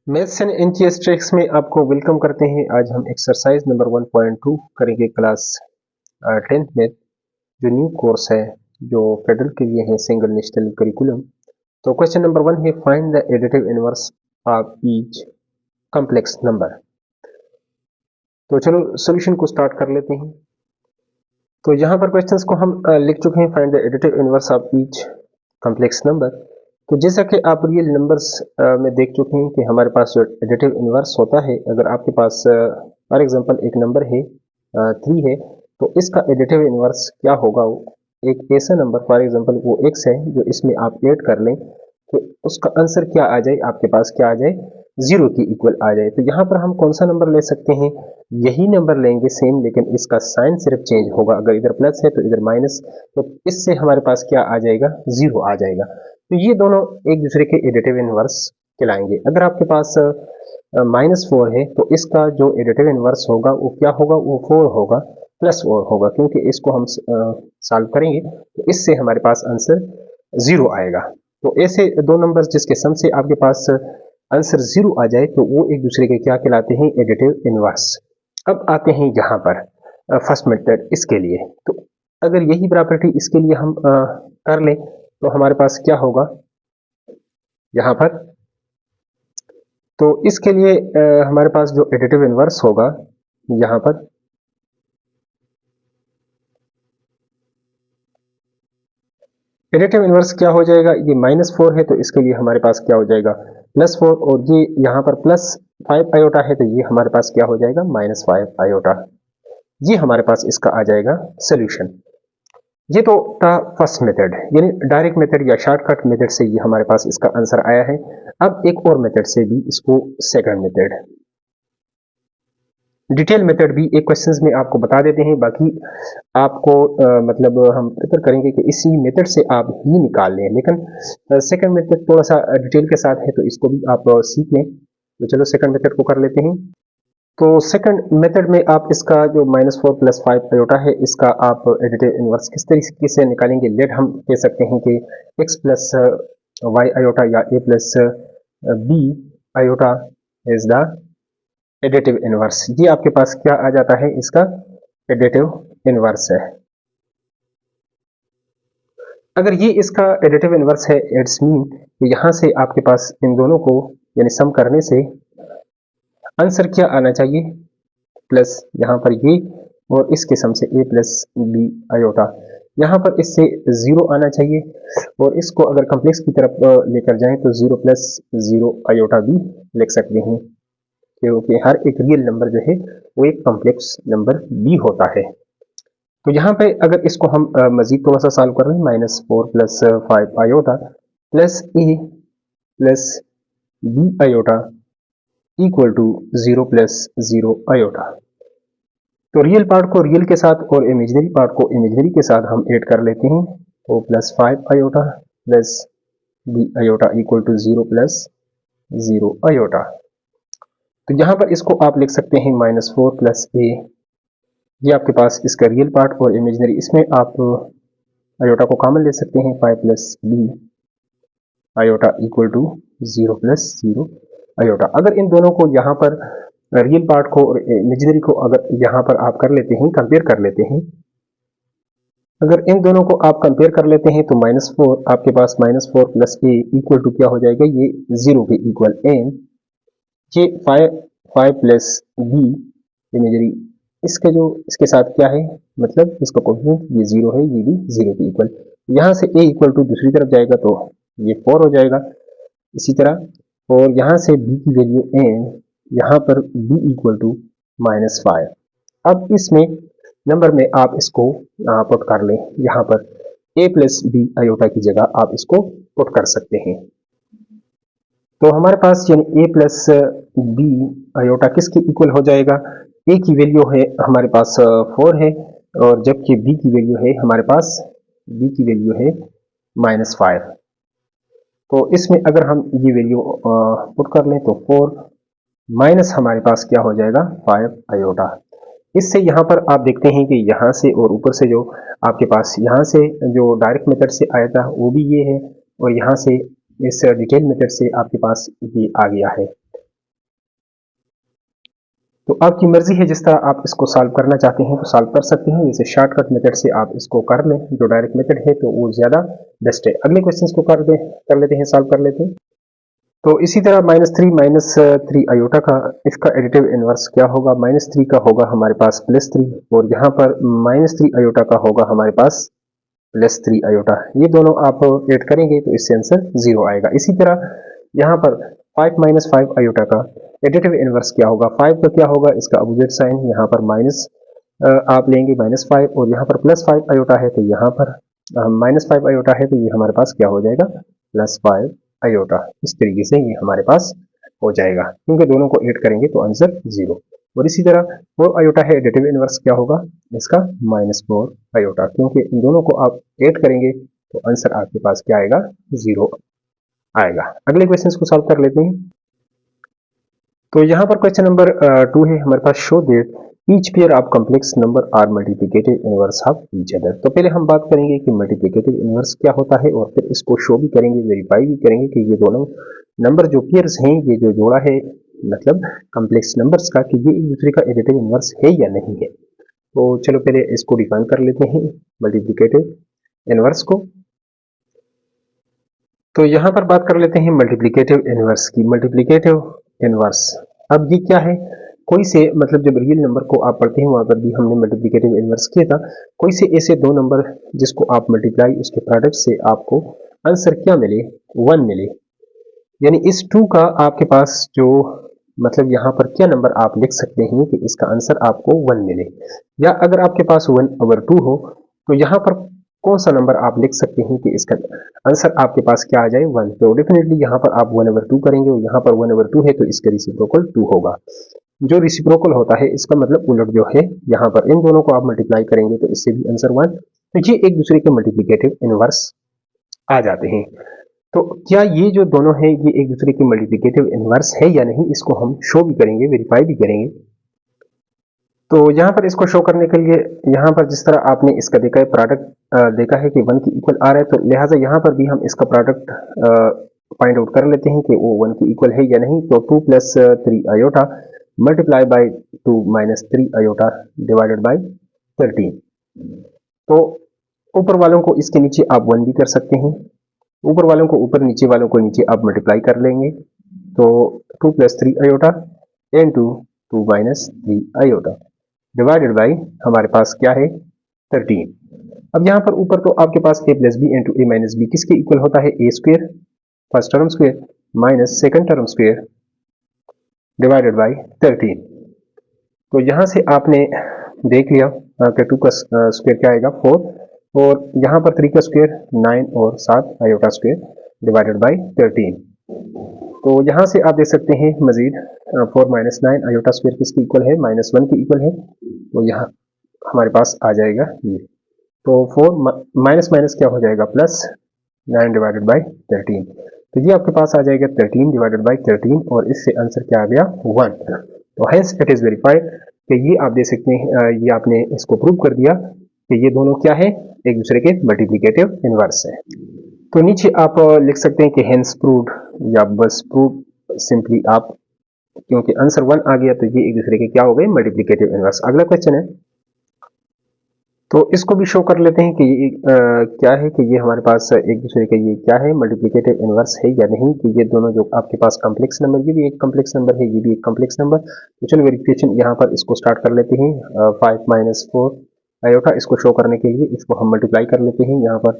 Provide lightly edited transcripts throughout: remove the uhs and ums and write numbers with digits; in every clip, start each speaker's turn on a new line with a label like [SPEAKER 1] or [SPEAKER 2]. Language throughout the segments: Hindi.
[SPEAKER 1] मैथ्स एंड एनटीएस ट्रिक्स में आपको वेलकम करते हैं। आज हम एक्सरसाइज नंबर 1.2 करेंगे क्लास 10th में, जो न्यू कोर्स है जो फेडरल के लिए है, सिंगल नेशनल करिकुलम। तो क्वेश्चन नंबर 1 है, find the additive inverse of each complex number. तो चलो सॉल्यूशन को स्टार्ट कर लेते हैं। तो यहाँ पर क्वेश्चंस को हम लिख चुके हैं, find the additive inverse of each complex number. तो जैसा कि आप रियल नंबर्स में देख चुके हैं कि हमारे पास जो एडिटिव इनवर्स होता है, अगर आपके पास फॉर एग्जांपल एक नंबर है 3 है, तो इसका एडिटिव इनवर्स क्या होगा? एक ऐसा नंबर फॉर एग्जांपल वो x है, जो इसमें आप ऐड कर लें तो उसका आंसर क्या आ जाए, आपके पास क्या आ जाए, 0 की इक्वल आ जाए। तो यहाँ पर हम कौन सा नंबर ले सकते हैं? यही नंबर लेंगे सेम, लेकिन इसका साइन सिर्फ चेंज होगा। अगर इधर प्लस है तो इधर माइनस, तो इससे हमारे पास क्या आ जाएगा, 0 आ जाएगा। तो ये दोनों एक दूसरे के एडिटिव इनवर्स कहलाएंगे। अगर आपके पास -4 है तो इसका जो एडिटिव इनवर्स होगा वो क्या होगा, वो 4 होगा प्लस 4 होगा, क्योंकि इसको हम सॉल्व करेंगे तो इससे हमारे पास आंसर 0 आएगा। तो ऐसे दो नंबर्स जिसके सम से आपके पास आंसर 0 आ जाए तो वो एक दूसरे के क्या कहलाते हैं, एडिटिव इनवर्स। अब आते हैं यहाँ पर फर्स्ट मेथड इसके लिए। तो अगर यही प्रॉपर्टी इसके लिए हम कर लें तो हमारे पास क्या होगा यहाँ पर? तो इसके लिए हमारे पास जो एडिटिव इनवर्स होगा यहाँ पर, एडिटिव इनवर्स क्या हो जाएगा, ये -4 है तो इसके लिए हमारे पास क्या हो जाएगा, +4, और ये यहाँ पर +5 आयोटा है तो ये हमारे पास क्या हो जाएगा, -5 आयोटा। ये हमारे पास इसका आ जाएगा सोल्यूशन। ये तो था फर्स्ट मेथड, यानी डायरेक्ट मेथड या शॉर्टकट मेथड से ये हमारे पास इसका आंसर आया है। अब एक और मेथड से भी इसको, सेकंड मेथड, डिटेल मेथड भी एक क्वेश्चंस में आपको बता देते हैं। बाकी आपको मतलब हम प्रेफर करेंगे कि इसी मेथड से आप ही निकाल लें, लेकिन सेकंड मेथड थोड़ा सा डिटेल के साथ है तो इसको भी आप सीख लें। तो चलो सेकंड मेथड को कर लेते हैं। तो सेकंड मेथड में आप इसका जो -4 + 5 आयोटा है, इसका आप एडिटिव इनवर्स किस तरीके से निकालेंगे? लेट हम कह सकते हैं कि x + y आयोटा या a + b iota is the additive inverse. ये आपके पास क्या आ जाता है, इसका एडिटिव इनवर्स है। अगर ये इसका एडिटिव इनवर्स है, इट्स मीन कि यहाँ से आपके पास इन दोनों को यानी सम करने से आंसर क्या आना चाहिए, प्लस यहाँ पर ये और इसके सम से a + b आयोटा, यहाँ पर इससे 0 आना चाहिए। और इसको अगर कॉम्प्लेक्स की तरफ लेकर जाएं तो 0 + 0 आयोटा भी लिख सकते हैं, क्योंकि हर एक रियल नंबर जो है वो एक कॉम्प्लेक्स नंबर भी होता है। तो यहाँ पे अगर इसको हम मजीद थोड़ा सा सॉल्व कर रहे हैं, -4 + 5 iota plus a + b iota equal to 0 + 0 iota. तो रियल पार्ट को रियल के साथ और इमेजिनरी पार्ट को इमेजिनरी के साथ हम ऐड कर लेते हैं। तो +5 iota plus b iota equal to 0 + 0 iota. तो यहाँ पर इसको आप लिख सकते हैं -4 + a, ये आपके पास इसका रियल पार्ट और इमेजिनरी, इसमें आप आयोटा को कॉमन ले सकते हैं, 5 + b iota equal to 0 + 0 iota. अगर इन दोनों को यहाँ पर रियल पार्ट को और इमेजिनरी को अगर यहाँ पर आप कर लेते हैं, कंपेयर कर लेते हैं, अगर इन दोनों को आप कंपेयर कर लेते हैं तो -4 आपके पास -4 + a इक्वल टू क्या हो जाएगा, ये 0 के इक्वल, एंड ये 5 + b इमेजिनरी, इसके जो इसके साथ क्या है, मतलब इसका कोएफिशिएंट ये 0 है, ये भी 0 के इक्वल। यहाँ से a इक्वल टू दूसरी तरफ जाएगा तो ये 4 हो जाएगा इसी तरह, और यहाँ से b की वैल्यू, एंड यहाँ पर b इक्वल टू -5। अब इसमें नंबर में आप इसको पुट कर लें, यहाँ पर a + b आयोटा की जगह आप इसको पुट कर सकते हैं। तो हमारे पास यानी a + b आयोटा किसके इक्वल हो जाएगा, a की वैल्यू है हमारे पास 4 है, और जबकि b की वैल्यू है हमारे पास, b की वैल्यू है -5। तो इसमें अगर हम ये वैल्यू पुट कर लें तो 4 माइनस हमारे पास क्या हो जाएगा, 5 आयोटा। इससे यहाँ पर आप देखते हैं कि यहाँ से और ऊपर से जो आपके पास यहाँ से जो डायरेक्ट मेथड से आया था वो भी ये है, और यहाँ से इस डिटेल मेथड से आपके पास ये आ गया है। तो आपकी मर्जी है, जिस तरह आप इसको सॉल्व करना चाहते हैं तो सॉल्व कर सकते हैं। जैसे शॉर्टकट मेथड से आप इसको कर लें, जो डायरेक्ट मेथड है तो वो ज़्यादा बेस्ट है। अगले क्वेश्चन को कर लेते हैं, सॉल्व कर लेते हैं। तो इसी तरह -3 आयोटा का इसका एडिटिव इनवर्स क्या होगा? -3 का होगा हमारे पास +3 और यहाँ पर -3 आयोटा का होगा हमारे पास +3 आयोटा। ये दोनों आप ऐड करेंगे तो इससे आंसर 0 आएगा। इसी तरह यहाँ पर 5 - 5 आयोटा का एडिटिव इनवर्स क्या होगा? 5 का क्या होगा? इसका अपोजिट साइन यहाँ पर माइनस आप लेंगे -5 और यहाँ पर +5 आयोटा है तो यहाँ पर -5 आयोटा है तो ये हमारे पास क्या हो जाएगा? +5 आयोटा। इस तरीके से ये हमारे पास हो जाएगा, क्योंकि दोनों को ऐड करेंगे तो आंसर 0। और इसी तरह 4 आयोटा है, एडिटिव इनवर्स क्या होगा इसका? -4 आयोटा, क्योंकि इन दोनों को आप ऐड करेंगे तो आंसर आपके पास क्या आएगा? 0 आएगा। अगले क्वेश्चन को सॉल्व कर लेते हैं। तो यहाँ पर क्वेश्चन नंबर 2 है हमारे पास, show that each pair of complex number are multiplicative inverse of each other. तो पहले हम बात करेंगे कि मल्टीप्लिकेटिव इनवर्स क्या होता है और फिर इसको शो भी करेंगे, वेरीफाई भी करेंगे कि ये दोनों नंबर जो पेयर्स हैं, ये जो जोड़ा है मतलब कॉम्प्लेक्स नंबर्स का, कि ये एक दूसरे का एडिटिव इनवर्स है या नहीं है। तो चलो पहले इसको डिफाइन कर लेते हैं मल्टीप्लिकेटिव इनवर्स को। तो यहाँ पर बात कर लेते हैं मल्टीप्लिकेटिव इनवर्स की। मल्टीप्लिकेटिव इनवर्स, अब ये क्या है? कोई से मतलब जब रियल नंबर को आप पढ़ते हैं वहां पर भी हमने मल्टीप्लिकेटिव इनवर्स किया था। कोई से ऐसे दो नंबर जिसको आप मल्टीप्लाई उसके प्रोडक्ट से आपको आंसर क्या मिले? 1 मिले। यानी इस 2 का आपके पास जो मतलब यहाँ पर क्या नंबर आप लिख सकते हैं कि इसका आंसर आपको 1 मिले, या अगर आपके पास 1/2 हो तो यहाँ पर कौन सा नंबर आप लिख सकते हैं कि इसका आंसर आपके पास क्या आ जाए? 1। तो डेफिनेटली यहाँ पर आप 1/2 करेंगे और यहाँ पर 1/2 है तो इसका रेसिप्रोकल 2 होगा। जो रेसिप्रोकल होता है इसका मतलब उलट जो है, यहाँ पर इन दोनों को आप मल्टीप्लाई करेंगे तो इससे भी आंसर 1। तो ये एक दूसरे के मल्टीप्लिकेटिव इनवर्स आ जाते हैं। तो क्या ये जो दोनों हैं ये एक दूसरे के मल्टीप्लिकेटिव इनवर्स है या नहीं, इसको हम शो भी करेंगे, वेरीफाई भी करेंगे। तो यहाँ पर इसको शो करने के लिए यहाँ पर जिस तरह आपने इसका देखा है प्रोडक्ट देखा है कि 1 की इक्वल आ रहा है, तो लिहाजा यहाँ पर भी हम इसका प्रोडक्ट फाइंड आउट कर लेते हैं कि वो 1 की इक्वल है या नहीं। तो 2 + 3 iota multiply by 2 - 3 iota divided by 13। तो ऊपर वालों को इसके नीचे आप 1 भी कर सकते हैं, ऊपर वालों को ऊपर, नीचे वालों को नीचे आप मल्टीप्लाई कर लेंगे। तो 2 + 3 iota into 2 - 3 iota divided by हमारे पास क्या है? 13। अब यहाँ पर ऊपर तो आपके पास a + b into a - b किसके इक्वल होता है? a square first term square minus second term square divided by 13। तो यहाँ से आपने देख लिया कि 2 का स्क्वायर क्या आएगा? 4, और यहाँ पर 3 का स्क्वायर 9 और 7 आयोटा स्क्वायर डिवाइडेड बाई 13। तो यहाँ से आप देख सकते हैं मजीद 4 - 9 आयोटा स्क्वायर किसकी इक्वल है? -1 की इक्वल है। तो यहाँ हमारे पास आ जाएगा ये। तो 4 माइनस माइनस क्या हो जाएगा? +9 डिवाइडेड बाई 13। तो ये आपके पास आ जाएगा 13 डिवाइडेड बाई 13 और इससे आंसर क्या आ गया? 1। तो हेंस इट इज वेरीफाइड कि ये आप देख सकते हैं, ये आपने इसको प्रूव कर दिया कि ये दोनों क्या है? एक दूसरे के मल्टीप्लिकेटिव इनवर्स है। तो नीचे आप लिख सकते हैं कि हेंस प्रूव्ड, या बस प्रूव सिंपली आप, क्योंकि आंसर 1 आ गया तो ये एक दूसरे के क्या हो गए? Multiplicative inverse. अगला क्वेश्चन है, तो इसको भी शो कर लेते हैं कि ये क्या है कि ये हमारे पास एक दूसरे के ये क्या है? मल्टीप्लिकेटिव इनवर्स है या नहीं, कि ये दोनों जो आपके पास कॉम्प्लेक्स नंबर, ये भी एक कॉम्प्लेक्स नंबर है, ये भी एक कॉम्प्लेक्स नंबर। तो चलो वेरिफिकेशन यहाँ पर इसको स्टार्ट कर लेते हैं। 5 - 4 आयोटा, इसको शो करने के लिए इसको हम मल्टीप्लाई कर लेते हैं। यहाँ पर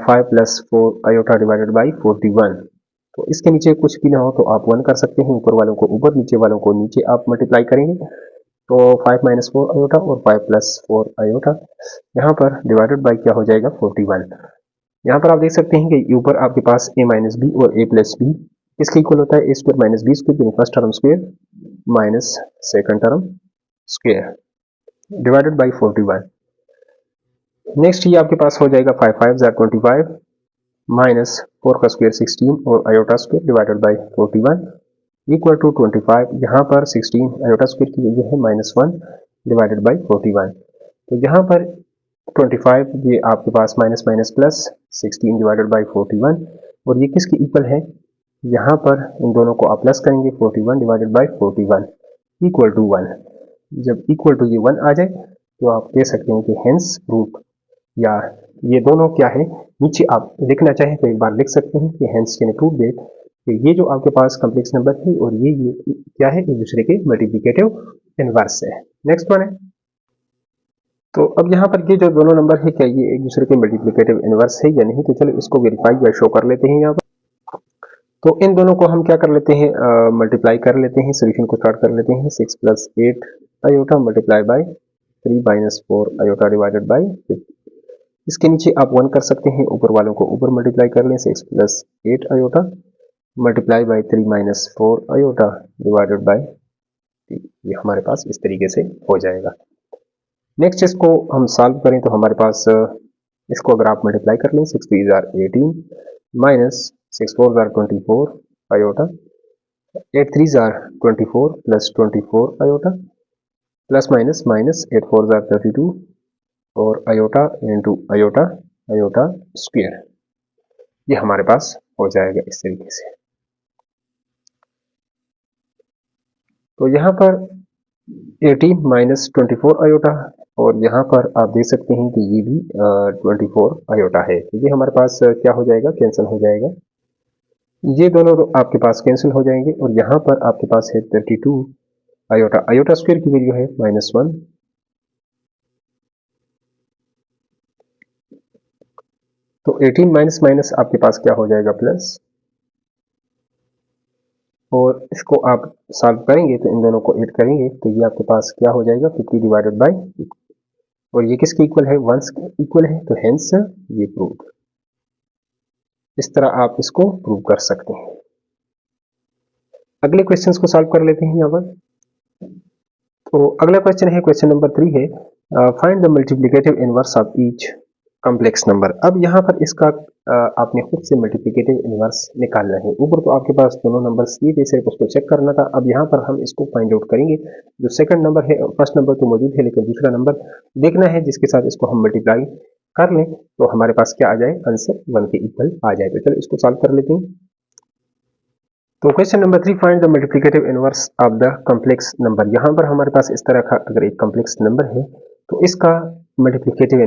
[SPEAKER 1] 5 + 4 आयोटा डिवाइडेड बाई 41। तो इसके नीचे कुछ भी ना हो तो आप 1 कर सकते हैं, ऊपर वालों को ऊपर, नीचे वालों को नीचे आप मल्टीप्लाई करेंगे। तो 5 - 4 आयोटा और 5 + 4 आयोटा यहाँ पर डिवाइडेड बाई क्या हो जाएगा? 41। यहाँ पर आप देख सकते हैं कि ऊपर आपके पास a - b और a + b इसके इक्वल होता है a² - b square, first term square minus second term square divided by 41। Next ये आपके पास हो जाएगा 5 5 = 25 माइनस 4 का स्क्वायर 16 और iota square divided by 41 equal to 25। यहाँ पर 16 आयोटा स्क्वायर की वैल्यू है -1 डिवाइडेड बाई 41। तो यहाँ पर 25 ये आपके पास minus minus plus 16 divided by 41, और ये किसकी इक्वल है? यहाँ पर इन दोनों को आप प्लस करेंगे 41 डिवाइडेड बाई 41। Equal to 1। जब इक्वल टू ये 1 आ जाए तो आप कह सकते हैं कि हेंस प्रूफ, या ये दोनों क्या है, नीचे आप लिखना चाहें तो एक बार लिख सकते हैं कि हेंस कैन प्रूव दैट कि ये जो आपके पास कॉम्प्लेक्स नंबर है और ये क्या है, एक दूसरे के मल्टीप्लिकेटिव इनवर्स है। नेक्स्ट वन है, तो अब यहाँ पर ये जो दोनों नंबर है क्या ये एक दूसरे के मल्टीप्लिकेटिव इनवर्स है या नहीं, तो चलो इसको वेरीफाई या शो कर लेते हैं यहाँ पर। तो इन दोनों को हम क्या कर लेते हैं, मल्टीप्लाई कर लेते हैं, सोल्यूशन को स्टार्ट कर लेते हैं। 6 + 8 iota multiply by 3 - 4 iota divided by 50। इसके नीचे आप 1 कर सकते हैं, ऊपर वालों को ऊपर मल्टीप्लाई कर लें। 6 + 8 iota multiply by 3 - 4 iota divided by, ये हमारे पास इस तरीके से हो जाएगा। नेक्स्ट इसको हम सॉल्व करें तो हमारे पास इसको अगर आप मल्टीप्लाई कर लें, 6 3 = 18 minus 6 4 = 24 iota, 8 3 = 24 plus 24 iota, plus minus minus 8 4 = 32 और iota into iota iota square, ये हमारे पास हो जाएगा इस तरीके से। तो यहाँ पर 18 माइनस 24 आयोटा और यहाँ पर आप देख सकते हैं कि ये भी 24 आयोटा है, तो ये हमारे पास क्या हो जाएगा, कैंसिल हो जाएगा। ये दोनों तो आपके पास कैंसिल हो जाएंगे और यहाँ पर आपके पास है 32 आयोटा, आयोटा स्क्वायर की वैल्यू है -1, तो 18 माइनस माइनस आपके पास क्या हो जाएगा प्लस, और इसको आप सॉल्व करेंगे तो इन दोनों को ऐड करेंगे तो ये आपके पास क्या हो जाएगा 50 डिवाइडेड बाय, और ये किसके इक्वल है, 1 के इक्वल है, तो हेंस ये प्रूव। इस तरह आप इसको प्रूव कर सकते हैं। अगले क्वेश्चंस को सॉल्व कर लेते हैं यहाँ पर। तो अगला क्वेश्चन है, क्वेश्चन नंबर 3 है, find the multiplicative inverse of each complex number. अब यहाँ पर इसका आपने खुद से मल्टीप्लिकेटिव इनवर्स निकालना है। ऊपर तो आपके पास दोनों नंबर्स दिए थे, सिर्फ उसको चेक करना था। अब यहाँ पर हम इसको फाइंड आउट करेंगे। जो सेकंड नंबर है, फर्स्ट नंबर तो मौजूद है लेकिन दूसरा नंबर देखना है जिसके साथ इसको हम मल्टीप्लाई कर लें तो हमारे पास क्या आ जाए, आंसर 1 के इक्वल आ जाए। तो चलो इसको सॉल्व कर लेते हैं। तो question number 3, find the multiplicative inverse of the complex number. यहाँ पर हमारे पास इस तरह का अगर एक कॉम्प्लेक्स नंबर है तो इसका मल्टीप्लिकेटिव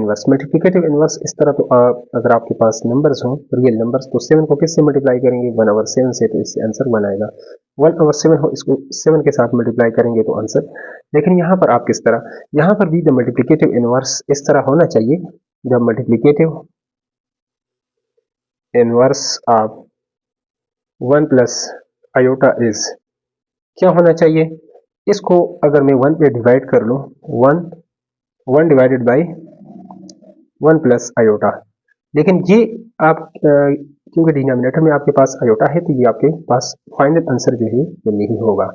[SPEAKER 1] इनवर्स इस तरह, तो अगर आपके पास नंबर्स हों, रियल नंबर्स, तो 7 को किससे मल्टीप्लाई करेंगे, 1/7 से, तो इससे आंसर 1 आएगा। 1/7 हो, इसको 7 के साथ मल्टीप्लाई करेंगे तो आंसर, लेकिन यहाँ पर आप किस तरह, यहाँ पर भी द मल्टीप्लिकेटिव इनवर्स इस तरह होना चाहिए, the multiplicative inverse of 1 plus iota is, क्या होना चाहिए, इसको अगर मैं 1 पे डिवाइड कर लूँ, 1 डिवाइडेड बाई 1 प्लस आयोटा, लेकिन ये आप क्योंकि डिनोमिनेटर में आपके पास आयोटा है तो ये आपके पास फाइनल आंसर जो है वो नहीं होगा।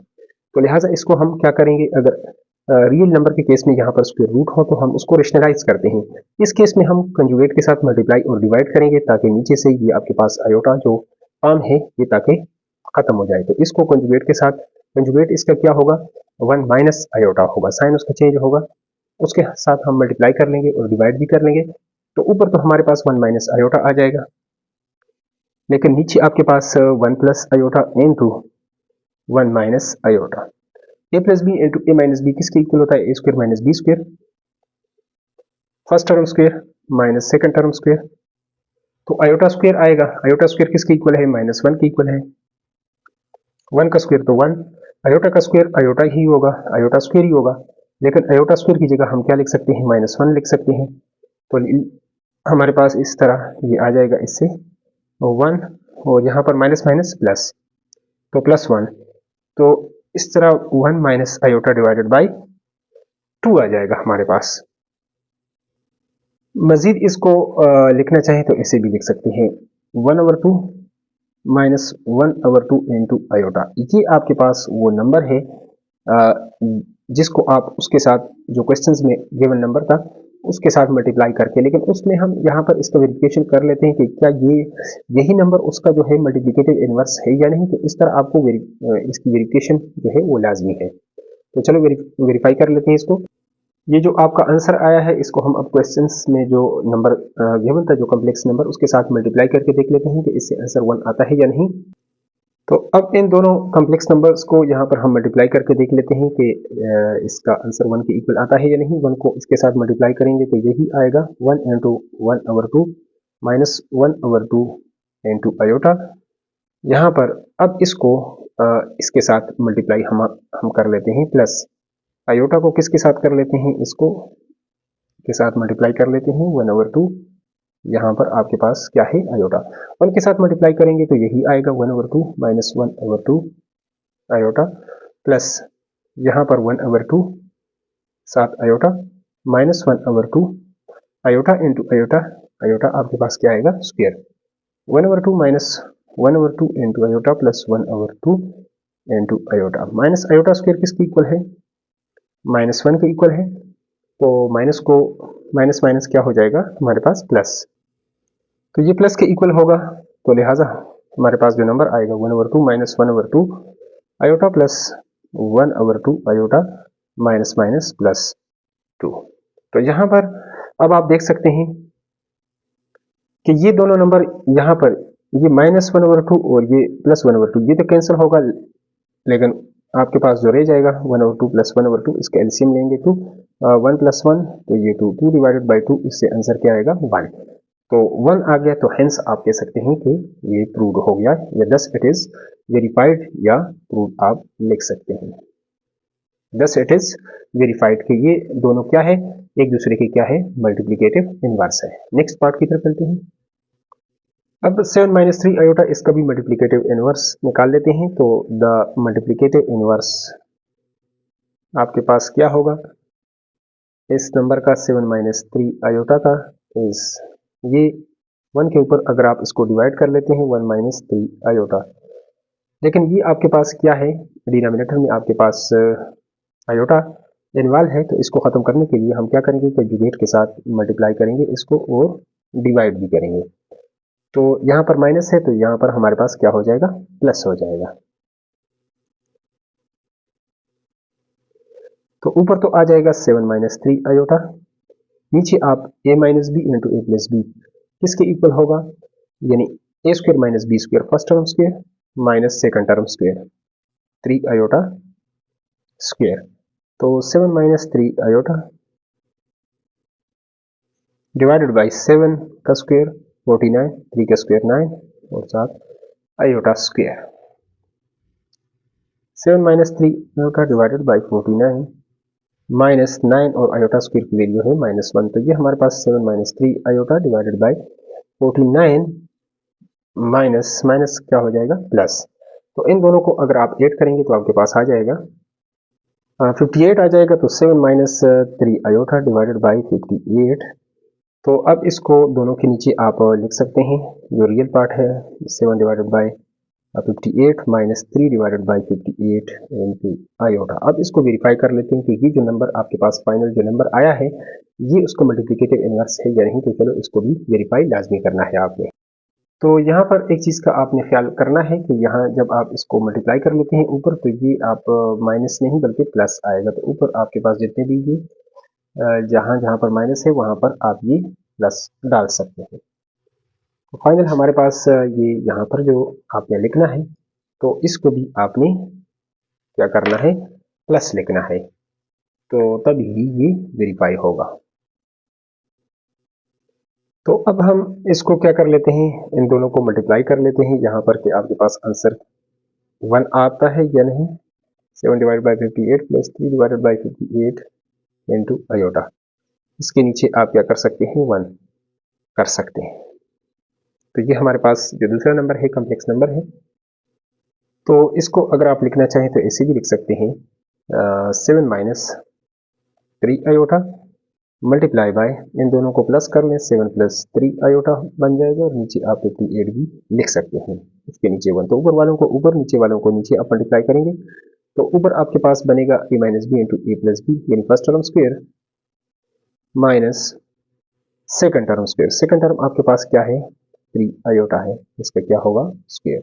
[SPEAKER 1] तो लिहाजा इसको हम क्या करेंगे, अगर रियल नंबर के केस में यहाँ पर स्क्वायर रूट हो तो हम उसको रेशनलाइज करते हैं। इस केस में हम कंजुगेट के साथ मल्टीप्लाई और डिवाइड करेंगे ताकि नीचे से ये आपके पास आयोटा जो फॉर्म है ये ताकि खत्म हो जाए। तो इसको कंजुगेट के साथ, कंजुगेट इसका क्या होगा, 1 माइनस आयोटा होगा, साइन उसका चेंज होगा, उसके साथ हम मल्टीप्लाई कर लेंगे और डिवाइड भी कर लेंगे। तो ऊपर तो हमारे पास 1 माइनस आयोटा आ जाएगा, लेकिन नीचे आपके पास 1 plus iota into 1 minus iota, a plus B into A minus b किसके इक्वल होता है, a square minus B square, first term square minus second term square, तो आयोटा स्क्वायर आएगा, आयोटा स्क्वायर किसके इक्वल है, -1 के इक्वल है, 1 का स्क्वायर तो 1, आयोटा का स्क्वायर आयोटा ही होगा, आयोटा स्क्वायर ही होगा, लेकिन आयोटा स्क्वायर की जगह हम क्या लिख सकते हैं, -1 लिख सकते हैं। तो हमारे पास इस तरह ये आ जाएगा, इससे 1 और यहाँ पर माइनस माइनस प्लस, तो +1, तो इस तरह 1 माइनस आयोटा डिवाइडेड बाई 2 आ जाएगा हमारे पास। मजीद इसको लिखना चाहे तो ऐसे भी लिख सकते हैं, 1/2 माइनस 1/2 इंटू आयोटा। ये आपके पास वो नंबर है जिसको आप उसके साथ जो क्वेश्चंस में गिवन नंबर था उसके साथ मल्टीप्लाई करके, लेकिन उसमें हम यहाँ पर इसका वेरिफिकेशन कर लेते हैं कि क्या यही नंबर उसका जो है मल्टीप्लिकेटिव इनवर्स है या नहीं। तो इस तरह आपको इसकी वेरिफिकेशन जो है वो लाजमी है। तो चलो वेरीफाई कर लेते हैं इसको। ये जो आपका आंसर आया है इसको हम अब क्वेश्चंस में जो नंबर गिवन था, जो कॉम्प्लेक्स नंबर, उसके साथ मल्टीप्लाई करके देख लेते हैं कि इससे आंसर 1 आता है या नहीं। तो अब इन दोनों कॉम्प्लेक्स नंबर्स को यहाँ पर हम मल्टीप्लाई करके देख लेते हैं कि इसका आंसर 1 के इक्वल आता है या नहीं। 1 को इसके साथ मल्टीप्लाई करेंगे तो यही आएगा 1 इंटू 1/2 माइनस 1/2 इंटू आयोटा। यहाँ पर अब इसको इसके साथ मल्टीप्लाई हम कर लेते हैं, प्लस आयोटा को किसके साथ कर लेते हैं, इसको के साथ मल्टीप्लाई कर लेते हैं 1/2। यहाँ पर आपके पास क्या है, आयोटा। 1 के साथ मल्टीप्लाई करेंगे तो यही आएगा 1/2 माइनस 1/2 आयोटा, प्लस यहाँ पर 1/2 साथ iota minus 1/2 iota into iota. Iota आपके पास क्या आएगा, square. 1/2 minus 1/2 into iota plus 1/2 into iota. Minus iota square किसके इक्वल है, -1 के इक्वल है। तो माइनस को माइनस माइनस क्या हो जाएगा हमारे पास, प्लस। तो ये प्लस के इक्वल होगा, तो लिहाजा हमारे पास जो नंबर आएगा 1/2 minus 1/2 iota plus 1/2 iota minus minus plus 2। तो यहाँ पर अब आप देख सकते हैं कि ये दोनों नंबर यहाँ पर ये -1/2 और ये +1/2 ये तो कैंसिल होगा, लेकिन आपके पास जो रह जाएगा 1/2 प्लस 1/2 इसका एलसीएम लेंगे 2, 1 प्लस 1 तो ये 2 डिवाइडेड बाई 2, इससे आंसर क्या आएगा 1। तो 1 आ गया, तो हेंस आप कह सकते हैं कि ये प्रूव्ड हो गया, या दस इट इज वेरीफाइड या प्रूव्ड आप लिख सकते हैं। दस इट इज वेरीफाइड कि ये दोनों क्या है, एक दूसरे के क्या है, मल्टीप्लिकेटिव इनवर्स है। नेक्स्ट पार्ट की तरफ चलते हैं। अब 7 - 3 आयोटा इसका भी मल्टीप्लिकेटिव इनवर्स निकाल लेते हैं। तो द मल्टीप्लिकेटिव इनवर्स आपके पास क्या होगा, इस नंबर का 7 - 3 आयोटा का इज ये 1 के ऊपर अगर आप इसको डिवाइड कर लेते हैं 1 - 3 आयोटा, लेकिन ये आपके पास क्या है, डिनोमिनेटर में आपके पास आयोटा इन्वॉल्व है। तो इसको खत्म करने के लिए हम क्या करेंगे, कंजुगेट के साथ मल्टीप्लाई करेंगे इसको और डिवाइड भी करेंगे। तो यहाँ पर माइनस है तो यहाँ पर हमारे पास क्या हो जाएगा, प्लस हो जाएगा। तो ऊपर तो आ जाएगा 7 - 3 आयोटा, नीचे आप a minus B into A plus B किसके इक्वल होगा, यानी a square minus B square first term square minus second term square 3 iota square. तो 7 - 3 आयोटा डिवाइडेड बाई 7 का स्क्वायर 49, 3 का स्क्वायर 9 और 7 iota square. 7 - 3 iota divided by 49 minus 9 और आयोटा स्क्वायर की वैल्यू है -1। तो ये हमारे पास 7 - 3 iota divided by 49 minus minus क्या हो जाएगा, प्लस। तो इन दोनों को अगर आप ऐड करेंगे तो आपके पास आ जाएगा 58 आ जाएगा। तो 7 - 3 आयोटा डिवाइडेड बाई 58। तो अब इसको दोनों के नीचे आप लिख सकते हैं, जो रियल पार्ट है 7 divided by 58 minus 3 divided by 58 into iota. अब इसको वेरीफाई कर लेते हैं कि ये जो नंबर आपके पास फाइनल जो नंबर आया है ये उसका मल्टीप्लिकेटिव इनवर्स है या नहीं। तो चलो इसको भी वेरीफाई लाजमी करना है आपने। तो यहाँ पर एक चीज़ का आपने ख्याल करना है कि यहाँ जब आप इसको मल्टीप्लाई कर लेते हैं ऊपर, तो ये आप माइनस नहीं बल्कि प्लस आएगा। तो ऊपर आपके पास जितने भी ये जहाँ जहाँ पर माइनस है वहाँ पर आप ये प्लस डाल सकते हैं। तो फाइनल हमारे पास ये यहाँ पर जो आपने लिखना है, तो इसको भी आपने क्या करना है, प्लस लिखना है। तो तभी ये वेरीफाई होगा। तो अब हम इसको क्या कर लेते हैं, इन दोनों को मल्टीप्लाई कर लेते हैं यहाँ पर कि आपके पास आंसर 1 आता है या नहीं। 7 divided by 58 plus 3 divided by 58 into iota, इसके नीचे आप क्या कर सकते हैं, 1 कर सकते हैं। तो ये हमारे पास जो दूसरा नंबर है कॉम्प्लेक्स नंबर है। तो इसको अगर आप लिखना चाहें तो ऐसे भी लिख सकते हैं 7 - 3 आयोटा मल्टीप्लाई बाय, इन दोनों को प्लस कर लें 7 + 3 आयोटा बन जाएगा, और नीचे आप 58 भी लिख सकते हैं, इसके नीचे 1। तो ऊपर वालों को ऊपर, नीचे वालों को नीचे आप मल्टीप्लाई करेंगे तो ऊपर आपके पास बनेगा a - b into A plus b, यानी first term square minus second term square. Second term आपके पास क्या है, 3 आयोटा है, इसका क्या होगा, स्क्वायर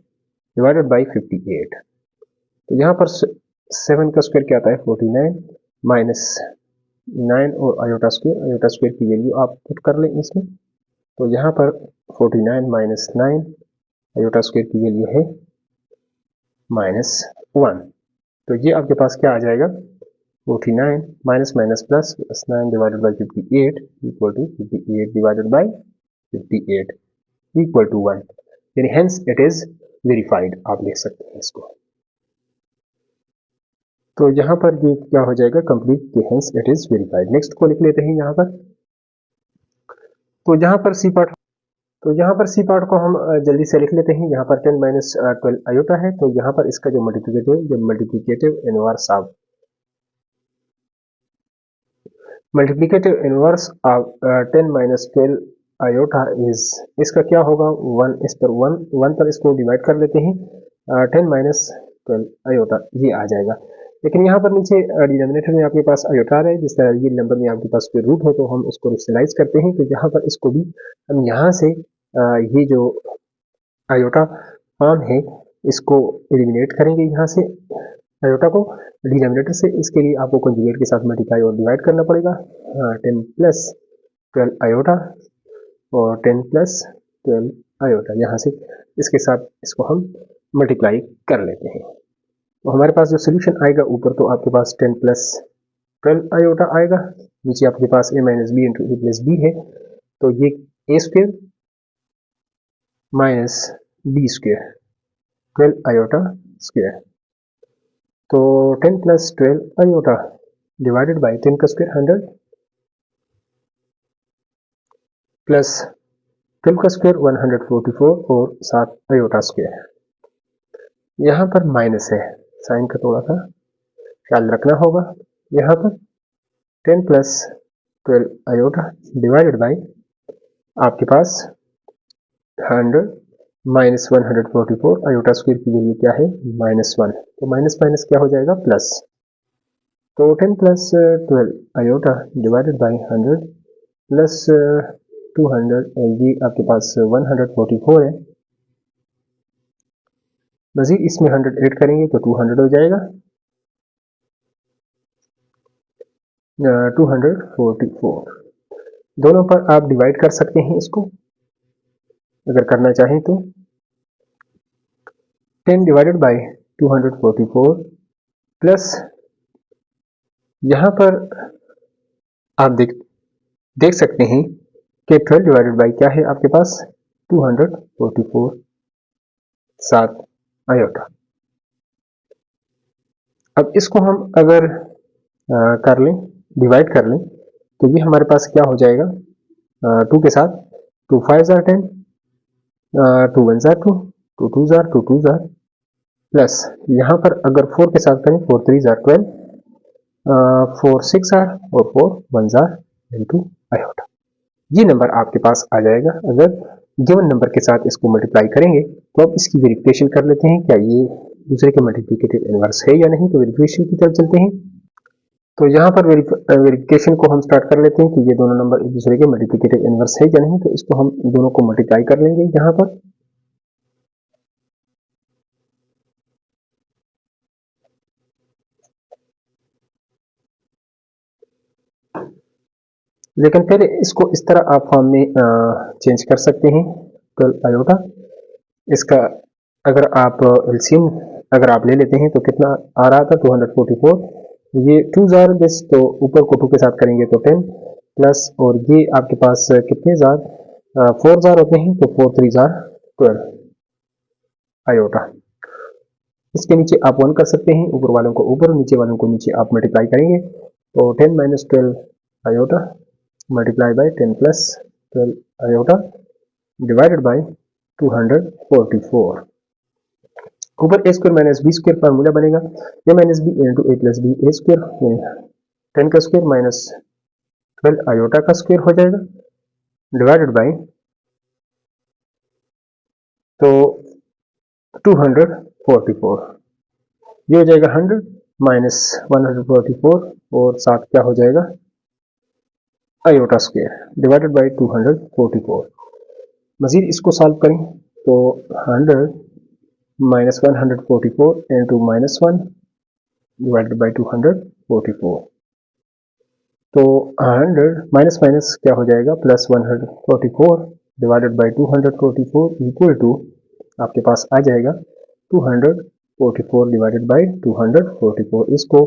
[SPEAKER 1] डिवाइडेड बाई 58। तो यहाँ पर 7 का स्क्वायर क्या आता है, 49 माइनस 9 और आयोटा स्क्वायर की वैल्यू आप पुट कर लें इसमें। तो यहाँ पर 49 माइनस 9 आयोटा स्क्वायर की वैल्यू है -1। तो ये आपके पास क्या आ जाएगा, 49 minus minus plus 9 divided by 58 equal to 58 divided by 58 equal to 1, यानी हेंस इट इज वेरीफाइड, आप लिख सकते हैं इसको। तो यहाँ पर ये क्या हो जाएगा, कंप्लीट कि hence it is verified. Next को लिख लेते हैं यहाँ पर। तो यहाँ पर सी पार्ट, तो यहाँ पर सी पार्ट को हम जल्दी से लिख लेते हैं। यहाँ पर 10 माइनस 12 आयोटा है, तो यहाँ पर इसका जो multiplicative inverse of 10 minus 12 iota is, इसका क्या होगा, 1 इस पर 1 पर इसको डिवाइड कर लेते हैं, 10 माइनस 12 आयोटा ये आ जाएगा। लेकिन यहाँ पर नीचे डिनोमिनेटर में आपके पास आयोटा आ रहा है, जिस तरह ये नंबर में आपके पास स्क्वायर रूट हो तो हम इसको रेशनलाइज करते हैं। तो यहाँ पर इसको भी हम यहाँ से ये जो आयोटा फॉर्म है इसको एलिमिनेट करेंगे यहाँ से आयोटा को डिनोमिनेटर से। इसके लिए आपको कंजुगेट के साथ मल्टीप्लाई और डिवाइड करना पड़ेगा। 10 प्लस 12 आयोटा और 10 प्लस 12 आयोटा, यहाँ से इसके साथ इसको हम मल्टीप्लाई कर लेते हैं। तो हमारे पास जो सोल्यूशन आएगा, ऊपर तो आपके पास 10 प्लस 12 आयोटा आएगा, नीचे आपके पास a minus B into A plus b है, तो ये a square minus b square 12 iota square. तो 10 प्लस 12 आयोटा डिवाइडेड बाई 10 का स्क्वायर 100 प्लस 12 का स्क्वायर 144 और 7 आयोटा स्क्वायर। यहाँ पर माइनस है, साइन का थोड़ा सा ख्याल रखना होगा। यहाँ पर 10 प्लस 12 आयोटा डिवाइडेड बाई आपके पास 100 माइनस 144 आयोटा स्क्वायर की वैल्यू क्या है, -1। तो माइनस माइनस क्या हो जाएगा, प्लस। तो 10 plus 12 iota divided by 100 plus 200, ये आपके पास 144 है। मजीद इसमें 100 ऐड करेंगे तो 200 हो जाएगा, 244। दोनों पर आप डिवाइड कर सकते हैं इसको अगर करना चाहें तो। 10 डिवाइडेड बाई 244 प्लस यहाँ पर आप देख सकते हैं कि 12 डिवाइडेड बाई क्या है आपके पास, 244 7 आयोटा। अब इसको हम अगर कर लें, डिवाइड कर लें, तो ये हमारे पास क्या हो जाएगा, 2 के साथ 2 5 are 10, 2 1 are 2, 2 2 are 2 2 are, plus यहाँ पर अगर 4 के साथ करें 4 3 are 12, 4 6 are और 4 1 are into आयोटा। ये नंबर आपके पास आ जाएगा। अगर गिवन नंबर के साथ इसको मल्टीप्लाई करेंगे तो अब इसकी वेरिफिकेशन कर लेते हैं, क्या ये दूसरे के मल्टीप्लिकेटिव इनवर्स है या नहीं। तो वेरिफिकेशन की तरफ चलते हैं। तो यहाँ पर वेरिफिकेशन को हम स्टार्ट कर लेते हैं कि ये दोनों नंबर एक दूसरे के मल्टीप्लिकेटिव इनवर्स है या नहीं। तो इसको हम दोनों को मल्टीप्लाई कर लेंगे यहाँ पर। लेकिन फिर इसको इस तरह आप फॉर्म में चेंज कर सकते हैं। 12 आयोटा, इसका अगर आप एलसीएम अगर आप ले लेते हैं तो कितना आ रहा था, 244। ये 2 जार दिस, तो ऊपर को 2 के साथ करेंगे तो 10 प्लस, और ये आपके पास कितने जार, 4 जार होते हैं, तो 4 3 जार 12 आयोटा। इसके नीचे आप 1 कर सकते हैं, ऊपर वालों को ऊपर, नीचे वालों को नीचे आप मल्टीप्लाई करेंगे तो 10 minus 12 iota multiply by 10 plus 12 iota divided by 244। ऊपर a square minus B square formula बनेगा, a minus B into A plus b a square, 10 का स्क्वायर माइनस 12 आयोटा का स्क्वायर हो जाएगा डिवाइडेड बाई, तो 244 ये हो जाएगा 100 माइनस 144 और साथ क्या हो जाएगा, आयोटा स्क्वायर डिवाइडेड बाई 244। मजीद इसको सॉल्व करें तो 100 माइनस 144 इंटू -1 डिवाइडेड बाई 244। तो 100 माइनस माइनस क्या हो जाएगा, plus 144 divided by 244 equal to आपके पास आ जाएगा 200 44 डिवाइडेड बाई 244, इसको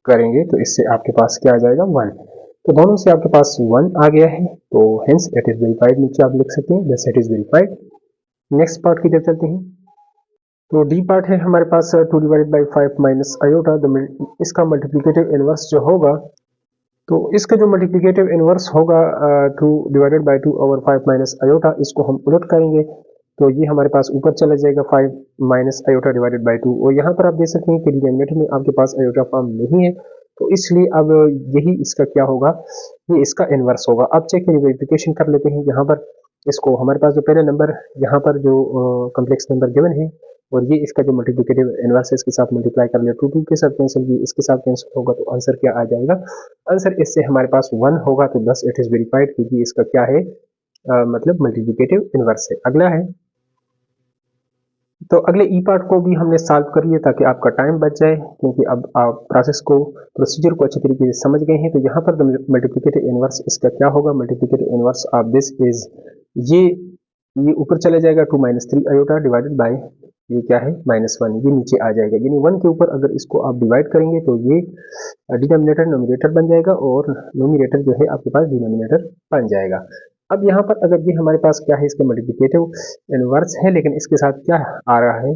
[SPEAKER 1] करेंगे तो इससे आपके पास क्या आ जाएगा 1। तो दोनों से आपके पास 1 आ गया है, तो हेंस इट इज वेरीफाइड नीचे आप लिख सकते हैं, thus it is verified. Next part की तरफ चलते हैं। तो डी पार्ट है हमारे पास 2 डिवाइडेड बाई 5 माइनस आयोटा। इसका मल्टीप्लिकेटिव इनवर्स जो होगा, तो इसका जो मल्टीप्लिकेटिव इनवर्स होगा 2 divided by 2 over 5 minus iota, इसको हम उलट करेंगे तो ये हमारे पास ऊपर चला जाएगा 5 माइनस आयोटा डिवाइडेड बाई 2। और यहाँ पर आप देख सकते हैं कि डिनोमिनेटर में आपके पास आयोटा फॉर्म नहीं है, तो इसलिए अब यही इसका क्या होगा, ये इसका इनवर्स होगा। अब चेक करिए, वेरिफिकेशन कर लेते हैं। यहाँ पर इसको हमारे पास जो पहला नंबर यहाँ पर जो कम्प्लेक्स नंबर गिवन है और ये इसका जो मल्टीप्लिकेटिव इनवर्स है इसके साथ मल्टीप्लाई कर लिया, 2 के साथ कैंसिल, ये इसके साथ कैंसिल होगा, तो आंसर क्या आ जाएगा, आंसर इससे हमारे पास 1 होगा। तो बस इट इज वेरीफाइड क्योंकि इसका क्या है मतलब मल्टीप्लिकेटिव इनवर्स है। अगला है, तो अगले ई पार्ट को भी हमने सॉल्व कर लिया ताकि आपका टाइम बच जाए, क्योंकि अब आप प्रोसीजर को अच्छी तरीके से समझ गए हैं। तो यहाँ पर मल्टीप्लिकेटिव इनवर्स इसका क्या होगा, multiplicative inverse of this is ये ऊपर चला जाएगा 2 माइनस 3 आयोटा डिवाइडेड बाय ये क्या है -1, ये नीचे आ जाएगा। यानी 1 के ऊपर अगर इसको आप डिवाइड करेंगे तो ये डिनोमिनेटर नोमिनेटर बन जाएगा और नोमिनेटर जो है आपके पास डिनोमिनेटर बन जाएगा। अब यहाँ पर अगर ये हमारे पास क्या है, इसका मल्टीप्लिकेटिव इनवर्स है, लेकिन इसके साथ क्या आ रहा है,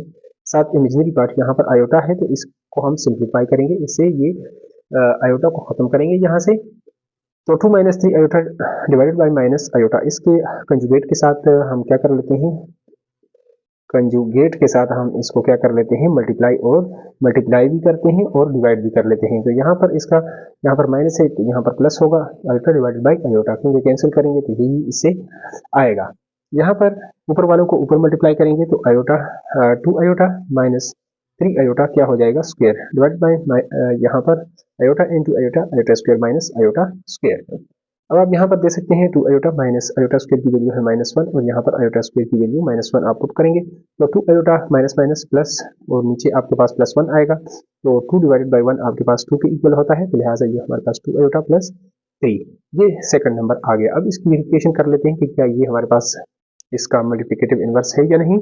[SPEAKER 1] साथ इमेजिनरी पार्ट यहाँ पर आयोटा है, तो इसको हम सिंप्लीफाई करेंगे, इससे ये आयोटा को खत्म करेंगे यहाँ से। तो 2 minus 3 iota divided by minus iota, इसके कंजुगेट के साथ हम क्या कर लेते हैं, कंजुगेट के साथ हम इसको क्या कर लेते हैं, मल्टीप्लाई भी करते हैं और डिवाइड भी कर लेते हैं। तो यहाँ पर इसका यहाँ पर माइनस है तो यहाँ पर प्लस होगा, आयोटा डिवाइडेड बाई आयोटा, क्योंकि कैंसिल करेंगे तो यही इससे आएगा। यहाँ पर ऊपर वालों को ऊपर मल्टीप्लाई करेंगे तो आयोटा 2 आयोटा माइनस 3 आयोटा क्या हो जाएगा, स्क्वायर डिवाइड बाई यहाँ पर iota into iota, iota square minus iota square. अब आप यहाँ पर दे सकते हैं 2 आयोटा माइनस आयोटा स्क्वायर की वैल्यू है -1 और यहाँ पर आयोटा स्क्वायर की वैल्यू -1 आप पुट करेंगे तो 2 आयोटा माइनस माइनस प्लस और नीचे आपके पास +1 आएगा। तो 2 डिवाइडेड बाई 1 आपके पास 2 के इक्वल होता है, तो लिहाजा ये हमारे पास 2 आयोटा प्लस 3, ये सेकंड नंबर आ गया। अब इसकी वेरिफिकेशन कर लेते हैं कि क्या ये हमारे पास इसका मल्टीप्लिकेटिव इनवर्स है या नहीं।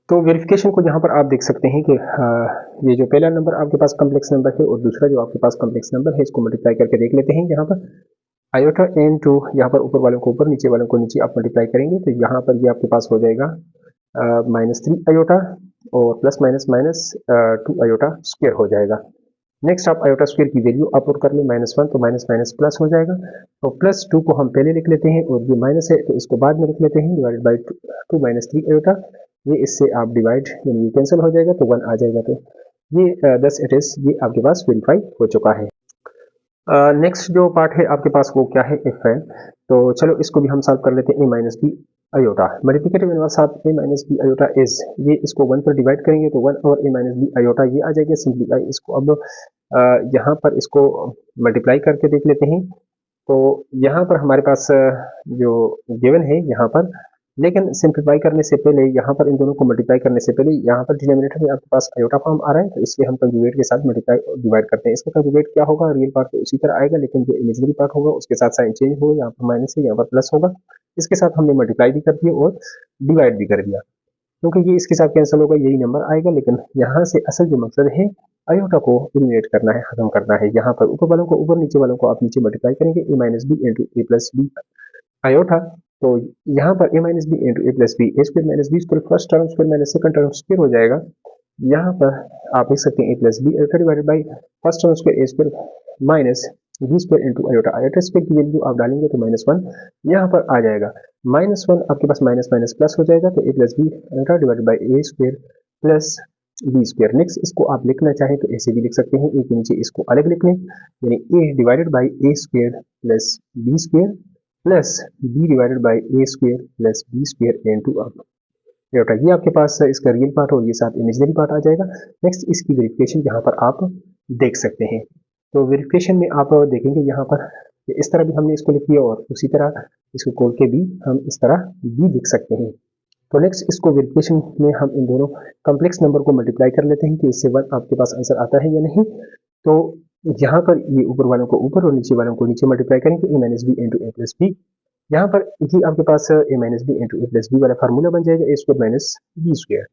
[SPEAKER 1] तो वेरिफिकेशन को यहाँ पर आप देख सकते हैं कि ये जो पहला नंबर आपके पास कम्प्लेक्स नंबर है और दूसरा जो आपके पास कम्प्लेक्स नंबर है, इसको मल्टीप्लाई करके देख लेते हैं। यहाँ पर आयोटा एन टू, यहाँ पर ऊपर वालों को ऊपर नीचे वालों को नीचे आप मल्टीप्लाई करेंगे तो यहाँ पर ये आपके पास हो जाएगा -3 आयोटा और plus minus minus 2 iota square हो जाएगा। नेक्स्ट आप आयोटा स्क्वायर की वैल्यू आप पुट कर लें -1, तो माइनस माइनस प्लस हो जाएगा। तो +2 को हम पहले लिख लेते हैं और ये माइनस है तो इसको बाद में लिख लेते हैं, डिवाइडेड बाई 2 माइनस 3 आयोटा, ये इससे आप डिवाइड यानी ये कैंसिल हो जाएगा तो 1 आ जाएगा। तो ये दस इट इज, ये आपके पास वेरीफाई हो चुका है। नेक्स्ट जो पार्ट है आपके पास वो क्या है, इफ है। तो चलो इसको भी हम सॉल्व कर लेते हैं। a minus b iota multiplicative inverse of a minus b iota is, ये इसको 1 पर डिवाइड करेंगे तो 1 और a माइनस बी आयोटा ये आ जाएगा। सिंप्लीफाई इसको अब यहाँ पर इसको मल्टीप्लाई करके देख लेते हैं। तो यहाँ पर हमारे पास जो गिवन है यहाँ पर, लेकिन सिंप्लीफाई करने से पहले यहाँ पर इन दोनों को मल्टीप्लाई करने से पहले यहाँ पर डिनोमिनेटर में आपके पास आयोटा फॉर्म आ रहा है, तो इसलिए हम कंजुगेट के साथ मल्टीप्लाई डिवाइड करते हैं। इसका कंजुगेट क्या होगा, रियल पार्ट तो इसी तरह आएगा, लेकिन जो इमेजिनरी पार्ट होगा उसके साथ साइन चेंज होगा, यहाँ पर माइनस है यहाँ पर प्लस होगा। इसके साथ हमने मल्टीप्लाई भी कर दिया और डिवाइड भी कर दिया, क्योंकि ये इसके साथ कैंसिल होगा, यही नंबर आएगा। लेकिन यहाँ से असल जो मकसद है आयोटा को एलिमिनेट करना है, खत्म करना है। यहाँ पर ऊपर वालों को ऊपर, नीचे वालों को आप नीचे मल्टीप्लाई करेंगे, a minus B into A plus b iota. तो यहाँ पर a minus B into A plus b, a square minus B square first term square minus second term square हो जाएगा। यहाँ पर आप देख सकते हैं a plus b iota divided by first term square a square minus B square into iota. Iota square की वैल्यू आप डालेंगे तो -1 यहाँ पर आ जाएगा। -1 आपके पास माइनस माइनस प्लस हो जाएगा, तो a plus b iota divided by a square plus b square. Next इसको आप लिखना चाहें तो ऐसे भी लिख सकते हैं, ए के नीचे इसको अलग लिख लें, यानी a divided by a square plus b square plus b divided by a square plus b square into iota. ये आपके पास इसका रियल पार्ट और ये साथ इमेजिनरी पार्ट आ जाएगा। नेक्स्ट इसकी वेरिफिकेशन यहाँ पर आप देख सकते हैं। तो वेरिफिकेशन में आप देखेंगे यहाँ पर इस तरह भी हमने इसको लिख दिया और उसी तरह इसको खोल के भी हम इस तरह भी लिख सकते हैं। तो नेक्स्ट इसको वेरिफिकेशन में हम इन दोनों कम्प्लेक्स नंबर को मल्टीप्लाई कर लेते हैं कि इससे 1 आपके पास आंसर आता है या नहीं। तो यहाँ पर ये ऊपर वालों को ऊपर और नीचे वालों को नीचे मल्टीप्लाई करेंगे, a minus B into A plus b. यहाँ पर ये आपके पास a minus B into A plus b वाला फार्मूला बन जाएगा, a square minus B square.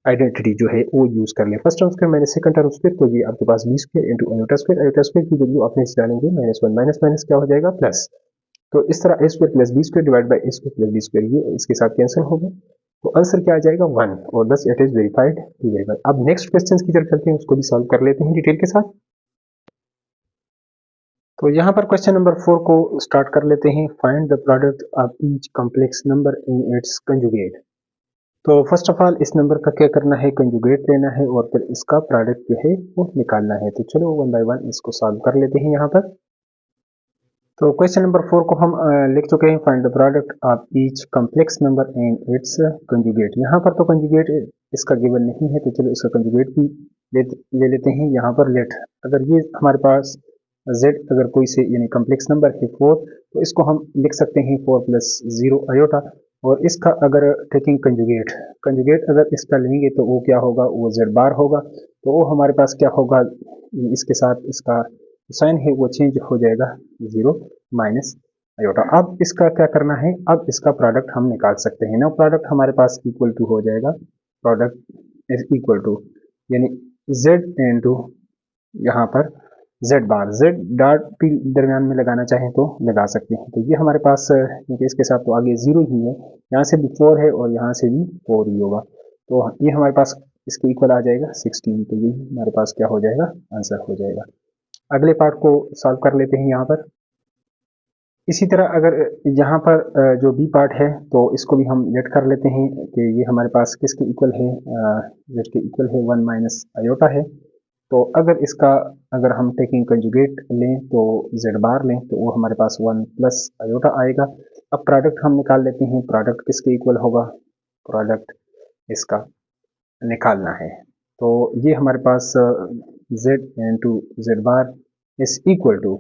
[SPEAKER 1] Identity जो है वो यूज कर लें। First term square minus second term square, तो ये आपके पास b square into iota square, iota square की वैल्यू आप नेक्स्ट डालेंगे -1 माइनस माइनस क्या हो जाएगा प्लस। तो इस तरह a square plus b square divide by a square plus b square, ये इसके साथ कैंसिल होगा, तो आंसर क्या आ जाएगा 1, और बस इट इज वेरीफाइड वेरीफाइड। अब नेक्स्ट क्वेश्चन की तरफ चलते हैं, उसको भी सॉल्व कर लेते हैं डिटेल के साथ। तो यहाँ पर क्वेश्चन नंबर 4 को स्टार्ट कर लेते हैं। Find the product of each complex number in its conjugate. तो फर्स्ट ऑफ ऑल इस नंबर का क्या करना है, कंजुगेट लेना है और फिर इसका प्रोडक्ट जो है वो निकालना है। तो चलो वन बाय वन इसको सॉल्व कर लेते हैं यहाँ पर। तो क्वेश्चन नंबर 4 को हम लिख चुके हैं, find the product of each complex number and it's conjugate. यहाँ पर तो कंजुगेट इसका गिवन नहीं है, तो चलो इसका कंजुगेट भी ले लेते हैं। यहाँ पर लेट, अगर ये हमारे पास z अगर कोई से यानी कॉम्प्लेक्स नंबर है 4, तो इसको हम लिख सकते हैं 4 प्लस 0 आयोटा, और इसका अगर टेकिंग कंजुगेट, कंजुगेट अगर इसका लेंगे तो वो क्या होगा, वो z बार होगा। तो वो हमारे पास क्या होगा, इसके साथ इसका साइन है वो चेंज हो जाएगा 0 माइनस आयोटा। अब इसका क्या करना है, अब इसका प्रोडक्ट हम निकाल सकते हैं ना। प्रोडक्ट हमारे पास इक्वल टू हो जाएगा, प्रोडक्ट इज इक्वल टू यानी z इंटू यहाँ पर z बार, z डॉट भी दरमियान में लगाना चाहें तो लगा सकते हैं। तो ये हमारे पास क्योंकि इसके साथ तो आगे 0 ही है, यहाँ से भी 4 है और यहाँ से भी 4 ही होगा, तो ये हमारे पास इसके इक्वल आ जाएगा 16। तो ये हमारे पास क्या हो जाएगा, आंसर हो जाएगा। अगले पार्ट को सॉल्व कर लेते हैं यहाँ पर। इसी तरह अगर यहाँ पर जो बी पार्ट है तो इसको भी हम लेट कर लेते हैं कि ये हमारे पास किसके इक्वल है, जेड के इक्वल है, 1 माइनस आयोटा है। तो अगर इसका अगर हम टेकिंग कंजुगेट लें तो जेड बार लें तो वो हमारे पास 1 प्लस आयोटा आएगा। अब प्रोडक्ट हम निकाल लेते हैं, प्रोडक्ट किसके इक्वल होगा, प्रोडक्ट इसका निकालना है। तो ये हमारे पास z into z bar is equal to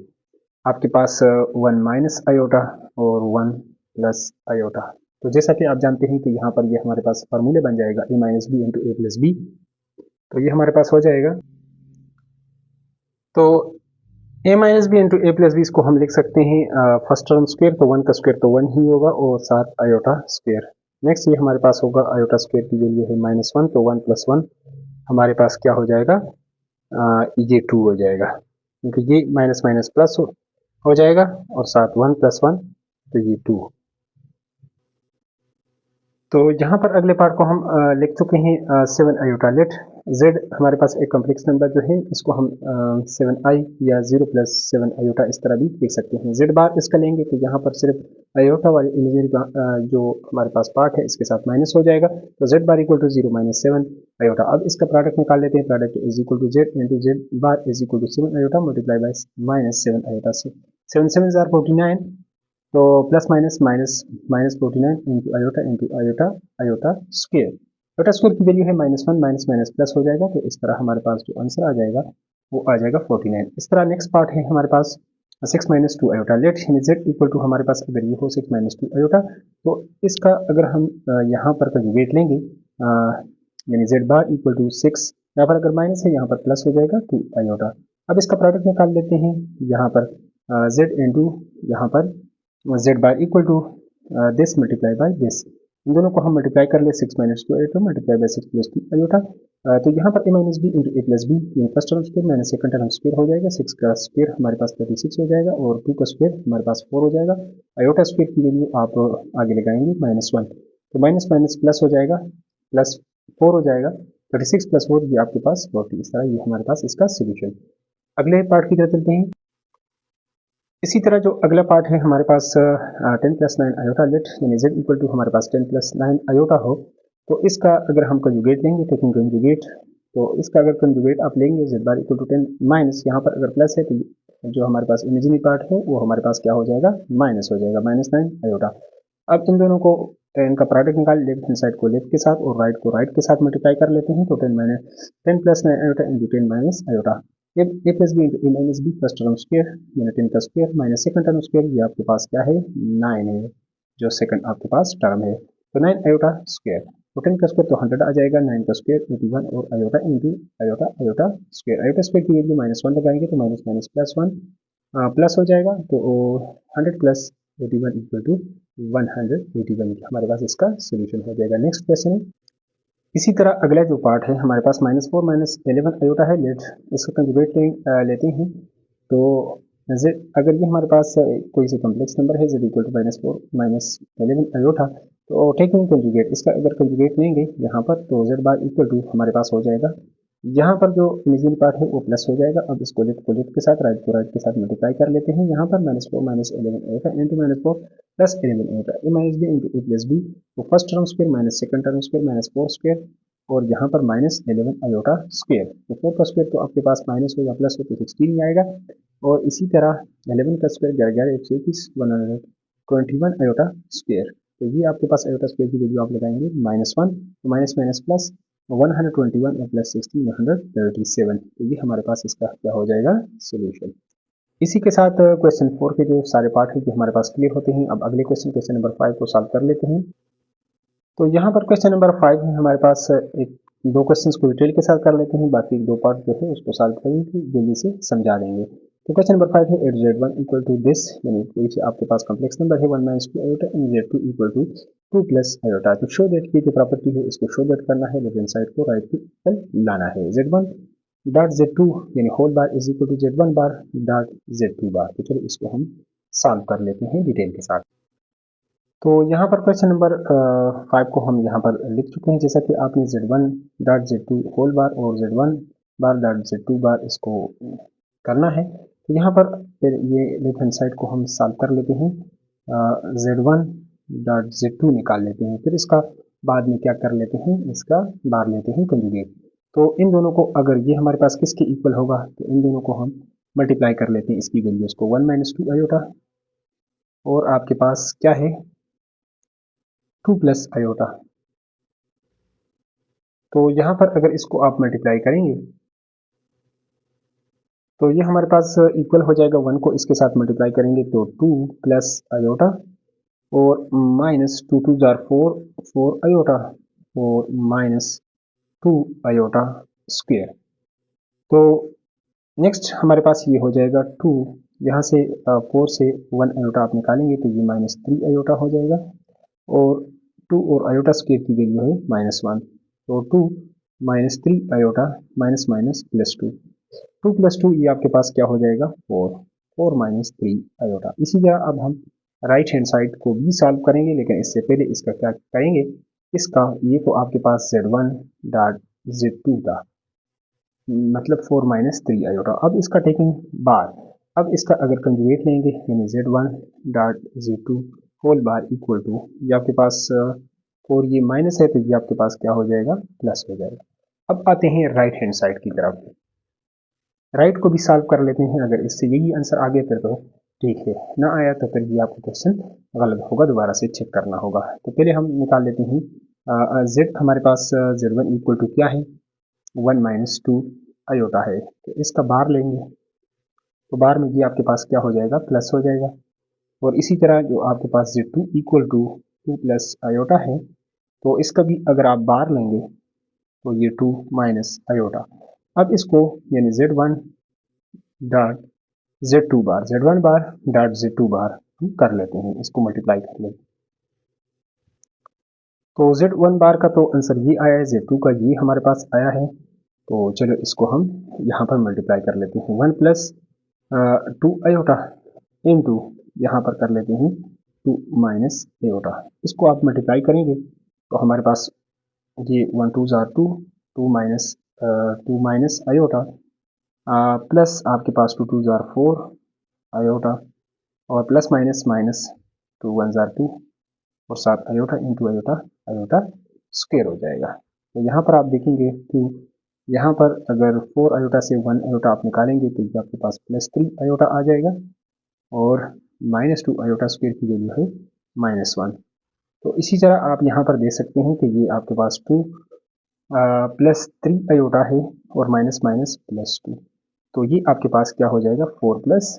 [SPEAKER 1] आपके पास 1 माइनस आयोटा और 1 प्लस आयोटा। तो जैसा कि आप जानते हैं कि यहाँ पर ये हमारे पास फॉर्मूले बन जाएगा a minus B into A plus b, तो ये हमारे पास हो जाएगा। तो a minus B into A plus b इसको हम लिख सकते हैं फर्स्ट टर्म स्क्वेयर, तो 1 का स्क्वेयर तो 1 ही होगा और साथ आयोटा स्क्वेयर। नेक्स्ट ये हमारे पास होगा आयोटा स्क्वेयर की वैल्यू है -1, तो 1 प्लस 1 हमारे पास क्या हो जाएगा, ये 2 हो जाएगा, क्योंकि ये माइनस माइनस प्लस हो जाएगा और साथ 1 प्लस 1 तो ये 2। तो यहाँ पर अगले पार्ट को हम लिख चुके हैं 7 आयोटा लेट z हमारे पास एक कॉम्प्लेक्स नंबर जो है इसको हम 7i या 0 प्लस 7 आयोटा इस तरह भी लिख सकते हैं। z बार इसका लेंगे तो यहाँ पर सिर्फ आयोटा वाली इमेजनरी जो हमारे पास पार्ट है इसके साथ माइनस हो जाएगा, तो z bar equal to 0 minus 7 iota. अब इसका प्रोडक्ट निकाल लेते हैं, product is equal to z into z bar is equal to 7 iota multiply by minus 7 iota से 7 7 आर 49, तो plus minus minus minus 49 into iota iota square. Iota square की वैल्यू है -1, माइनस माइनस प्लस हो जाएगा, तो इस तरह हमारे पास जो आंसर आ जाएगा वो आ जाएगा 49। इस तरह नेक्स्ट पार्ट है हमारे पास 6 minus 2 iota let z equal to हमारे पास अगर ये हो 6 माइनस 2 आयोटा, तो इसका अगर हम यहाँ पर कंजुगेट लेंगे यानी z बार इक्वल टू 6, यहाँ पर अगर माइनस है यहाँ पर प्लस हो जाएगा 2 आयोटा। अब इसका प्रोडक्ट निकाल लेते हैं, यहाँ पर z इंटू यहाँ पर z bar equal to this multiply by this, इन दोनों को हम मल्टीप्लाई कर ले 6 minus 2 iota multiply by 6 plus 2 iota. तो यहाँ पर a minus B into A plus b first term square minus second term square हो जाएगा, 6 का स्क्वेयर हमारे पास 36 हो जाएगा और 2 का स्क्वेयर हमारे पास 4 हो जाएगा। आयोटा स्क्वेयर की वैल्यू आप आगे लगाएंगे -1, तो माइनस माइनस प्लस हो जाएगा, प्लस 4 हो जाएगा, 36 प्लस 4 ये आपके पास 40। इस तरह ये हमारे पास इसका सोल्यूशन। अगले पार्ट की तरफ चलते हैं। इसी तरह जो अगला पार्ट है हमारे पास 10 प्लस 9 आयोटा लेट यानी z इक्वल टू हमारे पास 10 प्लस 9 आयोटा हो, तो इसका अगर हम कंजुगेट लेंगे टेकिंग कंजुगेट, तो इसका अगर कंजुगेट आप लेंगे z bar equal to 10 minus यहाँ पर अगर प्लस है तो जो हमारे पास इमेजिनरी पार्ट है वो हमारे पास क्या हो जाएगा, माइनस हो जाएगा, -9 आयोटा। अब इन दोनों को इनका प्रोडक्ट निकाल, लेफ्ट हैंड साइड को लेफ्ट के साथ और राइट को राइट के साथ मल्टीप्लाई कर लेते हैं, तो 10 plus 9 iota into 10 minus iota, a plus B into A minus b first term square यानी 10 का square minus second term square, ये आपके पास क्या है 9 है जो सेकंड आपके पास टर्म है, तो 9 आयोटा स्क्वेयर, तो 10 का स्क्वेयर तो 100 आ जाएगा, 9 का स्क्वेयर 81 और iota into iota iota square. Iota square की वैल्यू -1 लगाएंगे तो माइनस माइनस प्लस 1 प्लस हो जाएगा, तो 100 प्लस 81 इक्वल टू 181 हमारे पास इसका सोल्यूशन हो जाएगा। नेक्स्ट क्वेश्चन है इसी तरह अगला जो पार्ट है हमारे पास -4 -11 आयोटा है। लेट इसका कंजुगेट लेते हैं। तो z अगर ये हमारे पास कोई सी कॉम्प्लेक्स नंबर है z इक्वल टू -4 -11 आयोटा, तो टेकिंग कंजुगेट इसका अगर कंजुगेट लेंगे यहाँ पर तो z बार इक्वल टू हमारे पास हो जाएगा, यहाँ पर जो इमेजिनरी पार्ट है वो प्लस हो जाएगा। अब इसको लेफ्ट को लेफ्ट के साथ राइट को राइट के साथ मल्टीप्लाई कर लेते हैं। यहाँ पर -4 -11 iota into -4 plus 11 iota, a minus B into A plus b, तो first term square minus second term square -4 square, और यहाँ पर -11 आयोटा स्क्वायर। तो 4 का स्क्वायर तो आपके पास माइनस हो या प्लस हो तो 16 ही आएगा, और इसी तरह 11 का स्क्वायर 11 121 121 आयोटा स्क्वायर। तो ये आपके पास आयोटा स्क्वायर की वैल्यू आप लगाएंगे -1, तो माइनस माइनस प्लस 121 और प्लस 16 137। तो ये हमारे पास इसका क्या हो जाएगा, सोल्यूशन। इसी के साथ क्वेश्चन 4 के जो सारे पार्ट हैं हमारे पास क्लियर होते हैं। अब अगले क्वेश्चन नंबर 5 को सॉल्व कर लेते हैं। तो यहाँ पर क्वेश्चन नंबर 5 है हमारे पास, एक दो क्वेश्चंस को डिटेल के साथ कर लेते हैं, बाकी दो पार्ट जो है उसको सॉल्व करेंगे, जल्दी से समझा देंगे। तो क्वेश्चन नंबर 5 है eight z1 equal to this, यानी कोई आपके पास कॉम्प्लेक्स नंबर है 1 - 2 iota and z2 equal to 2 plus iota. तो शो दैट की जो प्रॉपर्टी है इसको शो दैट करना है, लेफ्ट हैंड साइड को राइट पे लाना है। z1 डॉट z2 यानी whole bar is equal to z1 bar dot z2 bar. तो चलो इसको हम सॉल्व कर लेते हैं डिटेल के साथ। तो यहाँ पर क्वेश्चन नंबर 5 को हम यहाँ पर लिख चुके हैं, जैसा कि आपने z1 डॉट z2 होल बार और z1 बार डॉट z2 बार इसको करना है। तो यहाँ पर फिर ये लेफ्ट हैंड साइड को हम सॉल्व कर लेते हैं, z1 डॉट z2 निकाल लेते हैं, फिर इसका बाद में क्या कर लेते हैं, इसका बार लेते हैं कंजुगेट। तो इन दोनों को अगर ये हमारे पास किसके इक्वल होगा, तो इन दोनों को हम मल्टीप्लाई कर लेते हैं इसकी वैल्यूज को, 1 - 2 आयोटा और आपके पास क्या है 2 प्लस आयोटा। तो यहाँ पर अगर इसको आप मल्टीप्लाई करेंगे तो ये हमारे पास इक्वल हो जाएगा 1 को इसके साथ मल्टीप्लाई करेंगे तो 2 प्लस आयोटा और माइनस 2 2 जार 4 आयोटा और -2 आयोटा स्क्वायर। तो नेक्स्ट हमारे पास ये हो जाएगा 2, यहाँ से 4 से 1 आयोटा आप निकालेंगे तो ये -3 आयोटा हो जाएगा, और 2 और आयोटा स्क्वायर की वैल्यू है -1, तो 2 -3 iota minus minus plus 2 plus 2 ये आपके पास क्या हो जाएगा 4 -3 आयोटा। इसी तरह अब हम राइट हैंड साइड को भी सॉल्व करेंगे, लेकिन इससे पहले इसका क्या करेंगे, इसका ये तो आपके पास z1 डॉट z2 था, मतलब 4 -3 आयोटा। अब इसका टेकिंग बार, अब इसका अगर कंजुगेट लेंगे यानी z1 dot z2 whole bar equal to, ये आपके पास 4 ये माइनस है तो ये आपके पास क्या हो जाएगा, प्लस हो जाएगा। अब आते हैं राइट हैंड साइड की तरफ, राइट को भी सॉल्व कर लेते हैं। अगर इससे यही आंसर आ गया फिर तो ठीक है, ना आया तो फिर ये आपका क्वेश्चन गलत होगा, दोबारा से चेक करना होगा। तो पहले हम निकाल लेते हैं z हमारे पास z1 इक्वल टू क्या है 1 - 2 आयोटा है, तो इसका बार लेंगे तो बार में ये आपके पास क्या हो जाएगा, प्लस हो जाएगा। और इसी तरह जो आपके पास z2 equal to 2 plus iota है, तो इसका भी अगर आप बार लेंगे तो ये 2 माइनस आयोटा। अब इसको यानी z1 डॉट z2 बार z1 बार डॉट z2 बार हम कर लेते हैं, इसको मल्टीप्लाई कर लेते हैं। तो z1 बार का तो आंसर ये आया है, z2 का ये हमारे पास आया है। तो चलो इसको हम यहाँ पर मल्टीप्लाई कर लेते हैं, 1 प्लस 2 आयोटा इंटू यहाँ पर कर लेते हैं 2 माइनस आयोटा। इसको आप मल्टीप्लाई करेंगे तो हमारे पास ये 1 2 जार 2 2 माइनस आयोटा प्लस आपके पास 2 2 जार 4 आयोटा और प्लस माइनस माइनस 2 1 जार 2 और 7 iota into iota iota square हो जाएगा। तो यहाँ पर आप देखेंगे कि यहाँ पर अगर 4 आयोटा से 1 आयोटा आप निकालेंगे तो ये आपके पास +3 आयोटा आ जाएगा और -2 आयोटा स्क्वायर की वैल्यू है -1। तो इसी तरह आप यहाँ पर देख सकते हैं कि ये आपके पास 2 +3 आयोटा है और माइनस माइनस +2, तो ये आपके पास क्या हो जाएगा 4 +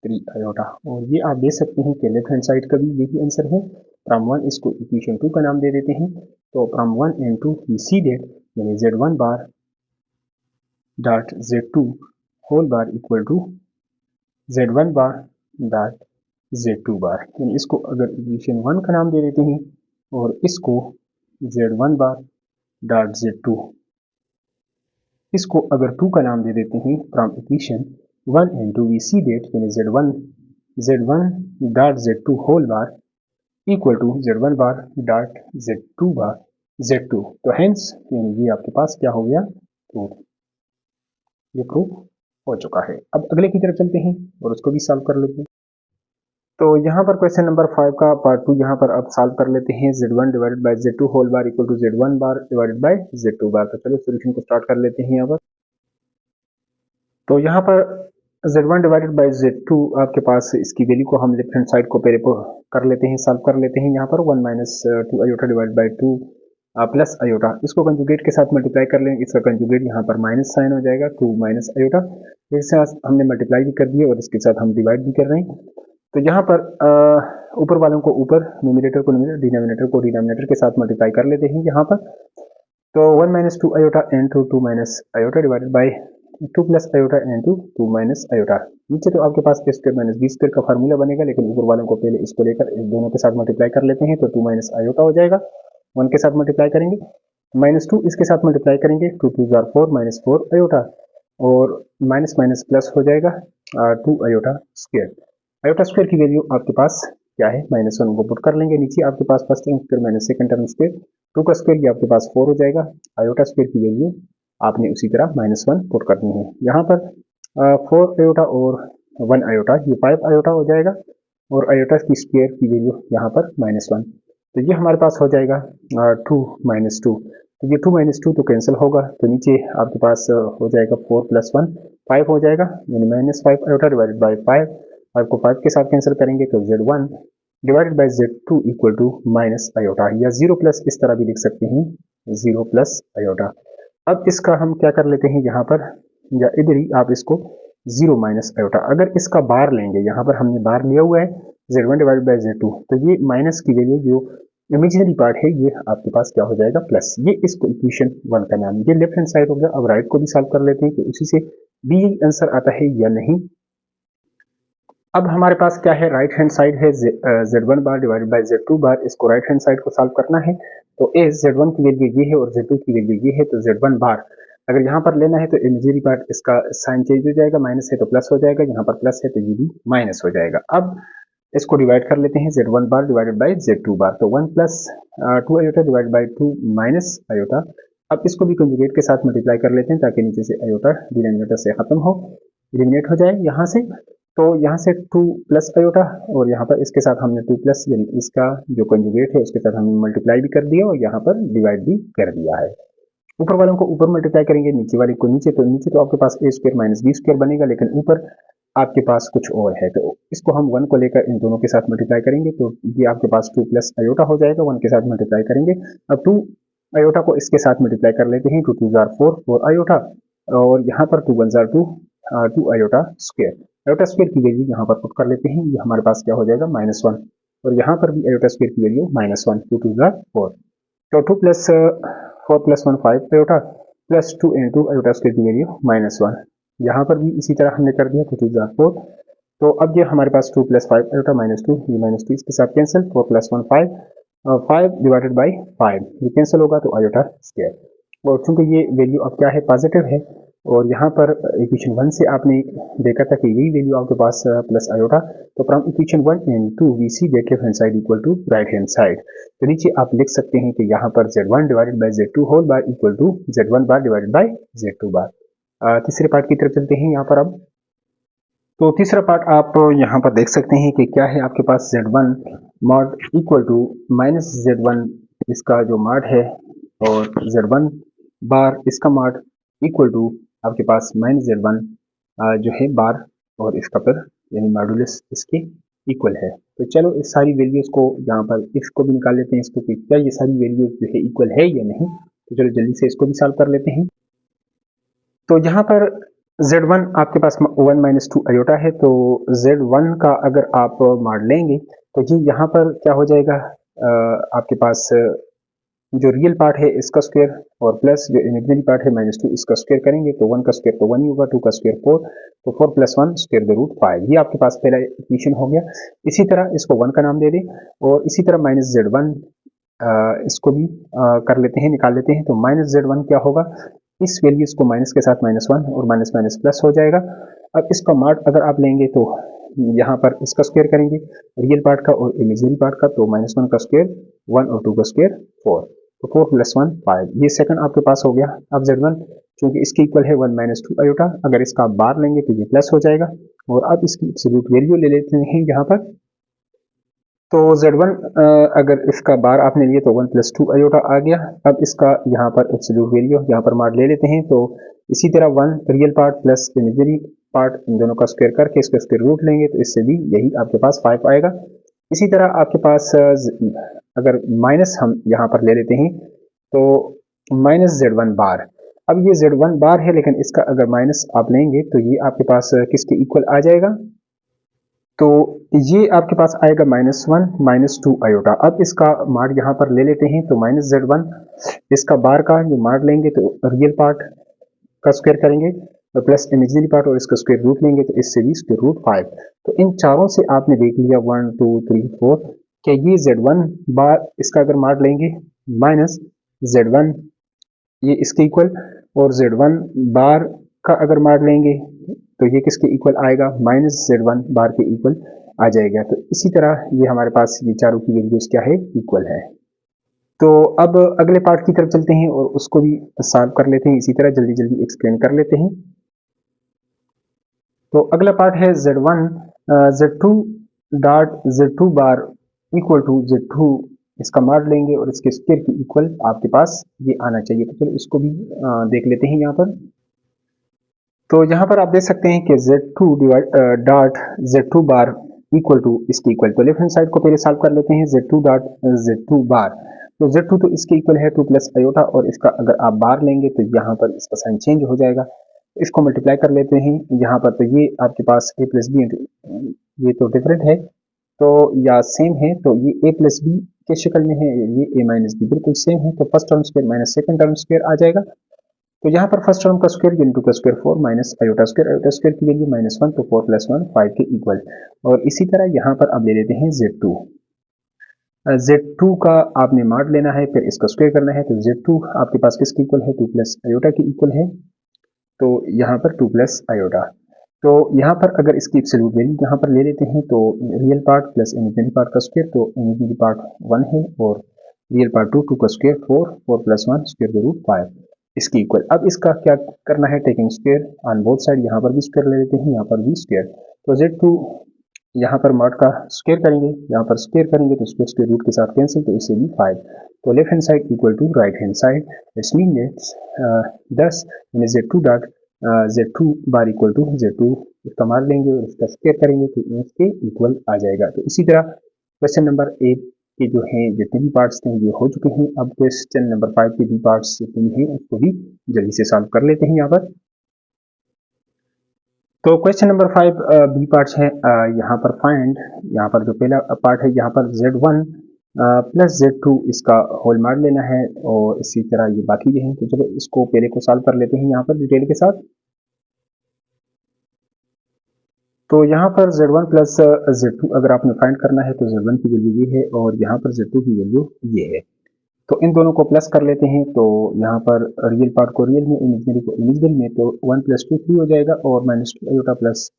[SPEAKER 1] 3 आयोटा। और ये आप देख सकते हैं कि लेफ्ट हैंड साइड का भी यही आंसर है। फ्रॉम 1 इसको इक्वेशन 2 का नाम दे देते हैं। तो from 1 and 2 we see that यानी z1 bar dot z2 whole bar equal to z1 bar dot z2 bar, यानी इसको अगर इक्वेशन 1 का नाम दे देते हैं और इसको z1 बार डॉट Z2, इसको अगर 2 का नाम दे देते हैं from equation 1 and 2 we see that यानी Z1 dot Z2 whole bar equal to Z1 bar dot Z2 bar Z2। तो हेंस यानी ये आपके पास क्या हो गया, तो ये प्रूफ हो चुका है। अब अगले की तरफ चलते हैं और उसको भी सॉल्व कर लेते हैं। तो यहाँ पर क्वेश्चन नंबर 5 का पार्ट 2 यहाँ पर अब सॉल्व कर लेते हैं। Z1 divided by Z2 whole bar equal to Z1 bar divided by Z2 bar. तो चलो सोल्यूशन को स्टार्ट कर लेते हैं यहाँ पर। तो यहाँ पर Z1 डिवाइडेड बाय Z2 आपके पास इसकी वैल्यू को हम लेफ्ट हैंड साइड को पहले कर लेते हैं, सॉल्व कर लेते हैं। यहाँ पर 1 minus 2 iota divide by 2 plus iota, इसको कंजुगेट के साथ मल्टीप्लाई कर लेंगे। इसका कंजुगेट यहाँ पर माइनस साइन हो जाएगा, 2 माइनस आयोटा। इसके साथ हमने मल्टीप्लाई भी कर दिया और इसके साथ हम डिवाइड भी कर रहे हैं। तो यहाँ पर ऊपर वालों को ऊपर, न्यूमरेटर को न्यूमरेटर, डिनोमिनेटर को डिनोमिनेटर के साथ मल्टीप्लाई कर लेते हैं यहाँ पर। तो 1 minus 2 iota and 2 minus iota divided by 2 plus iota and 2 minus iota. नीचे तो आपके पास ए स्क्वायर माइनस बी स्क्वायर का फार्मूला बनेगा, लेकिन ऊपर वालों को पहले इसको लेकर इस दोनों के साथ मल्टीप्लाई कर लेते हैं। तो 2 माइनस आयोटा हो जाएगा, 1 के साथ मल्टीप्लाई करेंगे, माइनस 2 इसके साथ मल्टीप्लाई करेंगे, 2 2 जार 4 माइनस 4 आयोटा, और माइनस माइनस प्लस हो जाएगा 2 आयोटा स्क्वायर। आयोटा स्क्वायर की वैल्यू आपके पास क्या है, -1 को पुट कर लेंगे। नीचे आपके पास first term square minus second term square, 2 का स्क्वायर ये आपके पास 4 हो जाएगा। आयोटा स्क्वायर की वैल्यू आपने उसी तरह -1 पुट करनी है। यहाँ पर 4 आयोटा और 1 आयोटा, ये 5 आयोटा हो जाएगा, और आयोटा की स्क्वायर की वैल्यू यहाँ पर -1। तो ये हमारे पास हो जाएगा 2 माइनस 2। तो ये 2 माइनस 2 तो कैंसिल होगा, तो नीचे आपके पास हो जाएगा 4 प्लस 1 5 हो जाएगा, यानी -5 आयोटा डिवाइडेड बाई 5 को 5 के साथ कैंसिल करेंगे तो Z1 divided by Z2 equal to minus iota, या 0 प्लस इस तरह भी लिख सकते हैं, 0 प्लस आयोटा। अब इसका हम क्या कर लेते हैं यहाँ पर, या इधर ही आप इसको 0 माइनस आयोटा, अगर इसका बार लेंगे, यहाँ पर हमने बार लिया हुआ है Z1 डिवाइडेड बाई Z2, तो ये माइनस की वैल्यू जो इमेजिनरी पार्ट है ये आपके पास क्या हो जाएगा, प्लस। ये इसको इक्वेशन 1 का नाम, ये लेफ्ट हैंड साइड हो गया। अब राइट को भी सॉल्व कर लेते हैं कि उसी से भी यही आंसर आता है या नहीं। अब हमारे पास क्या है, राइट हैंड साइड है Z1 bar divided by Z2 बार, इसको राइट हैंड साइड को सॉल्व करना है। तो ए Z1 की वैल्यू ये है और Z2 की वैल्यू ये है, तो Z1 बार अगर यहाँ पर लेना है तो इमेजिनरी पार्ट इसका साइन चेंज हो जाएगा, माइनस है तो प्लस हो जाएगा, यहाँ पर प्लस है तो ये भी माइनस हो जाएगा। अब इसको डिवाइड कर लेते हैं, Z1 bar divided by Z2 bar, तो 1 plus 2 iota divide by 2 minus iota. अब इसको भी कंजुगेट के साथ मल्टीप्लाई कर लेते हैं ताकि नीचे से आयोटा डिनोमिनेटर से खत्म हो, एलिमिनेट हो जाए यहाँ से। तो यहाँ से 2 प्लस आयोटा, और यहाँ पर इसके साथ हमने 2 प्लस यानी इसका जो कंजुगेट है उसके साथ हमने मल्टीप्लाई भी कर दिया और यहाँ पर डिवाइड भी कर दिया है। ऊपर वालों को ऊपर मल्टीप्लाई करेंगे, नीचे वाले को नीचे, तो नीचे तो आपके पास ए स्क्वायर माइनस बी स्क्वायर बनेगा, लेकिन ऊपर आपके पास कुछ और है। तो इसको हम 1 को लेकर इन दोनों के साथ मल्टीप्लाई करेंगे, तो ये आपके पास 2 प्लस आयोटा हो जाएगा, 1 के साथ मल्टीप्लाई करेंगे। अब 2 आयोटा को इसके साथ मल्टीप्लाई कर लेते हैं, 2 2 जार 4 आयोटा, और यहाँ पर 2 1 jar 2 iota square. Iota square की वैल्यू यहाँ पर पुट कर लेते हैं, ये हमारे पास क्या हो जाएगा, -1, और यहाँ पर भी आयोटा स्क्वायर की वैल्यू -1, 2 2 जार 4, तो 2 plus 4 plus 1 5 iota plus 2 into iota square की वैल्यू -1। यहाँ पर भी इसी तरह हमने कर दिया, 2 2 जार 4। तो अब ये हमारे पास 2 प्लस 5 आयोटा -2, ये -2 इसके साथ कैंसिल, 4 प्लस 1 5 डिवाइडेड बाई 5, ये कैंसिल होगा तो आयोटा स्क्वायर। और चूंकि ये वैल्यू अब क्या है, पॉजिटिव है, और यहाँ पर इक्वेशन 1 से आपने देखा था कि यही वैल्यू आपके पास प्लस आयोटा, तो from equation 1 and 2 we see that left hand side equal to right hand side. तो नीचे आप लिख सकते हैं कि यहाँ पर Z1 divided by Z2 whole bar equal to Z1 bar divided by Z2 bar. तीसरे पार्ट की तरफ चलते हैं यहाँ पर अब। तो तीसरा पार्ट आप यहाँ पर देख सकते हैं कि क्या है, आपके पास Z1 mod equal to minus Z1 इसका जो मॉड है, और Z1 बार इसका मॉड इक्वल टू आपके पास -Z1 जो है बार, और इसका फिर यानी मॉडुलस इसके इक्वल है। तो चलो इस सारी वैल्यूज को यहाँ पर इसको भी निकाल लेते हैं, इसको कि क्या ये सारी वैल्यूज जो है इक्वल है या नहीं। तो चलो जल्दी से इसको भी सॉल्व कर लेते हैं। तो यहाँ पर Z1 आपके पास 1 माइनस 2 आयोटा है, तो Z1 का अगर आप मॉड लेंगे तो ये यहाँ पर क्या हो जाएगा, आपके पास जो रियल पार्ट है इसका स्क्वायर, और प्लस जो इमेजिनरी पार्ट है -2 इसका स्क्वायर करेंगे, तो 1 का स्क्वायर तो 1 ही होगा, 2 का स्क्वायर 4, तो 4 प्लस 1 स्क्वायर द रूट 5। ये आपके पास पहला इक्वेशन हो गया। इसी तरह इसको 1 का नाम दे दें, और इसी तरह -Z1 इसको भी कर लेते हैं, निकाल लेते हैं। तो -z1 क्या होगा, इस वैल्यूज को माइनस के साथ -1 और माइनस माइनस प्लस हो जाएगा। अब इसका मॉड अगर आप लेंगे तो यहाँ पर इसका स्क्वायर करेंगे, रियल पार्ट का और इमेजिनरी पार्ट का, तो -1 का स्क्वायर 1 और 2 का स्क्वायर 4, तो 4 + 1 5। ये सेकंड आपके पास हो गया। अब z1 चूंकि इसके इक्वल है 1 - 2 आयोटा, अगर इसका आप बार लेंगे तो ये प्लस हो जाएगा। और अब इसकी एब्सोल्यूट वैल्यू ले लेते हैं यहाँ पर। तो z1 अगर इसका बार आपने लिए तो 1 + 2 आयोटा आ गया। अब इसका यहाँ पर एब्सोल्यूट वैल्यू यहाँ पर मार ले लेते हैं। तो इसी तरह 1 real part plus imaginary part, इन दोनों का स्क्वायर करके इसका स्क्वायर रूट लेंगे तो इससे भी यही आपके पास 5 आएगा। इसी तरह आपके पास अगर माइनस हम यहाँ पर ले लेते हैं तो -z1 बार। अब ये z1 बार है, लेकिन इसका अगर माइनस आप लेंगे तो ये आपके पास किसके इक्वल आ जाएगा, तो ये आपके पास आएगा -1 - 2 आयोटा। अब इसका मार्ड यहाँ पर ले लेते हैं। तो -z1 इसका बार का जो मार्ड लेंगे तो रियल पार्ट का स्क्वायर करेंगे और प्लस इमेजिनरी पार्ट और इसका स्क्वायर रूट लेंगे तो इससे भी स्क्वायर रूट 5। तो इन चारों से आपने देख लिया 1 2 3 4 क्या ये z1 बार इसका अगर मार्ड लेंगे -z1 ये इसके इक्वल, और z1 बार का अगर मार्ड लेंगे तो ये किसके इक्वल आएगा, -z1 बार के इक्वल आ जाएगा। तो इसी तरह ये हमारे पास ये चारों की वैल्यूज क्या है, इक्वल है। तो अब अगले पार्ट की तरफ चलते हैं और उसको भी सॉल्व कर लेते हैं, इसी तरह जल्दी जल्दी एक्सप्लेन कर लेते हैं। तो अगला पार्ट है z1 z2 dot z2 bar equal to z2, इसका मार्ड लेंगे और इसके स्क्वायर की इक्वल आपके पास ये आना चाहिए। तो चलो इसको भी देख लेते हैं यहाँ पर। तो यहाँ पर आप देख सकते हैं कि z2 dot z2 bar equal to इसके इक्वल। तो लेफ्ट हैंड साइड को पहले सॉल्व कर लेते हैं, z2 डॉट z2 बार। तो z2 तो इसके इक्वल है 2 + आयोटा, और इसका अगर आप बार लेंगे तो यहाँ पर इसका साइन चेंज हो जाएगा। इसको मल्टीप्लाई कर लेते हैं यहाँ पर। तो ये आपके पास a + b, ये तो डिफरेंट है तो या सेम है, तो ये a + b के शक्ल में है, ये a - b बिल्कुल सेम है। तो first term square minus second term square आ जाएगा। तो यहाँ पर फर्स्ट टर्म का स्क्वायर × 2 का स्क्वायर 4 माइनस आयोटा स्क्वायर की वैल्यू -1, तो 4 + 1 5 के इक्वल। और इसी तरह यहाँ पर अब ले लेते हैं z2। z2 का आपने मार्ड लेना है, फिर इसका स्क्वायर करना है। तो z2 आपके पास किसके इक्वल है, 2 + आयोटा के इक्वल है। तो यहाँ पर 2 + आयोटा। तो यहाँ पर अगर इसकी एब्सोल्यूट वैल्यू यहाँ पर ले लेते हैं तो real part plus imaginary part का स्क्वायर, तो इमेजिनरी पार्ट 1 है और रियल पार्ट 2, 2 का स्क्वायर 4, 4 + 1 स्क्वायर रूट 5 इसकी इक्वल। अब इसका क्या करना है, taking square on both side, यहाँ पर भी स्क्वायर ले लेते हैं, यहाँ पर भी स्क्वायर। तो z2 यहाँ पर मॉड का स्क्वायर करेंगे, यहाँ पर स्क्वायर करेंगे तो स्क्वायर रूट के साथ कैंसिल, तो इससे भी 5। तो left hand side equal to right hand side, it's mean 10 z2 dot z2 bar equal to z2, इसका मान लेंगे और इसका स्क्वायर करेंगे तो इसके इक्वल आ जाएगा। तो इसी तरह क्वेश्चन नंबर 8 के जो हैं जितने भी पार्ट्स थे ये हो चुके हैं। अब क्वेश्चन नंबर 5 के भी पार्ट्स जितने हैं उसको भी जल्दी से सॉल्व कर लेते हैं यहाँ पर। तो क्वेश्चन नंबर 5 बी पार्ट्स है। यहाँ पर फाइंड, यहाँ पर जो पहला पार्ट है यहाँ पर z1 प्लस z2 इसका होल मार लेना है, और इसी तरह ये बाकी जो है। तो चलो इसको पहले को सॉल्व कर लेते हैं यहाँ पर डिटेल के साथ। तो यहाँ पर z1 प्लस z2 अगर आपने फाइंड करना है तो z1 की वैल्यू ये है और यहाँ पर z2 की वैल्यू ये है। तो इन दोनों को प्लस कर लेते हैं। तो यहाँ पर रियल पार्ट को रियल में, इमेजिनरी को इमेजिनरी में, तो 1 + 2 3 हो जाएगा और -2 आयोटा प्लस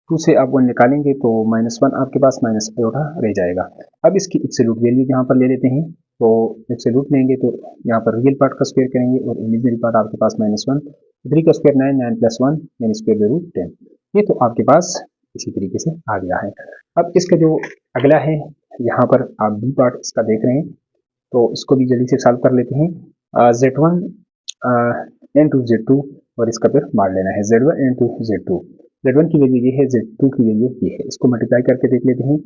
[SPEAKER 1] 2 से आप 1 निकालेंगे तो -1 आपके पास माइनस आयोटा रह जाएगा। अब इसकी एब्सोल्यूट वैल्यू यहाँ पर ले लेते हैं। तो एब्सोल्यूट लेंगे तो यहाँ पर रियल पार्ट का स्क्वायर करेंगे और इमेजिनरी पार्ट आपके पास -1, 3 का स्क्वायर 9, 9 + 1 यानी स्क्वायर रूट 10। ये तो आपके पास इसी तरीके से आ गया है। अब इसका जो अगला है यहाँ पर आप बी पार्ट इसका देख रहे हैं, तो इसको भी जल्दी से सॉल्व कर लेते हैं। z1 × z2 और इसका फिर मार लेना है z1 × z2। z1 की वैल्यू ये है, z2 की वैल्यू ये है। इसको मल्टीप्लाई करके देख लेते हैं।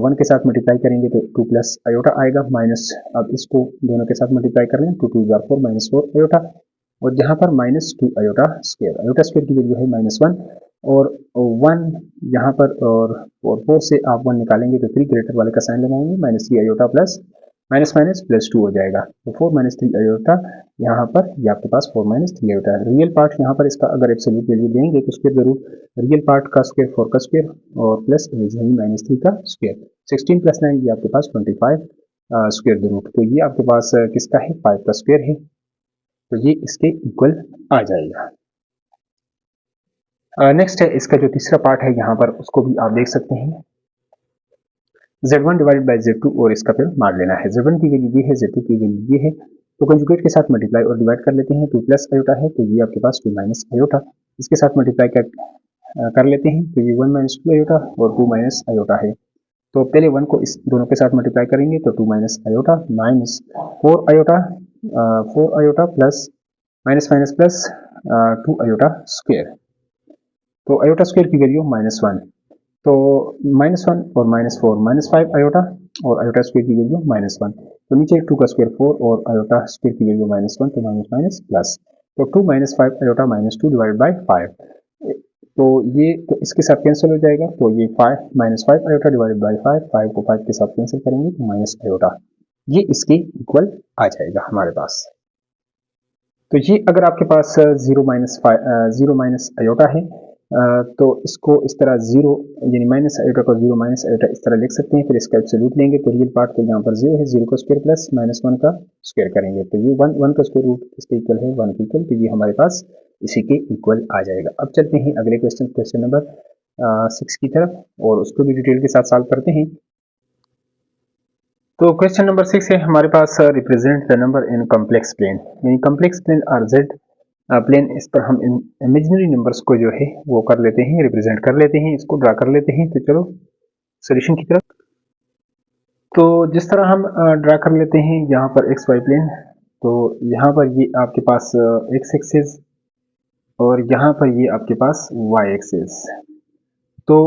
[SPEAKER 1] 1 के साथ मल्टीप्लाई करेंगे तो 2 + आयोटा आएगा माइनस, अब इसको दोनों के साथ मल्टीप्लाई कर लें, 2 × 2 = 4 -4 आयोटा, और जहाँ पर -2 आयोटा स्क्वायर की वैल्यू है -1 और 1 यहाँ पर, और 4 से आप 1 निकालेंगे तो 3 ग्रेटर वाले का साइन लगाएंगे, -3 आयोटा प्लस माइनस +2 हो जाएगा। तो 4 - 3 आयोटा यहाँ पर, ये आपके पास 4 - 3 आयोटा है। रियल पार्ट यहाँ पर इसका अगर एब्सोल्यूट वैल्यू देंगे तो स्क्वायर जरूर, रियल पार्ट का स्क्वायर 4 का स्क्वायर और प्लस इमेजिनरी -3 का स्क्वायर, 16 + 9 ये आपके पास 25 स्क्वायर द रूट। तो ये आपके पास किसका है, 5 का स्क्वायर है, तो ये इसके इक्वल आ जाएगा। नेक्स्ट है इसका जो तीसरा पार्ट है यहाँ पर, उसको भी आप देख सकते हैं, z1 डिवाइडेड बाई z2 और इसका फिर मान लेना है। z1 की वैल्यू ये है, z2 की वैल्यू ये है, तो कंजुगेट के साथ मल्टीप्लाई और डिवाइड कर लेते हैं। 2 प्लस आयोटा है तो ये आपके पास 2 माइनस आयोटा, इसके साथ मल्टीप्लाई कर लेते हैं तो ये 1 माइनस 2 आयोटा और 2 माइनस आयोटा है। तो पहले 1 को इस दोनों के साथ मल्टीप्लाई करेंगे तो 2 minus iota minus 4 iota, 4 iota plus minus minus plus 2 iota square. तो आयोटा स्क्वायर की वैल्यू -1, तो -1 और -4 -5 आयोटा और आयोटा स्क्वायर की वैल्यू -1। तो नीचे 2 का स्क्वायर 4 और आयोटा स्क्वायर की वैल्यू -1, तो माइनस माइनस प्लस, तो 2 माइनस 5 आयोटा -2 डिवाइड बाई 5। तो ये तो इसके साथ कैंसिल हो जाएगा, तो ये 5 -5 आयोटा डिवाइड बाई 5 को 5 के साथ कैंसिल करेंगे तो माइनस आयोटा, ये इसके इक्वल आ जाएगा हमारे पास। तो ये अगर आपके पास 0 माइनस आयोटा है, तो इसको इस तरह 0 यानी माइनस आयोटा को 0 माइनस आयोटा इस तरह लिख सकते हैं। फिर इसका एब्सोल्यूट लेंगे तो रियल पार्ट तो यहाँ पर 0 है, 0 का स्क्वायर प्लस -1 का स्क्वायर करेंगे तो ये 1 का स्क्वायर रूट इसके इक्वल है 1 के इक्वल, तो ये हमारे पास इसी के इक्वल आ जाएगा। अब चलते हैं अगले क्वेश्चन नंबर 6 की तरफ और उसको भी डिटेल के साथ सॉल्व करते हैं। तो क्वेश्चन नंबर 6 है हमारे पास, represent the number in complex plane, यानी complex plane or Z plane, इस पर हम इन इमेजिनरी नंबर्स को जो है वो कर लेते हैं, रिप्रेजेंट कर लेते हैं, इसको ड्रा कर लेते हैं। तो चलो सोल्यूशन की तरफ। तो जिस तरह हम ड्रा कर लेते हैं यहाँ पर एक्स वाई प्लेन, तो यहाँ पर ये आपके पास एक्स एक्सिस और यहाँ पर ये आपके पास वाई एक्सिस। तो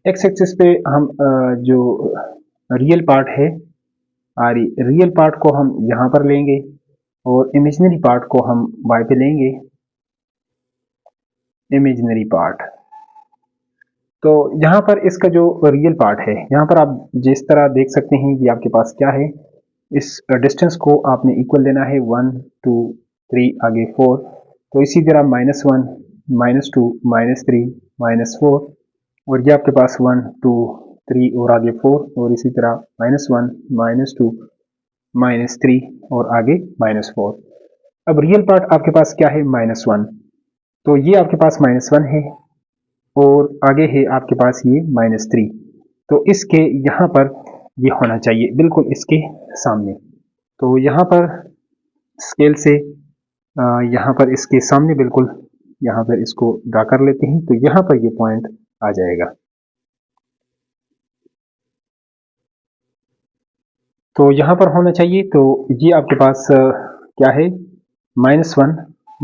[SPEAKER 1] एक्स एक्सिस पे हम जो रियल पार्ट है रियल पार्ट को हम यहाँ पर लेंगे और इमेजिनरी पार्ट को हम वाई पे लेंगे, इमेजिनरी पार्ट। तो यहाँ पर इसका जो रियल पार्ट है, यहाँ पर आप जिस तरह देख सकते हैं कि आपके पास क्या है, इस डिस्टेंस को आपने इक्वल लेना है 1 2 3 आगे 4, तो इसी तरह -1 -2 -3 -4 और ये आपके पास 1 2 3 और आगे 4 और इसी तरह -1 -2 -3 और आगे -4। अब रियल पार्ट आपके पास क्या है, -1, तो ये आपके पास -1 है और आगे है आपके पास ये -3, तो इसके यहाँ पर ये होना चाहिए बिल्कुल इसके सामने। तो यहाँ पर स्केल से यहाँ पर इसके सामने बिल्कुल यहाँ पर इसको ड्रा कर लेते हैं, तो यहाँ पर ये पॉइंट आ जाएगा। तो यहाँ पर होना चाहिए, तो ये आपके पास क्या है, -1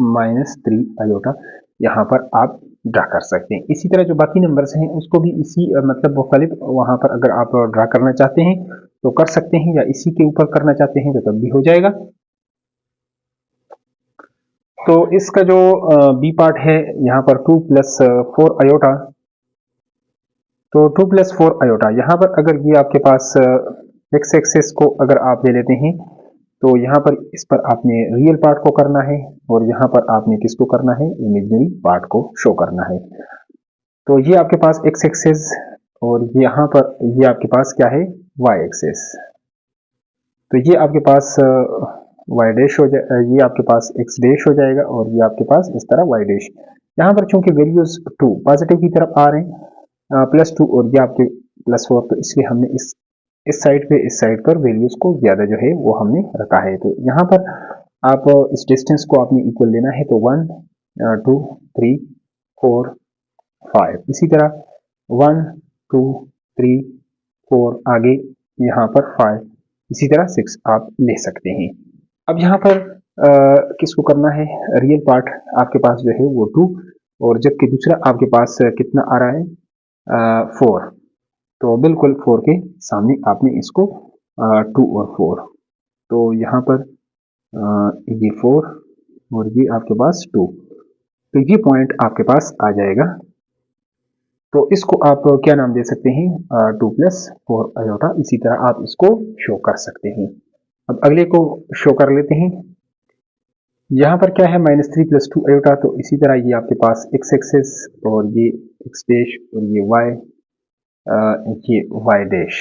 [SPEAKER 1] -3 आयोटा यहाँ पर आप ड्रा कर सकते हैं। इसी तरह जो बाकी नंबर्स हैं उसको भी इसी मतलब मुख्तलिफ वहाँ पर अगर आप ड्रा करना चाहते हैं तो कर सकते हैं, या इसी के ऊपर करना चाहते हैं तो तब भी हो जाएगा। तो इसका जो बी पार्ट है यहाँ पर 2 + 4 आयोटा, तो 2 + 4 आयोटा यहाँ पर अगर ये आपके पास एक्स एक्सिस को अगर आप ले लेते हैं तो यहाँ पर इस पर आपने रियल पार्ट को करना है और यहाँ पर आपने किसको करना है, इमेजिनरी पार्ट को शो करना है। तो ये आपके पास एक्स एक्सिस और यहाँ पर ये आपके पास क्या है, वाई एक्सिस। तो ये आपके पास वाई डैश हो जाए, ये आपके पास एक्स डैश हो जाएगा और ये आपके पास इस तरह वाई डैश। यहाँ पर चूंकि वैल्यूज 2 पॉजिटिव की तरफ आ रहे हैं, +2 और ये आपके +4, तो इसलिए हमने इस साइड पर वैल्यूज को ज्यादा जो है वो हमने रखा है। तो यहाँ पर आप इस डिस्टेंस को आपने इक्वल लेना है, तो 1 2 3 4 5, इसी तरह 1 2 3 4 आगे यहाँ पर 5, इसी तरह 6 आप ले सकते हैं। अब यहाँ पर किसको करना है, रियल पार्ट आपके पास जो है वो 2 और जबकि दूसरा आपके पास कितना आ रहा है 4, तो बिल्कुल 4 के सामने आपने इसको 2 और 4, तो यहाँ पर ये 4 और ये आपके पास 2, तो ये पॉइंट आपके पास आ जाएगा। तो इसको आप क्या नाम दे सकते हैं, 2 + 4 आयोटा, इसी तरह आप इसको शो कर सकते हैं। अब अगले को शो कर लेते हैं। यहाँ पर क्या है, -3 + 2 आयोटा, तो इसी तरह ये आपके पास एक्स एक्सिस और ये एक्स डैश और ये वाई डैश।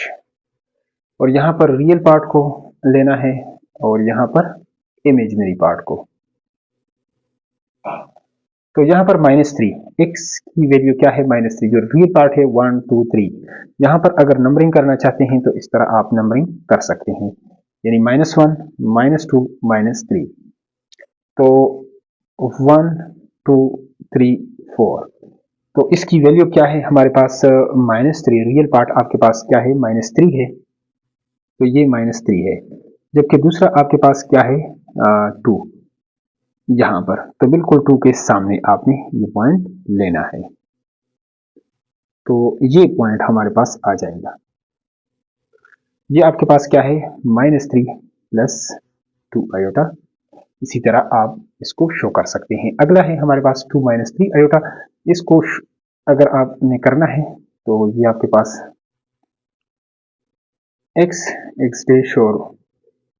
[SPEAKER 1] और यहाँ पर रियल पार्ट को लेना है और यहाँ पर इमेजिनरी पार्ट को। तो यहाँ पर -3, x की वैल्यू क्या है -3, जो रियल पार्ट है 1 2 3। यहाँ पर अगर नंबरिंग करना चाहते हैं तो इस तरह आप नंबरिंग कर सकते हैं, यानी -1 -2 -3। तो 1 2 3 4। तो इसकी वैल्यू क्या है हमारे पास -3। रियल पार्ट आपके पास क्या है -3 है, तो ये -3 है। जबकि दूसरा आपके पास क्या है 2 यहाँ पर। तो बिल्कुल 2 के सामने आपने ये पॉइंट लेना है, तो ये पॉइंट हमारे पास आ जाएगा। ये आपके पास क्या है -3 प्लस 2 आयोटा। इसी तरह आप इसको शो कर सकते हैं। अगला है हमारे पास 2 -3 आयोटा। इसको अगर आपने करना है तो ये आपके पास x x डैश और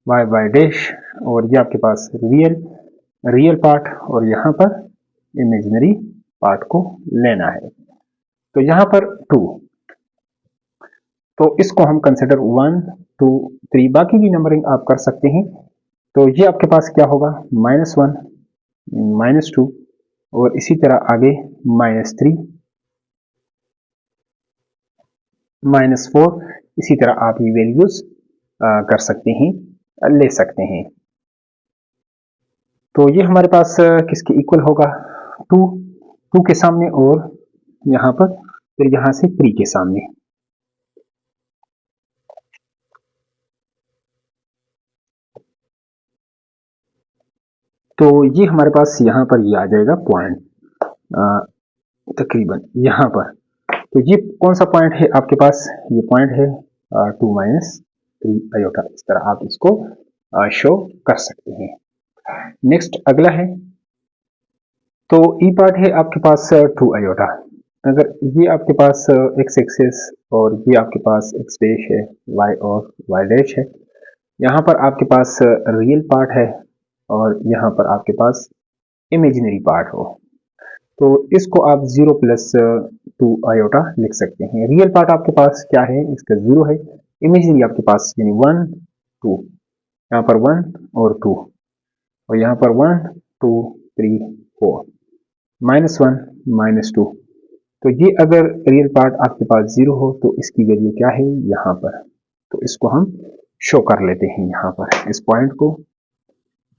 [SPEAKER 1] y y डैश, और ये आपके पास रियल पार्ट और यहाँ पर इमेजिनरी पार्ट को लेना है। तो यहाँ पर 2, तो इसको हम कंसिडर 1 2 3, बाकी की नंबरिंग आप कर सकते हैं। तो ये आपके पास क्या होगा -1 -2 और इसी तरह आगे -3 -4। इसी तरह आप ये वैल्यूज कर सकते हैं, ले सकते हैं। तो ये हमारे पास किसके इक्वल होगा 2 के सामने और यहाँ पर फिर यहाँ से 3 के सामने। तो ये हमारे पास यहाँ पर ये आ जाएगा पॉइंट तकरीबन यहाँ पर। तो ये कौन सा पॉइंट है आपके पास, ये पॉइंट है 2 -3 आयोटा। इस तरह आप इसको शो कर सकते हैं। नेक्स्ट अगला है, तो ई पार्ट है आपके पास 2 आयोटा। अगर ये आपके पास x एक्सिस और ये आपके पास x डैश है, y और y डैश है, यहाँ पर आपके पास रियल पार्ट है और यहाँ पर आपके पास इमेजिनरी पार्ट हो, तो इसको आप 0 प्लस 2 आयोटा लिख सकते हैं। रियल पार्ट आपके पास क्या है, इसका 0 है। इमेजिनरी आपके पास यानी 1 2, यहाँ पर 1 और 2 और यहाँ पर 1 2 3 4 -1 -2। तो ये अगर रियल पार्ट आपके पास 0 हो तो इसकी वैल्यू क्या है यहाँ पर। तो इसको हम शो कर लेते हैं यहाँ पर। इस पॉइंट को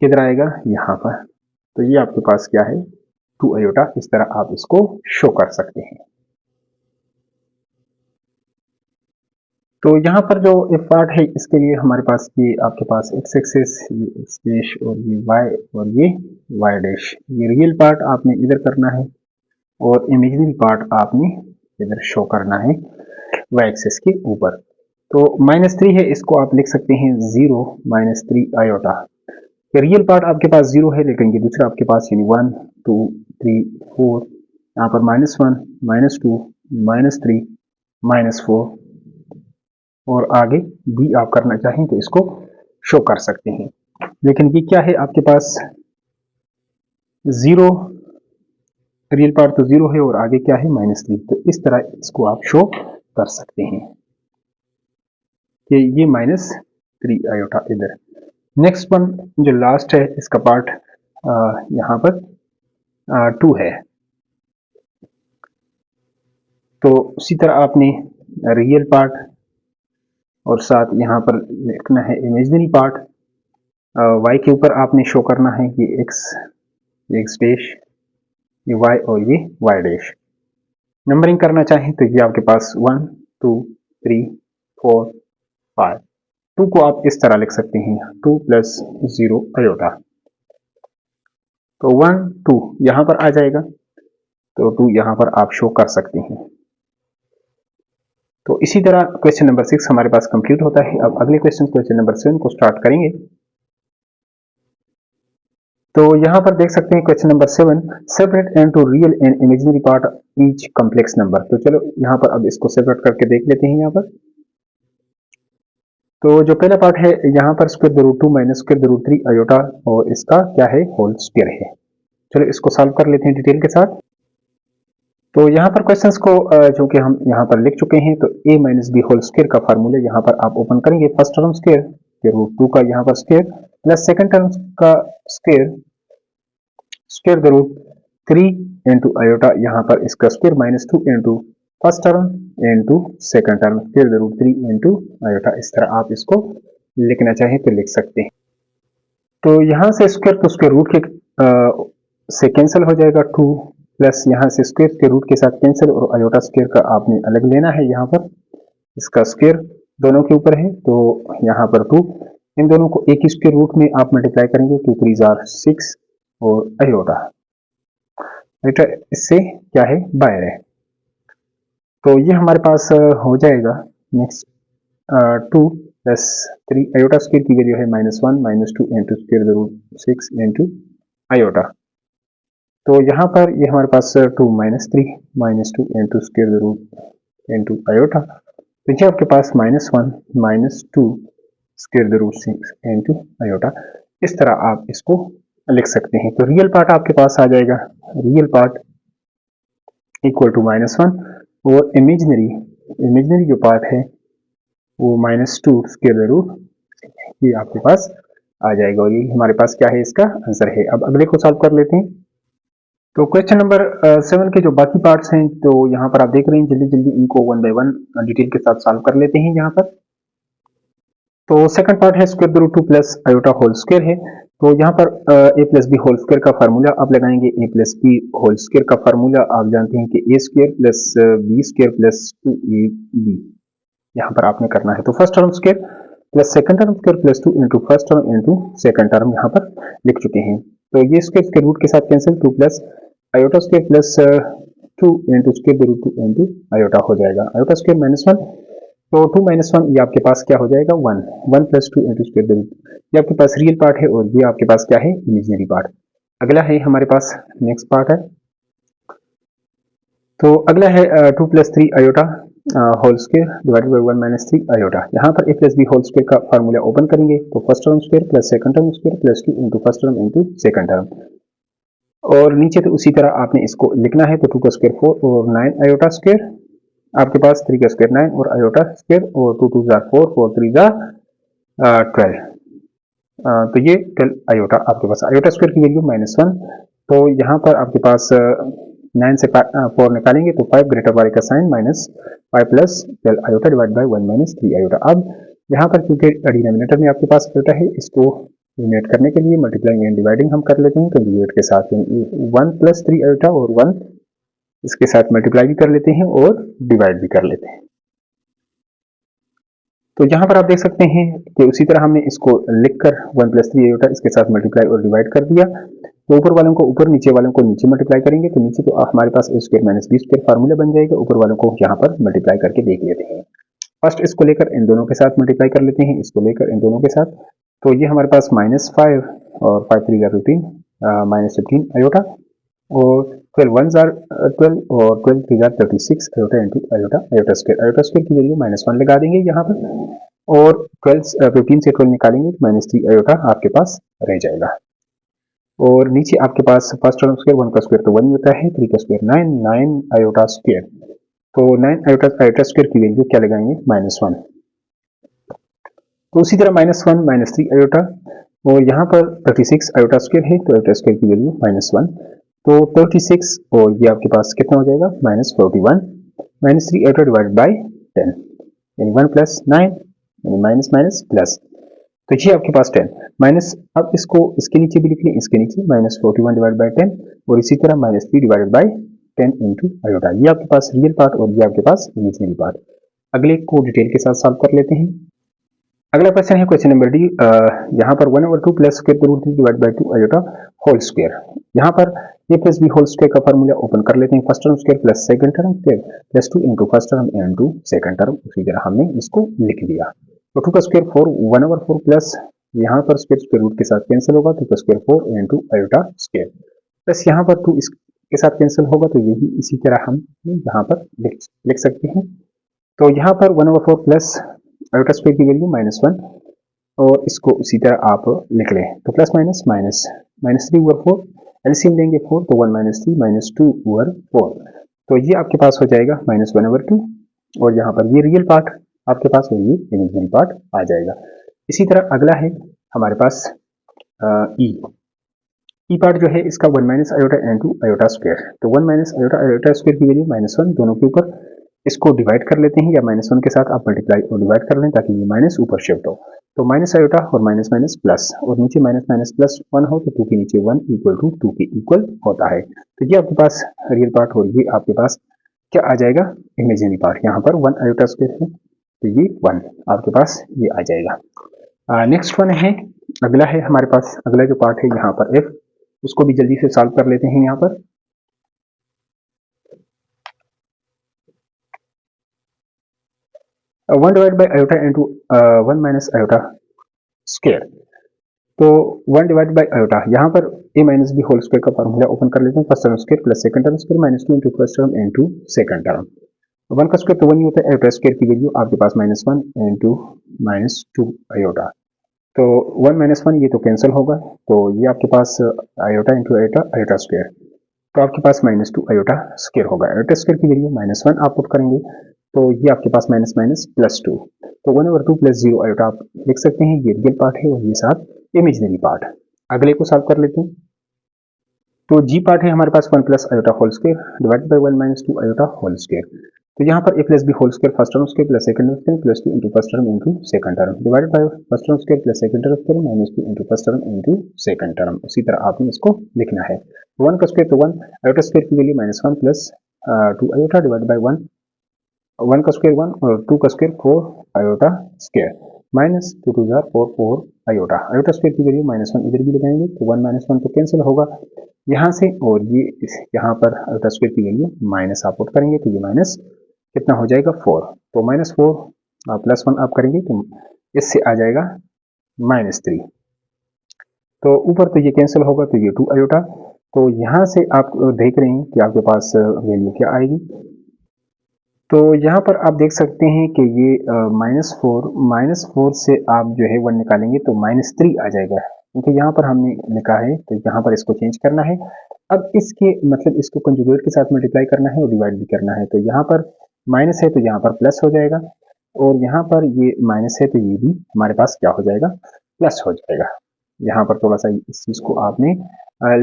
[SPEAKER 1] किधर आएगा यहाँ पर। तो ये आपके पास क्या है 2 आयोटा। इस तरह आप इसको शो कर सकते हैं। तो यहाँ पर जो एक पार्ट है इसके लिए हमारे पास ये आपके पास x एक्सिस, ये x डैश और ये y और ये y डैश। ये रियल पार्ट आपने इधर करना है और इमेजिनरी पार्ट आपने इधर शो करना है y एक्सिस के ऊपर। तो -3 है, इसको आप लिख सकते हैं 0 -3 आयोटा। रियल पार्ट आपके पास 0 है, लेकिन ये दूसरा आपके पास यानी 1 2 3 4, यहाँ पर -1 -2 -3 -4 और आगे भी आप करना चाहें तो इसको शो कर सकते हैं। लेकिन ये क्या है आपके पास 0, रियल पार्ट तो 0 है और आगे क्या है -3। तो इस तरह इसको आप शो कर सकते हैं कि ये -3 आयोटा इधर। नेक्स्ट वन जो लास्ट है इसका पार्ट यहाँ पर 2 है। तो उसी तरह आपने रियल पार्ट और साथ यहाँ पर लिखना है इमेजिनरी पार्ट। y के ऊपर आपने शो करना है कि x डैश, ये y और ये y डैश। नंबरिंग करना चाहें तो ये आपके पास 1 2 3 4 5। 2 को आप इस तरह लिख सकते हैं 2 प्लस 0 आयोटा। तो 1 2 यहाँ पर आ जाएगा, तो 2 यहाँ पर आप शो कर सकते हैं। तो इसी तरह क्वेश्चन नंबर 6 हमारे पास कंप्लीट होता है। अब अगले क्वेश्चन नंबर 7 को स्टार्ट करेंगे। तो यहाँ पर देख सकते हैं question number 7, separate and to real and imaginary part each complex number. तो चलो यहाँ पर अब इसको सेपरेट करके देख लेते हैं। यहाँ पर तो जो पहला पार्ट है यहाँ पर square the root 2 minus square the root 3 iota और इसका क्या है होल स्क्वायर है। चलो इसको सॉल्व कर लेते हैं डिटेल के साथ। तो यहाँ पर क्वेश्चंस को जो कि हम यहाँ पर लिख चुके हैं, तो a minus b whole square का फार्मूला यहाँ पर आप ओपन करेंगे। फर्स्ट टर्म स्क्वायर फिर रूट 2 का यहाँ पर स्क्वायर प्लस सेकंड टर्म का square square the root 3 into iota यहाँ पर इसका square minus 2 into first term into second term square the root 3 into iota. इस तरह आप इसको लिखना चाहें तो लिख सकते हैं। तो यहाँ से स्क्वायर तो स्क्वायर रूट के से कैंसिल हो जाएगा 2 प्लस यहाँ से स्क्वायर के रूट के साथ कैंसिल और आयोटा स्क्वायर का आपने अलग लेना है। यहाँ पर इसका स्क्वायर दोनों के ऊपर है तो यहाँ पर 2, इन दोनों को एक ही स्क्वायर रूट में आप मल्टीप्लाई करेंगे। 2 3 जार 6 और आयोटा इससे क्या है बाहर है। तो ये हमारे पास हो जाएगा नेक्स्ट 2 प्लस 3 आयोटा स्क्वायर की वैल्यू है -1 -2 into square the root 6 into iota. तो यहाँ पर ये हमारे पास 2 -3 -2 into square the root into iota. तो ये आपके पास -1 -2 square the root 6 into iota. इस तरह आप इसको लिख सकते हैं। तो रियल पार्ट आपके पास आ जाएगा, रियल पार्ट इक्वल टू -1 और इमेजिनरी जो पार्ट है वो -2 स्क्वायर द रूट, ये आपके पास आ जाएगा। और ये हमारे पास क्या है, इसका आंसर है। अब अगले को सॉल्व कर लेते हैं। तो क्वेश्चन नंबर 7 के जो बाकी पार्ट्स हैं, तो यहाँ पर आप देख रहे हैं, जल्दी जल्दी इनको 1 बाय 1 डिटेल के साथ सॉल्व कर लेते हैं यहाँ पर। तो सेकंड पार्ट है square the root 2 plus iota whole square है। तो यहाँ पर a plus b whole square का फार्मूला आप लगाएंगे। a plus b whole square का फार्मूला आप जानते हैं कि a square plus b square plus 2ab यहाँ पर आपने करना है। तो first term square plus second term square plus 2 into first term into second term यहाँ पर लिख चुके हैं। तो ये स्क्वायर के रूट के साथ cancel, 2 plus iota square plus 2 into square the root 2 into iota हो जाएगा। आयोटा स्क्वायर -1, तो 2 -1 ये आपके पास क्या हो जाएगा 1 1 plus 2 into square the root. ये आपके पास रियल पार्ट है और ये आपके पास क्या है, इमेजिनरी पार्ट। अगला है हमारे पास नेक्स्ट पार्ट है। तो अगला है 2 plus 3 iota whole square divided by 1 minus 3 iota. यहाँ पर a plus b whole square का फार्मूला ओपन करेंगे। तो first term square plus second term square plus 2 into first term into second term, और नीचे तो उसी तरह आपने इसको लिखना है। तो 2 का स्क्वायर 4 और 9 आयोटा स्क्वायर आपके पास, 3 का स्क्वायर 9 और आयोटा स्क्वायर, और 2 2 जार 4 4 3 जार 12। तो ये 12 आयोटा आपके पास। आयोटा स्क्वायर की वैल्यू -1, तो यहाँ पर आपके पास 9 से 4 निकालेंगे तो 5 ग्रेटर वाले का sign -5 plus 12 iota divide by 1 minus 3 iota. अब यहाँ पर क्योंकि डिनोमिनेटर में आपके पास आयोटा है, इसको एलिमिनेट करने के लिए मल्टीप्लाइंग एंड डिवाइडिंग हम कर लेते हैं कंजुगेट के साथ। 1 प्लस 3 आयोटा और 1 इसके साथ मल्टीप्लाई भी कर लेते हैं और डिवाइड भी कर लेते हैं। तो यहाँ पर आप देख सकते हैं कि उसी तरह हमने इसको लिखकर 1 प्लस 3 आयोटा इसके साथ मल्टीप्लाई और डिवाइड कर दिया। तो ऊपर वालों को ऊपर, नीचे वालों को नीचे मल्टीप्लाई करेंगे। तो नीचे तो हमारे पास a square minus B square formula बन जाएगा। ऊपर वालों को यहाँ पर मल्टीप्लाई करके देख लेते हैं। फर्स्ट इसको लेकर इन दोनों के साथ मल्टीप्लाई कर लेते हैं, इसको लेकर इन दोनों के साथ। तो ये हमारे पास -5 और 5 3 जार 15 -15 आयोटा, और 12 1 जार 12 और 12 3 jar 36 iota into iota iota square की वैल्यू -1 लगा देंगे यहाँ पर, और 15 से 12 निकालेंगे -3 आयोटा आपके पास रह जाएगा। और नीचे आपके पास फर्स्ट टर्म स्क्वायर 1 का स्क्वायर तो 1 होता है, 3 का स्क्वायर 9 आयोटा स्क्वायर, तो 9 आयोटा स्क्वायर की वैल्यू क्या लगाएंगे -1। तो उसी तरह -1 -3 आयोटा, और यहाँ पर 36 आयोटा स्क्वायर है, तो आयोटा स्क्वायर की वैल्यू -1, तो 36 और ये आपके पास कितना हो जाएगा -41 -3 आयोटा डिवाइडेड बाय 10, यानी 1 प्लस 9 यानी माइनस माइनस प्लस। तो ये आपके पास 10 माइनस, अब इसको इसके नीचे भी लिख लें, इसके नीचे -41 डिवाइड बाय 10, और इसी तरह -3 डिवाइडेड बाय 10 इंटू आयोटा। ये आपके पास रियल पार्ट और ये आपके पास इमेजिनरी पार्ट। अगले को डिटेल के साथ सॉल्व कर लेते हैं। अगला क्वेश्चन है क्वेश्चन नंबर डी। यहाँ पर 1/2 plus square root 3 divide by 2 iota whole square. यहाँ पर a plus b whole square का फार्मूला ओपन कर लेते हैं। First term square plus second term square plus 2 into first term into second term, उसी तरह हमने इसको लिख लिया। तो 2 का स्क्वायर 4 1/4 प्लस यहाँ पर स्क्वायर रूट के साथ कैंसिल होगा, 2 का square 4 into iota square, plus यहाँ पर 2 इसके साथ कैंसिल होगा, तो यही इसी तरह हम यहाँ पर लिख सकते हैं। तो यहाँ पर 1/4 प्लस आयोटा स्क्वायर की वैल्यू -1, और इसको उसी तरह आप लिख लें। तो प्लस माइनस माइनस -3/4, एलसीएम लेंगे 4, तो 1 - 3 -2/4, तो ये आपके पास हो जाएगा -1/2 और यहाँ पर ये रियल पार्ट आपके पास और ये इमेजिनरी पार्ट आ जाएगा। इसी तरह अगला है हमारे पास ई पार्ट जो है इसका 1 minus iota into iota square. तो 1 माइनस आयोटा आयोटा स्क्वायर की वैल्यू -1 दोनों के ऊपर इसको डिवाइड कर लेते हैं या -1 के साथ आप मल्टीप्लाई और डिवाइड कर लें ताकि ये माइनस ऊपर शिफ्ट हो। तो माइनस आयोटा और माइनस माइनस प्लस और नीचे माइनस माइनस प्लस 1 हो तो 2 के नीचे 1 इक्वल टू 2 के इक्वल होता है। तो ये आपके पास रियल पार्ट और ये आपके पास क्या आ जाएगा इमेजिनरी पार्ट। यहाँ पर 1 आयोटा स्क्वायर है तो ये 1 आपके पास ये आ जाएगा। नेक्स्ट वन है अगला है हमारे पास अगला जो पार्ट है यहाँ पर f उसको भी जल्दी से सॉल्व कर लेते हैं। यहाँ पर 1 divide by iota into 1 minus iota square. तो 1 डिवाइड बाई आयोटा यहाँ पर a minus b whole square का फॉर्मूला ओपन कर लेते हैं। First term square plus second term square -2 into first term into second term. 1 का स्क्वायर तो 1 ही होता है। आयोटा स्क्वायर की वैल्यू आपके पास -1 इंटू -2 आयोटा। तो 1 -1 ये तो कैंसिल होगा तो ये आपके पास iota into iota iota square तो आपके पास -2 आयोटा स्क्वायर होगा। आयोटा स्क्वायर की वैल्यू -1 आप पुट करेंगे तो ये आपके पास माइनस माइनस +2 तो 1/2 + 0 आयोटा आप लिख सकते हैं। ये रियल पार्ट है और ये साथ इमेजिनरी पार्ट। अगले को सॉल्व कर लेते हैं। तो जी पार्ट है हमारे पास 1 + iota whole square divided by 1 - 2 iota whole square. तो यहाँ पर a + b whole square first term square plus second term square +2 into first term into second term divided by first term square plus second term square -2 into first term into second term. उसी तरह आपने इसको लिखना है। 1 का स्क्वायर तो 1 आयोटा स्क्वायर की वैल्यू -1 + 2 आयोटा डिवाइडेड बाय 1 का स्क्वायर 1 और 2 का square 4 iota square -2 × 2 = 4 iota. Iota square की वैल्यू -1 इधर भी लगाएंगे तो 1 - 1 तो कैंसिल होगा यहाँ से और ये यहाँ पर आयोटा स्क्वायर की वैल्यू माइनस आप पुट करेंगे तो ये माइनस कितना हो जाएगा 4 तो -4 +1 आप करेंगे तो इससे आ जाएगा -3 तो ऊपर तो ये कैंसिल होगा तो ये 2 आयोटा। तो यहाँ से आप देख रहे हैं कि आपके पास वैल्यू क्या आएगी। तो यहाँ पर आप देख सकते हैं कि ये -4 से आप जो है 1 निकालेंगे तो -3 आ जाएगा क्योंकि यहाँ पर हमने लिखा है तो यहाँ पर इसको चेंज करना है। अब इसके मतलब इसको कंजुगेट के साथ मल्टीप्लाई करना है और डिवाइड भी करना है। तो यहाँ पर माइनस है तो यहाँ पर प्लस हो जाएगा और यहाँ पर ये माइनस है तो ये भी हमारे पास क्या हो जाएगा प्लस हो जाएगा। यहाँ पर थोड़ा सा इस चीज़ को आपने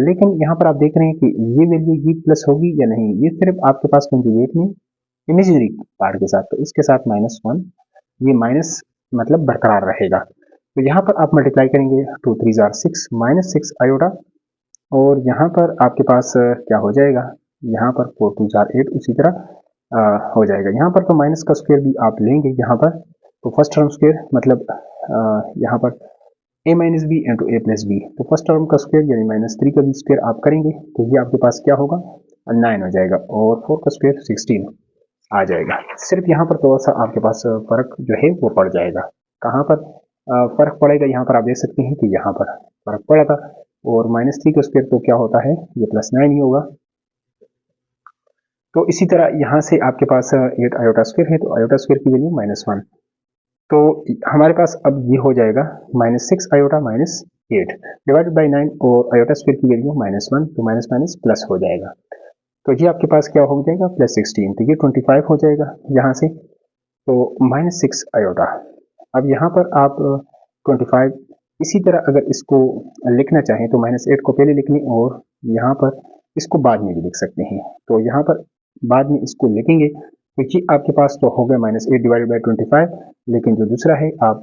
[SPEAKER 1] लेकिन यहाँ पर आप देख रहे हैं कि ये वैल्यू ये प्लस होगी या नहीं, ये सिर्फ आपके पास कंजुगेट में इमेजिनरी पार्ट के साथ तो इसके साथ -1 ये माइनस मतलब बरकरार रहेगा। तो यहाँ पर आप मल्टीप्लाई करेंगे 2 3 = 6 -6 आयोटा और यहाँ पर आपके पास क्या हो जाएगा यहाँ पर 4 2 = 8 उसी तरह हो जाएगा। यहाँ पर तो माइनस का स्क्वायर भी आप लेंगे यहाँ पर तो फर्स्ट टर्म स्क्वायर मतलब यहाँ पर a - b into a + b तो फर्स्ट टर्म का स्क्वायर यानी -3 का भी स्क्वायर आप करेंगे तो ये आपके पास क्या होगा 9 हो जाएगा और 4 का स्क्वायर 16 आ जाएगा। सिर्फ यहाँ पर थोड़ा सा आपके पास फर्क जो है वो पड़ जाएगा। कहाँ पर फर्क पड़ेगा यहाँ पर आप देख सकते हैं कि यहाँ पर फर्क पड़ा था और -3 का स्क्वायर तो क्या होता है ये +9 ही होगा। तो इसी तरह यहाँ से आपके पास 8 आयोटा स्क्वायर है तो आयोटा स्क्वायर की वैल्यू -1 तो हमारे पास अब ये हो जाएगा -6 आयोटा -8 डिवाइडेड बाई 9 और आयोटा स्क्वायर की वैल्यू -1 तो माइनस माइनस प्लस हो जाएगा। तो ये आपके पास क्या हो जाएगा +16 तो ये 25 हो जाएगा यहाँ से तो -6 आयोटा। अब यहाँ पर आप 25 इसी तरह अगर इसको लिखना चाहें तो -8 को पहले लिख लें और यहाँ पर इसको बाद में भी लिख सकते हैं। तो यहाँ पर बाद में इसको लिखेंगे तो ये आपके पास तो हो गया -8 डिवाइडेड बाई 25 लेकिन जो दूसरा है आप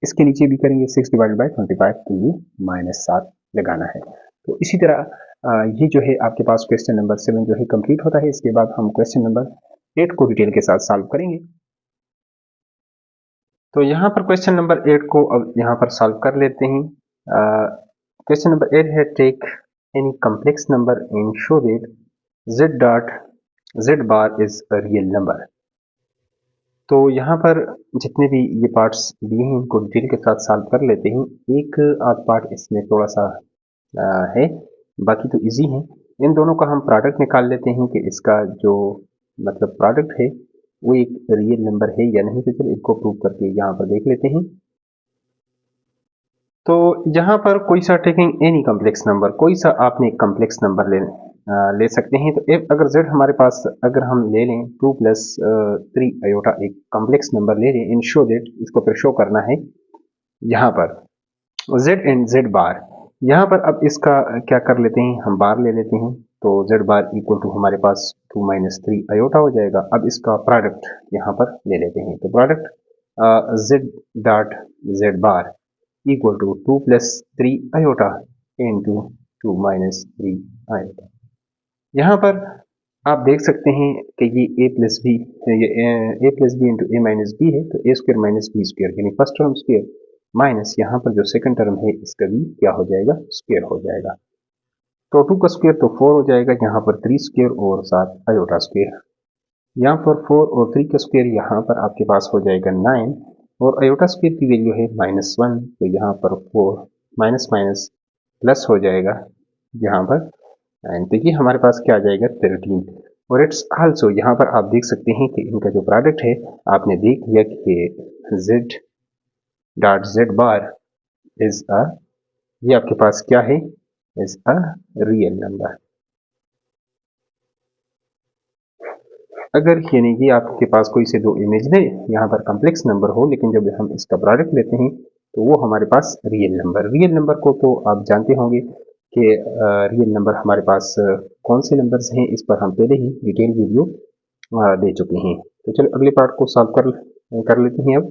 [SPEAKER 1] इसके नीचे भी करेंगे 6 डिवाइडेड बाई 25 तो ये -7 लगाना है। तो इसी तरह ये जो है आपके पास क्वेश्चन नंबर 7 जो है कंप्लीट होता है। इसके बाद हम क्वेश्चन नंबर 8 को डिटेल के साथ सॉल्व करेंगे। तो यहाँ पर क्वेश्चन नंबर 8 को अब यहाँ पर सॉल्व कर लेते हैं। क्वेश्चन नंबर 8 है take any complex number and show that z bar is a real number. तो यहाँ पर जितने भी ये पार्ट्स दिए हैं इनको डिटेल के साथ सॉल्व कर लेते हैं। एक आध पार्ट इसमें थोड़ा सा है बाकी तो इजी है। इन दोनों का हम प्रोडक्ट निकाल लेते हैं कि इसका जो मतलब प्रोडक्ट है वो एक रियल नंबर है या नहीं। तो चलिए इसको प्रूव करके यहाँ पर देख लेते हैं। तो यहाँ पर कोई सा टेकिंग एनी कम्प्लेक्स नंबर कोई सा आपने कम्प्लेक्स नंबर ले सकते हैं। तो अगर z हमारे पास अगर हम ले लें 2 प्लस 3 आयोटा एक कॉम्प्लेक्स नंबर ले लें इन शो दैट इसको फिर शो करना है यहाँ पर z एंड z बार। यहाँ पर अब इसका क्या कर लेते हैं, हम बार ले लेते हैं। तो z बार इक्वल टू हमारे पास 2 माइनस 3 आयोटा हो जाएगा। अब इसका प्रोडक्ट यहाँ पर ले लेते हैं। तो product z dot z bar equal to 2 plus 3 iota into 2 minus 3 iota. यहाँ पर आप देख सकते हैं कि ये a प्लस बी, ये a plus B into A minus b है। तो a square minus b square यानी फर्स्ट टर्म स्क्र माइनस यहाँ पर जो सेकंड टर्म है इसका भी क्या हो जाएगा, स्क्र हो जाएगा। तो 2 का स्क्र तो 4 हो जाएगा, यहाँ पर 3 स्क्र और 7 आयोटा स्क्र। यहाँ पर 4 और 3 का स्क्र यहाँ पर आपके पास हो जाएगा 9 और आयोटा स्क्र की वैल्यू है -1। तो यहाँ पर 4 माइनस माइनस प्लस हो जाएगा यहाँ पर एंड तो ये हमारे पास क्या आ जाएगा 13। और इट्स आल्सो यहाँ पर आप देख सकते हैं कि इनका जो प्रोडक्ट है आपने देख लिया कि z dot z bar is a, ये आपके पास क्या है, इज अ रियल नंबर। अगर यानी कि आपके पास कोई से दो इमेजिनरी यहाँ पर कॉम्प्लेक्स नंबर हो लेकिन जब हम इसका प्रोडक्ट लेते हैं तो वो हमारे पास रियल नंबर को तो आप जानते होंगे कि रियल नंबर हमारे पास कौन से नंबर्स हैं, इस पर हम पहले ही डिटेल वीडियो दे चुके हैं। तो चलो अगले पार्ट को सॉल्व कर लेते हैं।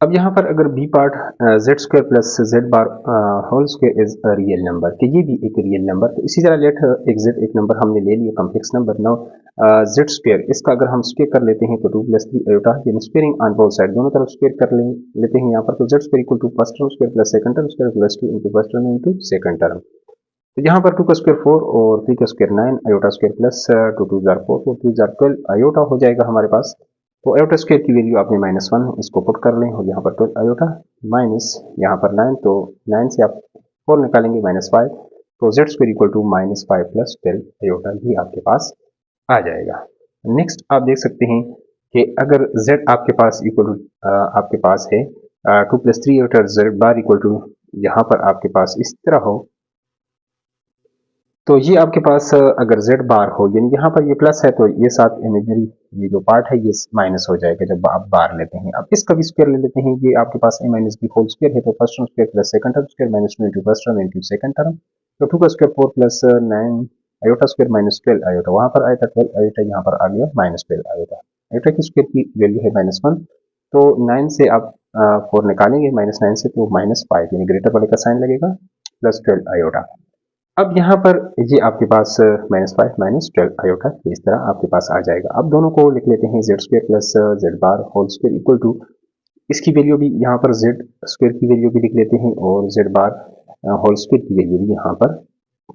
[SPEAKER 1] अब यहाँ पर अगर b part z square plus z bar whole square is a real number, कि ये भी एक रियल नंबर। तो इसी तरह लेट एक नंबर हमने ले लिया complex number. Now z square इसका अगर हम स्क्वायर कर लेते हैं तो 2 प्लस 3 आयोटा यानी स्क्वायरिंग ऑन बोथ साइड दोनों तरफ स्क्वायर कर लेते हैं यहाँ पर। तो z square equal to first term square plus second term square plus 2 into first term into second term. तो यहाँ पर 2 का स्क्वायर 4 और 3 का square 9 iota square plus 2 2 jar 4 तो 2 जार 12 आयोटा हो जाएगा हमारे पास। तो आयोटा स्क्वायर की वैल्यू आपने -1 इसको पुट कर लें और यहाँ पर 12 आयोटा माइनस यहाँ पर 9, तो 9 से आप 4 निकालेंगे -5 तो z square equal to -5 plus 12 iota ही आपके पास आ जाएगा। नेक्स्ट आप देख सकते हैं कि अगर z आपके पास इक्वल टू आपके पास है 2 plus 3 iota z bar equal to यहाँ पर आपके पास इस तरह हो, तो ये आपके पास अगर z बार हो यानी यहाँ पर ये प्लस है तो ये साथ इमेजनरी ये जो पार्ट है ये माइनस हो जाएगा जब आप बार लेते हैं। अब इसका भी स्क्वायर ले लेते हैं। ये आपके पास a minus b whole square है तो first term square plus second term square -2 into first term into second term. तो 2 का square 4 plus 9 iota square -12 iota, वहाँ पर आया था 12 आयोटा, यहाँ पर आ गया -12 आयोटा। आयोटा की स्क्वायर की वैल्यू है -1 तो 9 से आप 4 निकालेंगे -9 से तो -5 यानी ग्रेटर वाले का साइन लगेगा प्लस 12 आयोटा। अब यहाँ पर ये आपके पास -5 -12 आयोटा इस तरह आपके पास आ जाएगा। अब दोनों को लिख लेते हैं z square plus z bar whole square equal to इसकी वैल्यू भी यहाँ पर z स्क्वायर की वैल्यू भी लिख लेते हैं और z बार होल स्क्वायर की वैल्यू भी यहाँ पर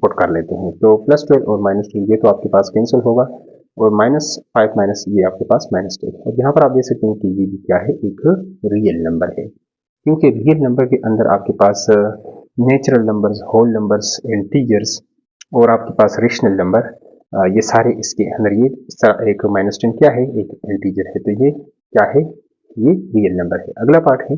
[SPEAKER 1] पुट कर लेते हैं। तो +12 और -2 ये तो आपके पास कैंसिल होगा और -5 माइनस ये आपके पास -10। और यहाँ पर आप देख सकते हैं कि ये भी क्या है, एक रियल नंबर है क्योंकि रियल नंबर के अंदर आपके पास natural numbers, whole numbers, integers और आपके पास रेशनल नंबर ये सारे इसके अंदर ये एक -10 क्या है, एक इंटीजर है। तो ये क्या है, ये रियल नंबर है। अगला पार्ट है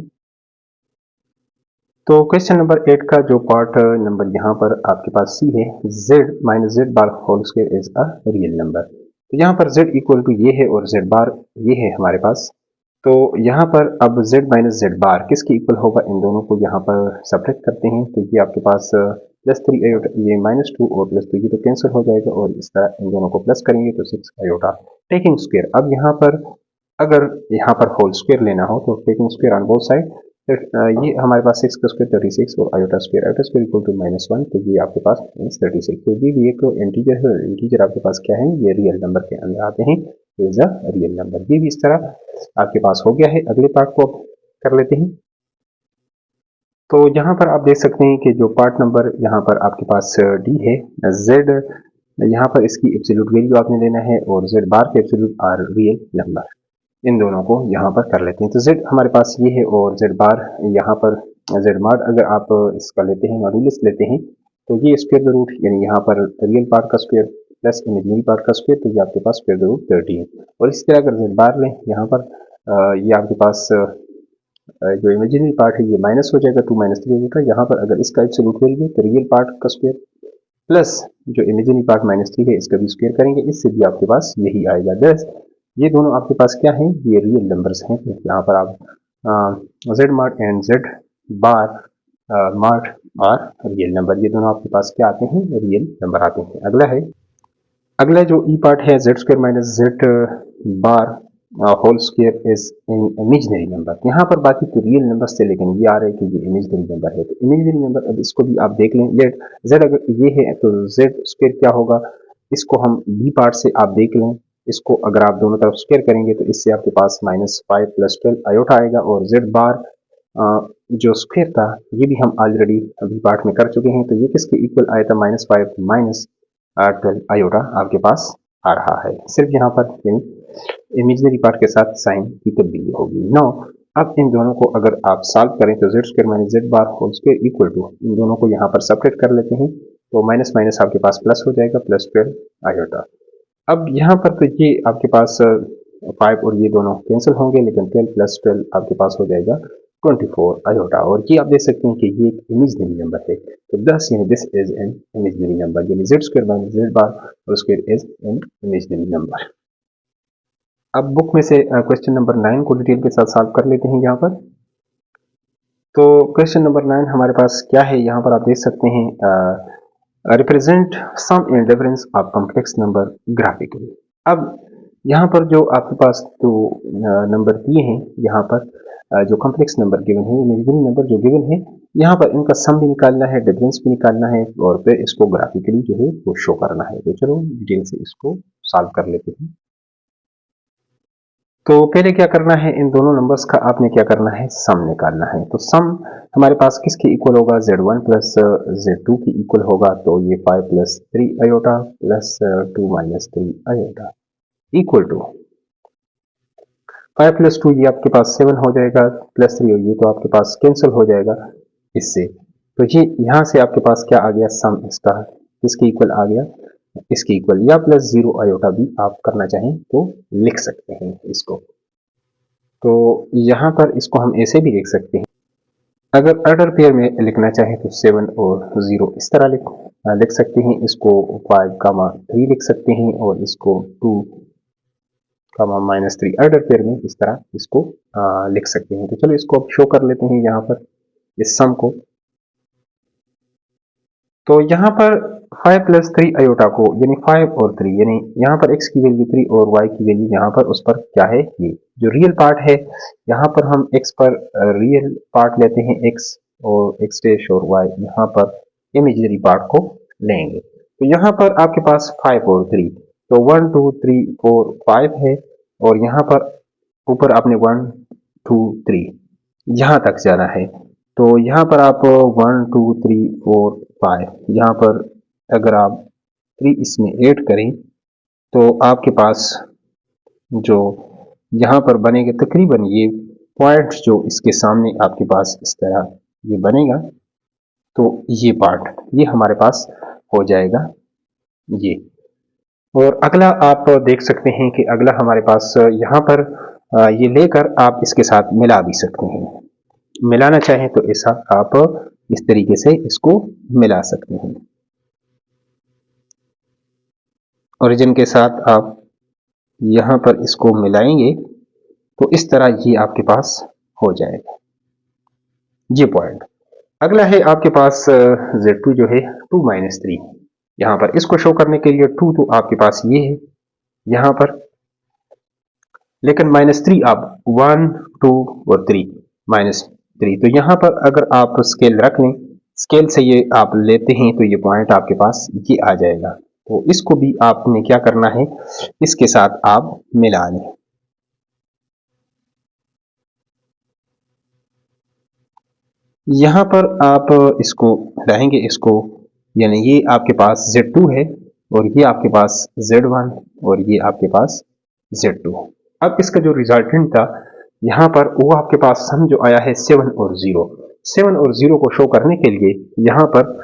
[SPEAKER 1] तो क्वेश्चन नंबर 8 का जो पार्ट नंबर यहाँ पर आपके पास सी है, z minus z bar whole square is a real number. तो यहाँ पर z इक्वल टू ये है और z बार ये है हमारे पास। तो यहाँ पर अब z माइनस z बार किसके इक्वल होगा, इन दोनों को यहाँ पर सब्ट्रैक्ट करते हैं तो ये आपके पास +3 आयोटा, ये -2 और +2 ये तो कैंसिल हो जाएगा और इस तरह इन दोनों को प्लस करेंगे तो 6 आयोटा टेकिंग स्क्वायर। अब यहाँ पर अगर यहाँ पर होल स्क्वायर लेना हो तो taking square on both side, ये हमारे पास 6 का स्क्वायर 36 और आयोटा स्क्वायर इक्वल टू -1 तो ये आपके पास 36। तो ये भी एक इंटीजर है, इंटीजर आपके पास क्या है, ये रियल नंबर के अंदर आते हैं, इज अ रियल नंबर। ये भी इस तरह आपके पास हो गया है। अगले पार्ट को कर लेते हैं। तो यहाँ पर आप देख सकते हैं कि जो पार्ट नंबर यहाँ पर आपके पास डी है, z यहाँ पर इसकी एब्सोल्यूट वैल्यू आपने लेना है और z बार के एब्सोल्यूट आर रियल नंबर, इन दोनों को यहाँ पर कर लेते हैं। तो z हमारे पास ये है और z बार यहाँ पर z बार अगर आप इसका लेते हैं, मॉड्यूलस लेते हैं तो ये स्क्वायर रूट यानी यहाँ पर रियल पार्ट का स्क्वायर प्लस इमेजिनरी पार्ट का स्क्वायर, तो ये आपके पास स्क्वायर रूट 30 है। और इसी तरह अगर z बार लें यहाँ पर ये आपके पास जो इमेजिनरी पार्ट है ये माइनस हो जाएगा, 2 - 3 होगा। यहाँ पर अगर इसका एब्सोल्यूट वैल्यू तो रियल पार्ट का स्क्वायर प्लस जो इमेजिनरी पार्ट -3 है इसका भी स्क्वायर करेंगे, इससे भी आपके पास यही आएगा। दस ये दोनों आपके पास क्या हैं, ये रियल नंबर्स हैं। तो यहाँ पर आप Z mart and Z bar mart और रियल नंबर, ये दोनों आपके पास क्या आते हैं, रियल नंबर आते हैं। अगला जो ई पार्ट है, z square minus Z bar whole square is an imaginary number. यहाँ पर बाकी तो रियल नंबर से, लेकिन ये आ रहे हैं कि ये इमेजिनरी नंबर है। तो इमेजिनरी नंबर, अब इसको भी आप देख लें। लेट जेड अगर ये है तो जेड स्क्वायर क्या होगा, इसको हम बी पार्ट से आप देख लें। इसको अगर आप दोनों तरफ स्क्वायर करेंगे तो इससे आपके पास -5 + 12 आयोटा आएगा। और जेड बार जो स्क्वायर था ये भी हम ऑलरेडी बी पार्ट में कर चुके हैं, तो ये किसके इक्वल आया था, -5 -12 आयोटा आपके पास आ रहा है। सिर्फ यहाँ पर इमेजिनरी पार्ट के साथ साइन की तब्दीली होगी। नो अब इन दोनों को अगर आप सॉल्व करें तो Z square minus Z bar whole square equal to, इन दोनों को यहाँ पर सेपरेट कर लेते हैं तो माइनस माइनस आपके पास प्लस हो जाएगा, +12 आयोटा। अब यहाँ पर तो ये आपके पास 5 और ये दोनों कैंसिल होंगे, लेकिन 12 + 12 आपके पास हो जाएगा 24 आयोटा। और ये आप देख सकते हैं कि ये एक इमेजिनरी नंबर है। तो 10 यानी this is an imaginary number, यानी Z square minus Z bar whole square is an imaginary number. अब बुक में से क्वेश्चन नंबर 9 को डिटेल के साथ सॉल्व कर लेते हैं यहाँ पर। तो क्वेश्चन नंबर 9 हमारे पास क्या है, यहाँ पर आप देख सकते हैं represent sum and difference of complex number graphically. अब यहाँ पर जो आपके पास जो नंबर दिए हैं, यहाँ पर जो कॉम्प्लेक्स नंबर गिवन है, इमेजिनरी नंबर जो गिवन है, यहाँ पर इनका सम भी निकालना है, डिफरेंस भी निकालना है और फिर इसको ग्राफिकली जो है वो शो करना है। तो चलो डिटेल से इसको सॉल्व कर लेते हैं। तो पहले क्या करना है, इन दोनों नंबर्स का आपने क्या करना है, सम निकालना है। तो सम हमारे पास किसके इक्वल होगा, z1 प्लस z2 की इक्वल होगा। तो ये 5 + 3 iota plus 2 - 3 iota equal to 5 + 2 ये आपके पास 7 हो जाएगा, +3 और ये तो आपके पास कैंसिल हो जाएगा इससे। तो ये यहाँ से आपके पास क्या आ गया, सम इसका किसके इक्वल आ गया, इसके इक्वल, या +0 आयोटा भी आप करना चाहें तो लिख सकते हैं इसको। तो यहाँ पर इसको हम ऐसे भी लिख सकते हैं, अगर ऑर्डर पेयर में लिखना चाहें तो 7 और 0 इस तरह लिख सकते हैं। इसको 5, 3 लिख सकते हैं और इसको 2, -3 ऑर्डर पेयर में इस तरह इसको लिख सकते हैं। तो चलो इसको अब शो कर लेते हैं यहाँ पर इस सम को। तो यहाँ पर 5 + 3 आयोटा को, यानी 5 और 3, यानी यहाँ पर x की वैल्यू 3 और y की वैल्यू यहाँ पर उस पर क्या है, ये जो रियल पार्ट है, यहाँ पर हम x पर रियल पार्ट लेते हैं x और x डैश और y यहाँ पर इमेजिनरी पार्ट को लेंगे। तो यहाँ पर आपके पास 5 और 3, तो 1 2 3 4 5 है और यहाँ पर ऊपर आपने 1 2 3 यहाँ तक जाना है। तो यहाँ पर आप 1 2 3 4 5, यहाँ पर अगर आप 3 इसमें ऐड करें तो आपके पास जो यहाँ पर बनेगा तकरीबन ये पॉइंट जो इसके सामने आपके पास इस तरह ये बनेगा। तो ये पार्ट ये हमारे पास हो जाएगा ये। और अगला आप देख सकते हैं कि अगला हमारे पास यहाँ पर ये लेकर आप इसके साथ मिला भी सकते हैं। मिलाना चाहें तो ऐसा आप इस तरीके से इसको मिला सकते हैं। ओरिजिन के साथ आप यहाँ पर इसको मिलाएंगे तो इस तरह ये आपके पास हो जाएगा ये पॉइंट। अगला है आपके पास Z2 जो है 2 - 3, यहाँ पर इसको शो करने के लिए 2 तो आपके पास ये है यहाँ पर, लेकिन -3 आप 1 2 और 3 -3, तो यहाँ पर अगर आप स्केल रख लें, स्केल से ये आप लेते हैं तो ये पॉइंट आपके पास ये आ जाएगा। तो इसको भी आपने क्या करना है, इसके साथ आप मिला लें। यहाँ पर आप इसको रहेंगे, इसको यानी ये आपके पास Z2 है और ये आपके पास Z1 और ये आपके पास Z2। अब इसका जो रिजल्टेंट था यहाँ पर वो आपके पास सम जो आया है 7 और 0। 7 और 0 को शो करने के लिए यहाँ पर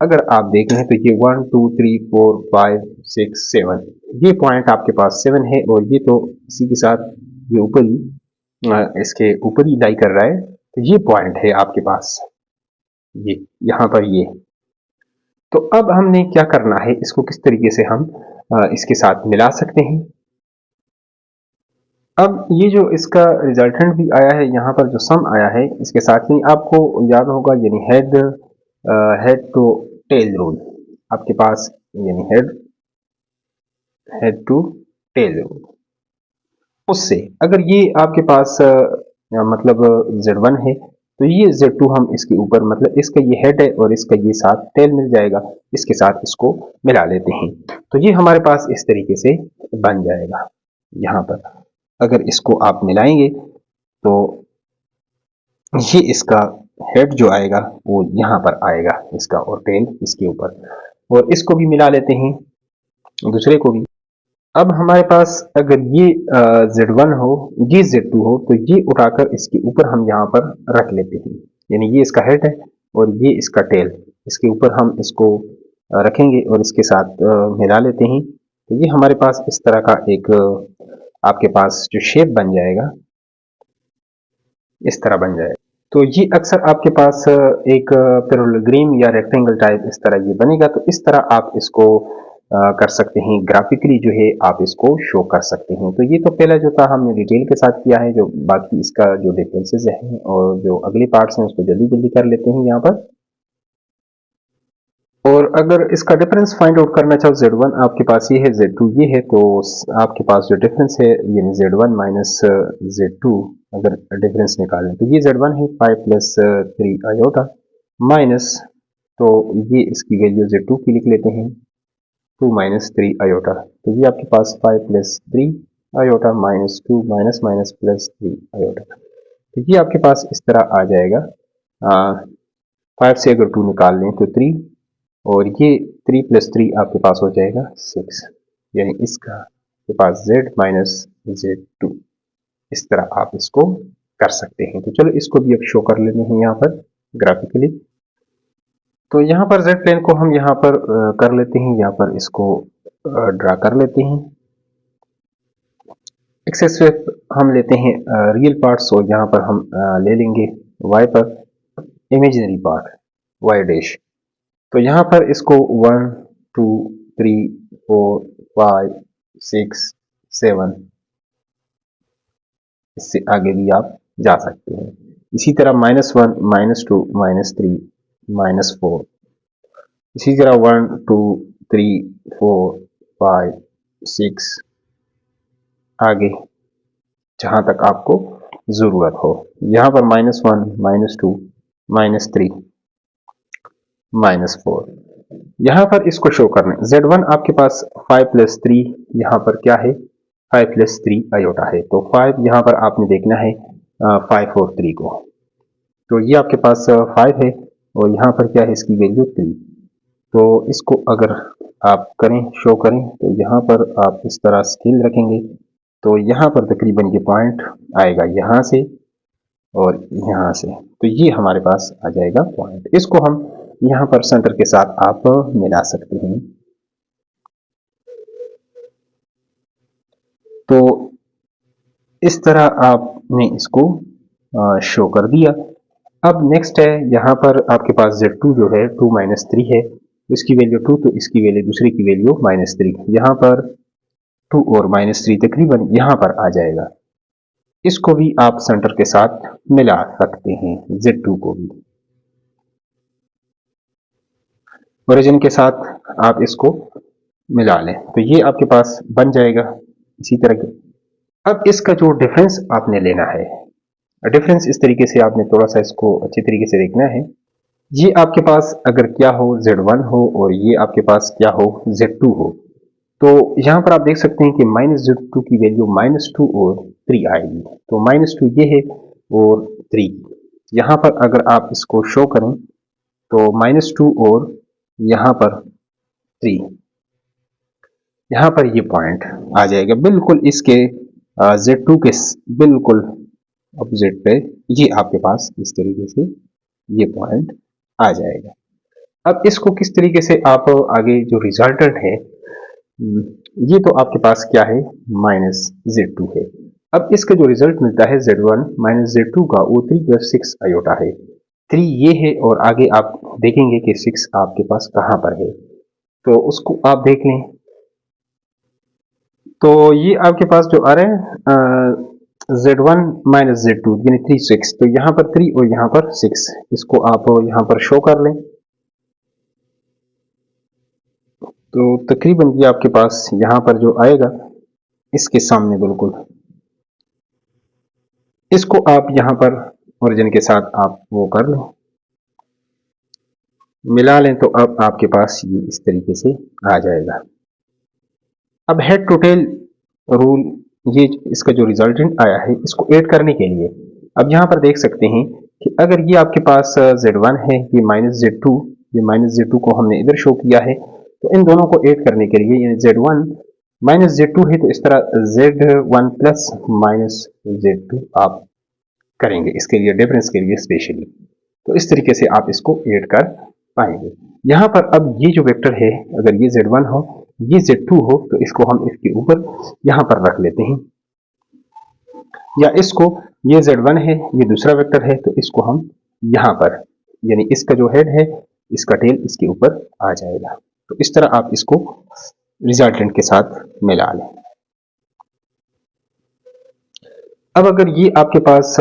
[SPEAKER 1] अगर आप देख लें तो ये 1 2 3 4 5 6 7, ये पॉइंट आपके पास 7 है और ये तो इसी के साथ ये ऊपर ही इसके ऊपर ही लाई कर रहा है। तो ये पॉइंट है आपके पास ये यहाँ पर ये। तो अब हमने क्या करना है, इसको किस तरीके से हम इसके साथ मिला सकते हैं। अब ये जो इसका रिजल्टेंट भी आया है, यहाँ पर जो सम आया है इसके साथ ही आपको याद होगा, यानी हेड टू टेल रूल आपके पास, यानी हेड टू टेल रूल। उससे अगर ये आपके पास मतलब Z1 है, तो ये Z2 हम इसके ऊपर, मतलब इसका ये हेड है और इसका ये साथ टेल मिल जाएगा, इसके साथ इसको मिला लेते हैं। तो ये हमारे पास इस तरीके से बन जाएगा। यहाँ पर अगर इसको आप मिलाएंगे तो ये इसका हेड जो आएगा वो यहाँ पर आएगा इसका, और टेल इसके ऊपर, और इसको भी मिला लेते हैं दूसरे को भी। अब हमारे पास अगर ये Z1 हो, ये Z2 हो, तो ये उठाकर इसके ऊपर हम यहाँ पर रख लेते हैं, यानी ये इसका हेड है और ये इसका टेल, इसके ऊपर हम इसको रखेंगे और इसके साथ मिला लेते हैं। तो ये हमारे पास इस तरह का एक आपके पास जो शेप बन जाएगा, इस तरह बन जाएगा। तो ये अक्सर आपके पास एक पैरेललोग्राम या रेक्टेंगल टाइप इस तरह ये बनेगा। तो इस तरह आप इसको कर सकते हैं, ग्राफिकली जो है आप इसको शो कर सकते हैं। तो ये तो पहला जो था हमने डिटेल के साथ किया है, जो बाकी इसका जो डिफरेंसेस हैं और जो अगले पार्ट्स हैं उसको जल्दी जल्दी कर लेते हैं यहाँ पर। और अगर इसका डिफरेंस फाइंड आउट करना चाहो, Z1 आपके पास ये है, Z2 ये है, तो आपके पास जो डिफरेंस है यानी Z1 माइनस Z2 अगर डिफरेंस निकालें तो ये Z1 है 5 प्लस 3 आयोटा माइनस, तो ये इसकी वैल्यू Z2 की लिख लेते हैं 2 माइनस 3 आयोटा। तो ये आपके पास 5 plus 3 iota minus 2 minus minus plus 3 iota. तो ये आपके पास इस तरह आ जाएगा। 5 से अगर 2 निकाल लें तो 3, और ये 3 प्लस 3 आपके पास हो जाएगा 6, यानी इसका के पास Z माइनस Z2। इस तरह आप इसको कर सकते हैं। तो चलो इसको भी अब शो कर लेते हैं यहाँ पर ग्राफिकली। तो यहाँ पर Z प्लेन को हम यहाँ पर कर लेते हैं, यहाँ पर इसको ड्रा कर लेते हैं। एक्सेस हम लेते हैं रियल पार्ट्स, और यहाँ पर हम ले लेंगे Y पर इमेजिनरी पार्ट Y डैश। तो यहाँ पर इसको 1 2 3 4 5 6 7, इससे आगे भी आप जा सकते हैं। इसी तरह -1 -2 -3 -4, इसी तरह 1 2 3 4 5 6 आगे जहां तक आपको जरूरत हो। यहाँ पर -1 -2 -3 -4, यहाँ पर इसको शो करना है। Z1 आपके पास 5 प्लस 3, यहाँ पर क्या है 5 प्लस 3 आयोटा है। तो 5 यहाँ पर आपने देखना है 5 और 3 को, तो ये आपके पास 5 है और यहाँ पर क्या है इसकी वैल्यू 3। तो इसको अगर आप करें शो करें तो यहाँ पर आप इस तरह स्केल रखेंगे, तो यहाँ पर तकरीबन ये पॉइंट आएगा यहाँ से और यहाँ से, तो ये हमारे पास आ जाएगा पॉइंट। इसको हम यहाँ पर सेंटर के साथ आप मिला सकते हैं। तो इस तरह आपने इसको शो कर दिया। अब नेक्स्ट है, यहाँ पर आपके पास Z2 जो है 2 माइनस 3 है, इसकी वैल्यू 2, तो इसकी वैल्यू दूसरी की वैल्यू -3। यहाँ पर 2 और -3 तकरीबन यहाँ पर आ जाएगा। इसको भी आप सेंटर के साथ मिला सकते हैं, Z2 को भी ओरिजिन के साथ आप इसको मिला लें, तो ये आपके पास बन जाएगा इसी तरह के। अब इसका जो डिफरेंस आपने लेना है, डिफरेंस इस तरीके से आपने थोड़ा सा इसको अच्छी तरीके से देखना है। ये आपके पास अगर क्या हो Z1 हो और ये आपके पास क्या हो Z2 हो, तो यहाँ पर आप देख सकते हैं कि -Z2 की वैल्यू -2 और 3 आएगी। तो -2 ये है और 3 यहाँ पर अगर आप इसको शो करें तो -2 और यहाँ पर 3, यहाँ पर ये पॉइंट आ जाएगा बिल्कुल इसके Z2 के बिल्कुल अपोजिट पे, ये आपके पास इस तरीके से ये पॉइंट आ जाएगा। अब इसको किस तरीके से आप आगे जो रिजल्टेंट है, ये तो आपके पास क्या है -Z2 है। अब इसका जो रिजल्ट मिलता है Z1 -Z2 का, वो 3 + 6 आयोटा है। 3 ये है और आगे आप देखेंगे कि 6 आपके पास कहाँ पर है, तो उसको आप देख लें। तो ये आपके पास जो आ रहा है Z1 माइनस Z2 यानी 3 6, तो यहाँ पर 3 और यहाँ पर 6, इसको आप यहाँ पर शो कर लें। तो तकरीबन ये आपके पास यहाँ पर जो आएगा इसके सामने बिल्कुल, इसको आप यहाँ पर ओरिजिन के साथ आप वो कर लें, मिला लें, तो अब आपके पास ये इस तरीके से आ जाएगा। अब हेड टू टेल रूल, ये इसका जो रिजल्टेंट आया है इसको ऐड करने के लिए अब यहाँ पर देख सकते हैं कि अगर ये आपके पास Z1 है, ये माइनस Z2, ये माइनस Z2 को हमने इधर शो किया है, तो इन दोनों को ऐड करने के लिए यानी Z1 माइनस Z2 है, तो इस तरह Z1 प्लस माइनस Z2 आप करेंगे, इसके लिए डिफरेंस के लिए स्पेशली, तो इस तरीके से आप इसको ऐड कर पाएंगे। यहाँ पर अब ये जो वेक्टर है, अगर ये Z1 हो, ये Z2 हो, तो इसको हम इसके ऊपर यहाँ पर रख लेते हैं, या इसको, ये Z1 है, ये दूसरा वेक्टर है, तो इसको हम यहाँ पर, यानी इसका जो हेड है, इसका टेल इसके ऊपर आ जाएगा। तो इस तरह आप इसको रिजल्टेंट के साथ मिला लें। अब अगर ये आपके पास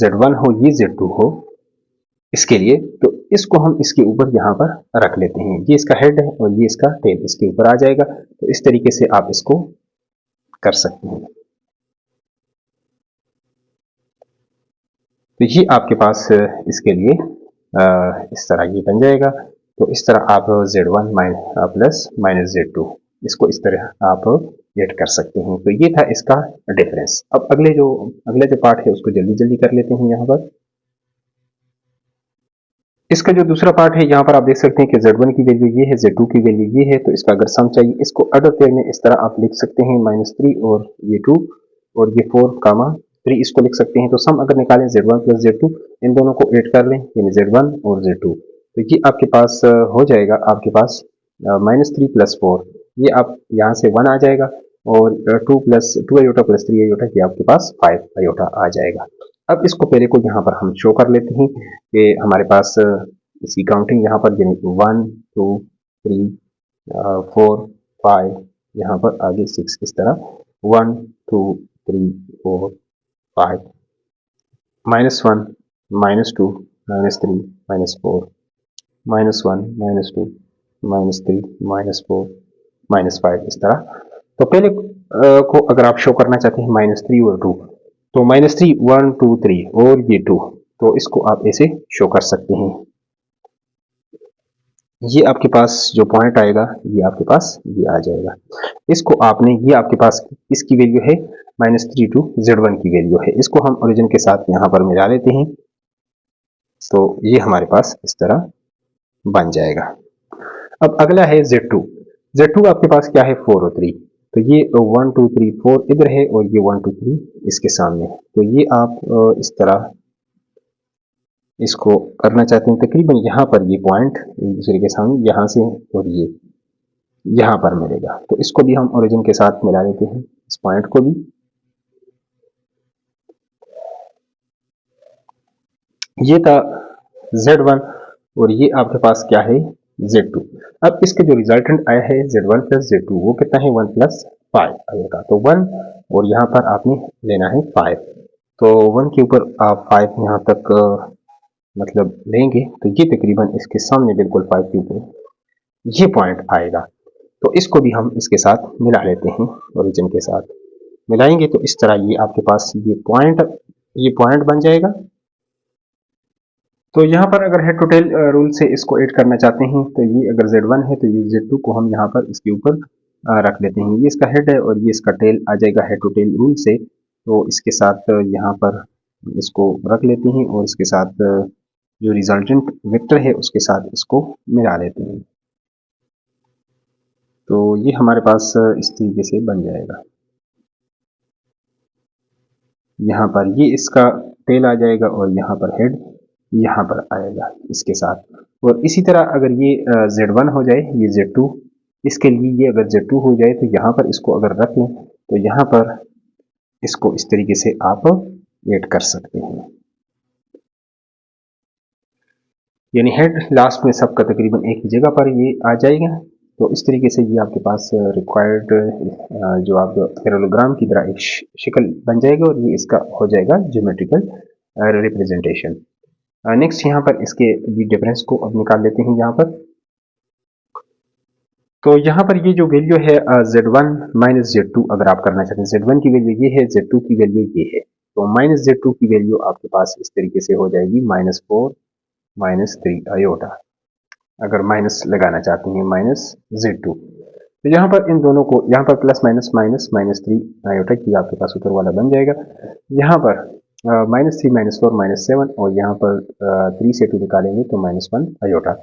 [SPEAKER 1] Z1 हो, ये Z2 हो, इसके लिए तो इसको हम इसके ऊपर यहाँ पर रख लेते हैं, ये इसका हेड है और ये इसका टेल इसके ऊपर आ जाएगा। तो इस तरीके से आप इसको कर सकते हैं। तो ये आपके पास इसके लिए इस तरह ये बन जाएगा। तो इस तरह आप Z1 प्लस माइनस Z2 इसको इस तरह आप ऐड कर सकते हैं। तो ये था इसका डिफरेंस। अब अगला जो पार्ट है उसको जल्दी जल्दी कर लेते हैं। यहाँ पर इसका जो दूसरा पार्ट है, यहाँ पर आप देख सकते हैं कि Z1 की वैल्यू ये है, Z2 की वैल्यू ये है, तो इसका अगर सम चाहिए, इसको अदर पेयर में इस तरह आप लिख सकते हैं, -3 और ये 2 और ये 4 कामा 3 इसको लिख सकते हैं। तो सम अगर निकालें Z1 प्लस Z2, इन दोनों को ऐड कर लें, यानी Z1 और Z2, तो ये आपके पास हो जाएगा, आपके पास -3 प्लस 4, ये आप यहाँ से 1 आ जाएगा, और 2 आयोटा प्लस 3 आयोटा, ये आपके पास 5 आयोटा आ जाएगा। अब इसको पहले को यहाँ पर हम शो कर लेते हैं कि हमारे पास इसकी काउंटिंग यहाँ पर, यानी 1 2 3 4 5, यहाँ पर आगे 6, इस तरह 1 2 3 4 5, -1 -2 -3 -4 -1 -2 -3 -4 -5, इस तरह। तो पहले को अगर आप शो करना चाहते हैं -3 और 2, तो -3 1 2 3 और ये 2, तो इसको आप ऐसे शो कर सकते हैं। ये आपके पास जो पॉइंट आएगा, ये आपके पास ये आ जाएगा। इसको आपने, ये आपके पास इसकी वैल्यू है -3 टू Z1 की वैल्यू है, इसको हम ओरिजिन के साथ यहाँ पर मिला लेते हैं। तो ये हमारे पास इस तरह बन जाएगा। अब अगला है Z2। Z2 आपके पास क्या है, 4 और 3, तो ये 1 2 3 4 इधर है और ये 1 2 3 इसके सामने। तो ये आप इस तरह इसको करना चाहते हैं, तकरीबन यहाँ पर ये पॉइंट एक दूसरे के सामने, यहाँ से और ये यहाँ पर मिलेगा। तो इसको भी हम ओरिजिन के साथ मिला लेते हैं, इस पॉइंट को भी। ये था Z1 और ये आपके पास क्या है, Z2। अब इसके जो रिजल्टेंट आया है Z1 प्लस Z2, वो कितना है, 1 प्लस 5 आएगा। तो 1 और यहाँ पर आपने लेना है 5, तो 1 के ऊपर आप 5 यहाँ तक मतलब लेंगे, तो ये तकरीबन इसके सामने बिल्कुल 5 के ऊपर ये पॉइंट आएगा। तो इसको भी हम इसके साथ मिला लेते हैं, ओरिजिन के साथ मिलाएंगे, तो इस तरह ये आपके पास ये पॉइंट बन जाएगा। तो यहाँ पर अगर हेड टू टेल रूल से इसको ऐड करना चाहते हैं, तो ये अगर Z1 है, तो ये Z2 को हम यहाँ पर इसके ऊपर रख लेते हैं। ये इसका हेड है और ये इसका टेल आ जाएगा हेड टू टेल रूल से। तो इसके साथ यहाँ पर इसको रख लेते हैं और इसके साथ जो रिजल्टेंट वेक्टर है उसके साथ इसको मिला लेते हैं। तो ये हमारे पास इस तरीके से बन जाएगा। यहाँ पर ये इसका टेल आ जाएगा और यहाँ पर हेड यहाँ पर आएगा इसके साथ। और इसी तरह अगर ये Z1 हो जाए, ये Z2, इसके लिए ये अगर Z2 हो जाए, तो यहाँ पर इसको अगर रख लें, तो यहाँ पर इसको इस तरीके से आप ऐड कर सकते हैं। यानी हेड लास्ट में सबका तकरीबन एक ही जगह पर ये आ जाएगा। तो इस तरीके से ये आपके पास रिक्वायर्ड जो आप पैरेललोग्राम की तरह एक शक्ल बन जाएगा और ये इसका हो जाएगा ज्योमेट्रिकल रिप्रेजेंटेशन। नेक्स्ट यहाँ पर इसके डिफरेंस को अब निकाल लेते हैं यहाँ पर। तो यहाँ पर ये जो वैल्यू है Z1 माइनस Z2 अगर आप करना चाहते हैं, Z1 की वैल्यू ये है, Z2 की वैल्यू ये है, तो माइनस Z2 की वैल्यू आपके पास इस तरीके से हो जाएगी -4 -3 आयोटा। अगर माइनस लगाना चाहते हैं -Z2, तो यहाँ पर इन दोनों को यहाँ पर प्लस माइनस माइनस -3 आयोटा की आपके पास ऊपर वाला बन जाएगा। यहाँ पर -3 -4 -7 और यहाँ पर 3 से 2 निकालेंगे तो -1 आयोटा,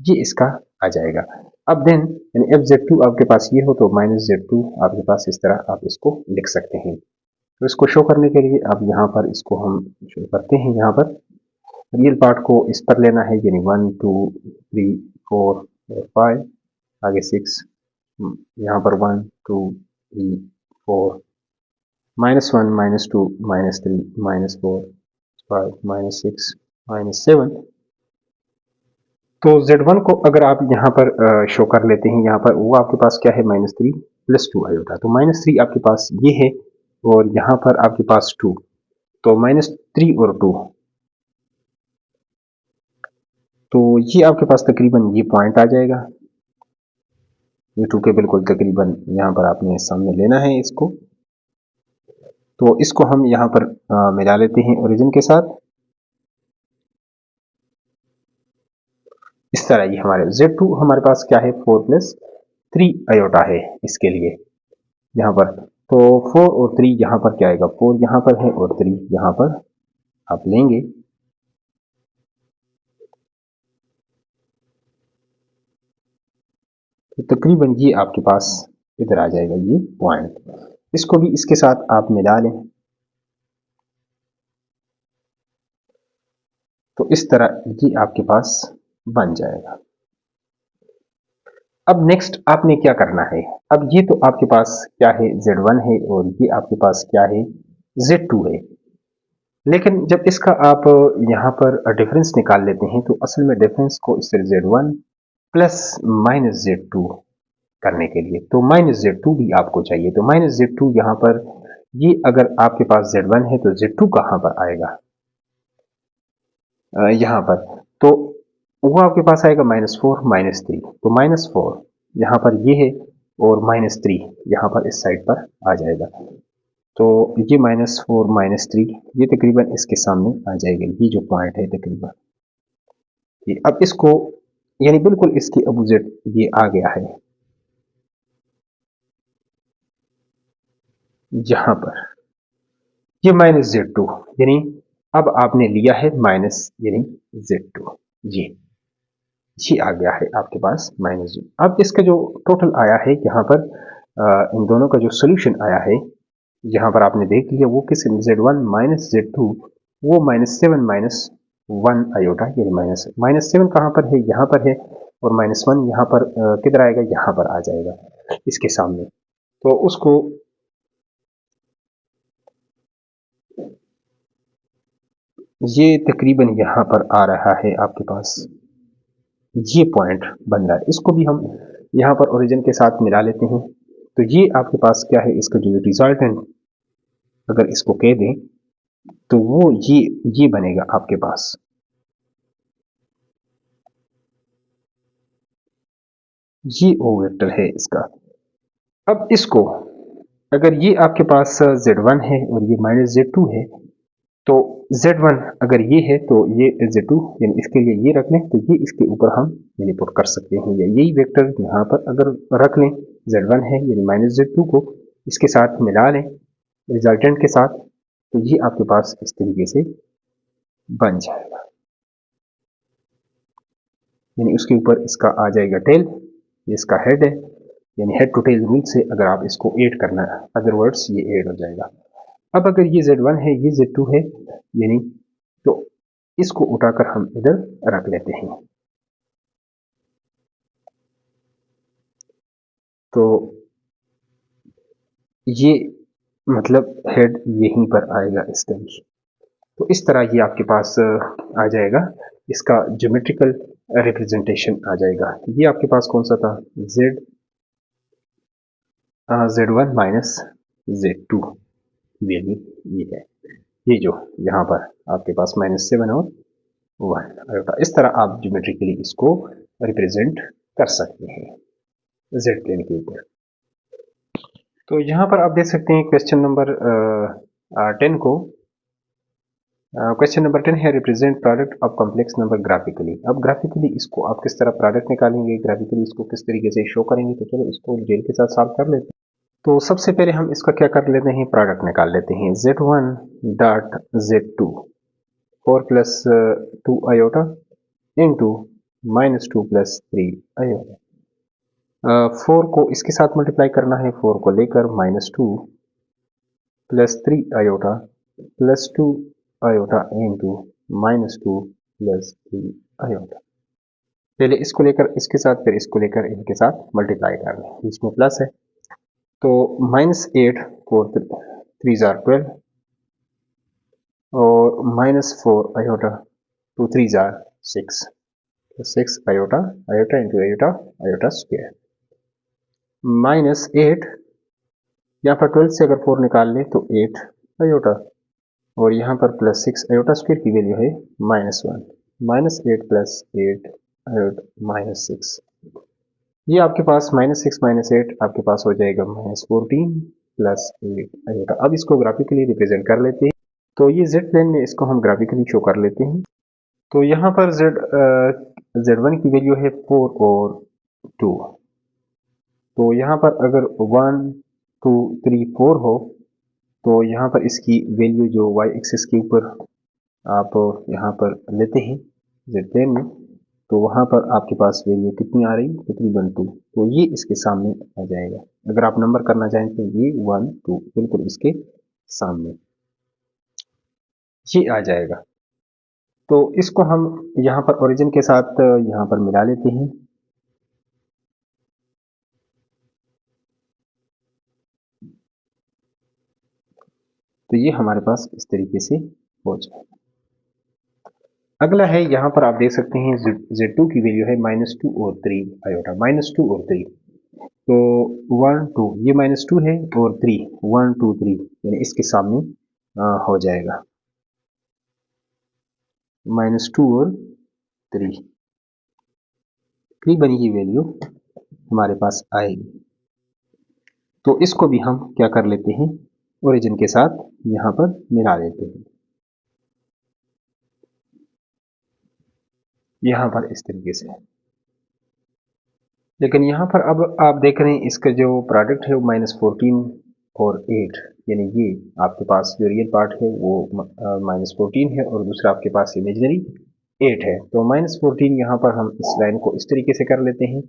[SPEAKER 1] ये इसका आ जाएगा। अब देन यानी FZ2 आपके पास ये हो तो -Z2 आपके पास इस तरह आप इसको लिख सकते हैं। तो इसको शो करने के लिए अब यहाँ पर इसको हम शो करते हैं। यहाँ पर रियल पार्ट को इस पर लेना है, यानी 1 2 3 4 और 5, आगे 6, यहाँ पर 1 2 3 4, -1 -2 -3 -4 5 -6 -7। तो Z1 को अगर आप यहाँ पर शो कर लेते हैं, यहाँ पर वो आपके पास क्या है -3 + 2 आयोटा, तो -3 आपके पास ये है और यहाँ पर आपके पास 2, तो -3 और 2, तो ये आपके पास तकरीबन ये पॉइंट आ जाएगा। ये 2 के बिल्कुल तकरीबन यहाँ पर आपने सामने लेना है इसको। तो इसको हम यहाँ पर मिला लेते हैं ओरिजिन के साथ। इस तरह ये हमारे Z2 हमारे पास क्या है 4 + 3 आयोटा है इसके लिए यहाँ पर। तो 4 और 3 यहाँ पर क्या आएगा, 4 यहाँ पर है और 3 यहाँ पर आप लेंगे। तो तकरीबन ये आपके पास इधर आ जाएगा ये पॉइंट। इसको भी इसके साथ आप मिला लें। तो इस तरह ये आपके पास बन जाएगा। अब नेक्स्ट आपने क्या करना है, अब ये तो आपके पास क्या है Z1 है और ये आपके पास क्या है Z2 है। लेकिन जब इसका आप यहाँ पर डिफरेंस निकाल लेते हैं तो असल में डिफरेंस को इससे Z1 प्लस -Z2 करने के लिए तो -Z2 भी आपको चाहिए। तो -Z2 यहाँ पर ये अगर आपके पास Z1 है तो Z2 कहाँ पर आएगा, यहाँ पर, तो वो आपके पास आएगा -4 -3, तो -4 यहाँ पर ये है और -3 यहाँ पर इस साइड पर आ जाएगा। तो ये -4 -3 ये तकरीबन इसके सामने आ जाएगा, ये जो पॉइंट है तकरीबन ये। अब इसको यानी बिल्कुल इसके अपोजिट ये आ गया है यहाँ पर ये -Z2, यानी अब आपने लिया है माइनस यानी Z2, ये आ गया है आपके पास -Z। अब इसका जो टोटल आया है यहाँ पर इन दोनों का जो सोल्यूशन आया है यहाँ पर आपने देख लिया, वो किस Z1 -Z2 वो -7 -1 आयोटा, यानी -7 कहाँ पर है, यहाँ पर है, और -1 यहाँ पर किधर आएगा, यहाँ पर आ जाएगा इसके सामने। तो उसको ये तकरीबन यहाँ पर आ रहा है आपके पास, ये पॉइंट बन रहा है। इसको भी हम यहाँ पर ओरिजिन के साथ मिला लेते हैं। तो ये आपके पास क्या है, इसका जो रिजल्टेंट अगर इसको कह दें तो वो ये बनेगा आपके पास। ये ओ वेक्टर है इसका। अब इसको अगर ये आपके पास Z1 है और ये -Z2 है, तो Z1 अगर ये है तो ये Z2 यानी इसके लिए ये रख लें, तो ये इसके ऊपर हम यानी पुट कर सकते हैं, या यही वेक्टर यहाँ पर अगर रख लें, Z1 है यानी -Z2 को इसके साथ मिला लें रिजल्टेंट के साथ, तो ये आपके पास इस तरीके से बन जाएगा। यानी उसके ऊपर इसका आ जाएगा टेल, ये इसका हेड है, यानी हेड टू टेल रूल से अगर आप इसको ऐड करना है, अदर वर्ड्स ये ऐड हो जाएगा। अब अगर ये Z1 है ये Z2 है, यानी तो इसको उठाकर हम इधर रख लेते हैं। तो ये मतलब हेड यहीं पर आएगा इसका भी। तो इस तरह ये आपके पास आ जाएगा। इसका ज्योमेट्रिकल रिप्रेजेंटेशन आ जाएगा। ये आपके पास कौन सा था, Z1 माइनस Z2 वैल्यू ये है, ये जो यहाँ पर आपके पास -7 और 1 इस तरह आप ज्योमेट्रिकली इसको रिप्रेजेंट कर सकते हैं Z प्लेन के ऊपर। तो यहाँ पर आप देख सकते हैं क्वेश्चन नंबर 10 को, क्वेश्चन नंबर 10 है represent product of complex number graphically. अब ग्राफिकली इसको आप किस तरह प्रोडक्ट निकालेंगे, ग्राफिकली इसको किस तरीके से शो करेंगे, तो चलो इसको डिटेल के साथ सॉल्व कर लेते हैं। तो सबसे पहले हम इसका क्या कर लेते हैं, प्रोडक्ट निकाल लेते हैं। Z1 dot Z2 4 plus 2 iota into -2 plus 3 iota. 4 को इसके साथ मल्टीप्लाई करना है, 4 को लेकर -2 plus 3 iota plus 2 iota into -2 plus 3 iota. पहले इसको लेकर इसके साथ, फिर इसको लेकर इनके साथ मल्टीप्लाई करना है, इसमें प्लस है तो -8 4 3 जार 12 और -4 iota 2 3 jar 6 6 iota iota into iota iota square -8 यहाँ पर 12 से अगर 4 निकाल लें तो 8 आयोटा और यहाँ पर प्लस 6 आयोटा स्क्वायर की वैल्यू है -1 -8 प्लस 8 आयोटा -6। ये आपके पास -6 -8 आपके पास हो जाएगा -14 प्लस 8 आयोटा। अब इसको ग्राफिकली रिप्रेजेंट कर लेते हैं, तो ये Z प्लेन में इसको हम ग्राफिकली शो कर लेते हैं। तो यहाँ पर Z1 की वैल्यू है 4 और 2, तो यहाँ पर अगर 1 2 3 4 हो तो यहाँ पर इसकी वैल्यू जो y एक्सिस के ऊपर आप यहाँ पर लेते हैं Z प्लेन में, तो वहाँ पर आपके पास वैल्यू कितनी आ रही, तकरीबन 2, तो ये इसके सामने आ जाएगा। अगर आप नंबर करना चाहें तो ये 1 2 बिल्कुल इसके सामने ये आ जाएगा। तो इसको हम यहाँ पर ओरिजिन के साथ यहाँ पर मिला लेते हैं। तो ये हमारे पास इस तरीके से हो जाएगा। अगला है, यहाँ पर आप देख सकते हैं Z2 की वैल्यू है -2 और 3 आयोटा, -2 और 3, तो 1 2 ये -2 है और 3 1 2 3 यानी इसके सामने हो जाएगा -2 और 3 बनी की वैल्यू हमारे पास आएगी। तो इसको भी हम क्या कर लेते हैं, ओरिजिन के साथ यहाँ पर मिला लेते हैं, यहाँ पर इस तरीके से। लेकिन यहाँ पर अब आप देख रहे हैं इसका जो प्रोडक्ट है वो -14 और 8, यानी ये आपके पास जो रियल पार्ट है वो -14 है और दूसरा आपके पास इमेजिनरी 8 है। तो -14 यहाँ पर हम इस लाइन को इस तरीके से कर लेते हैं,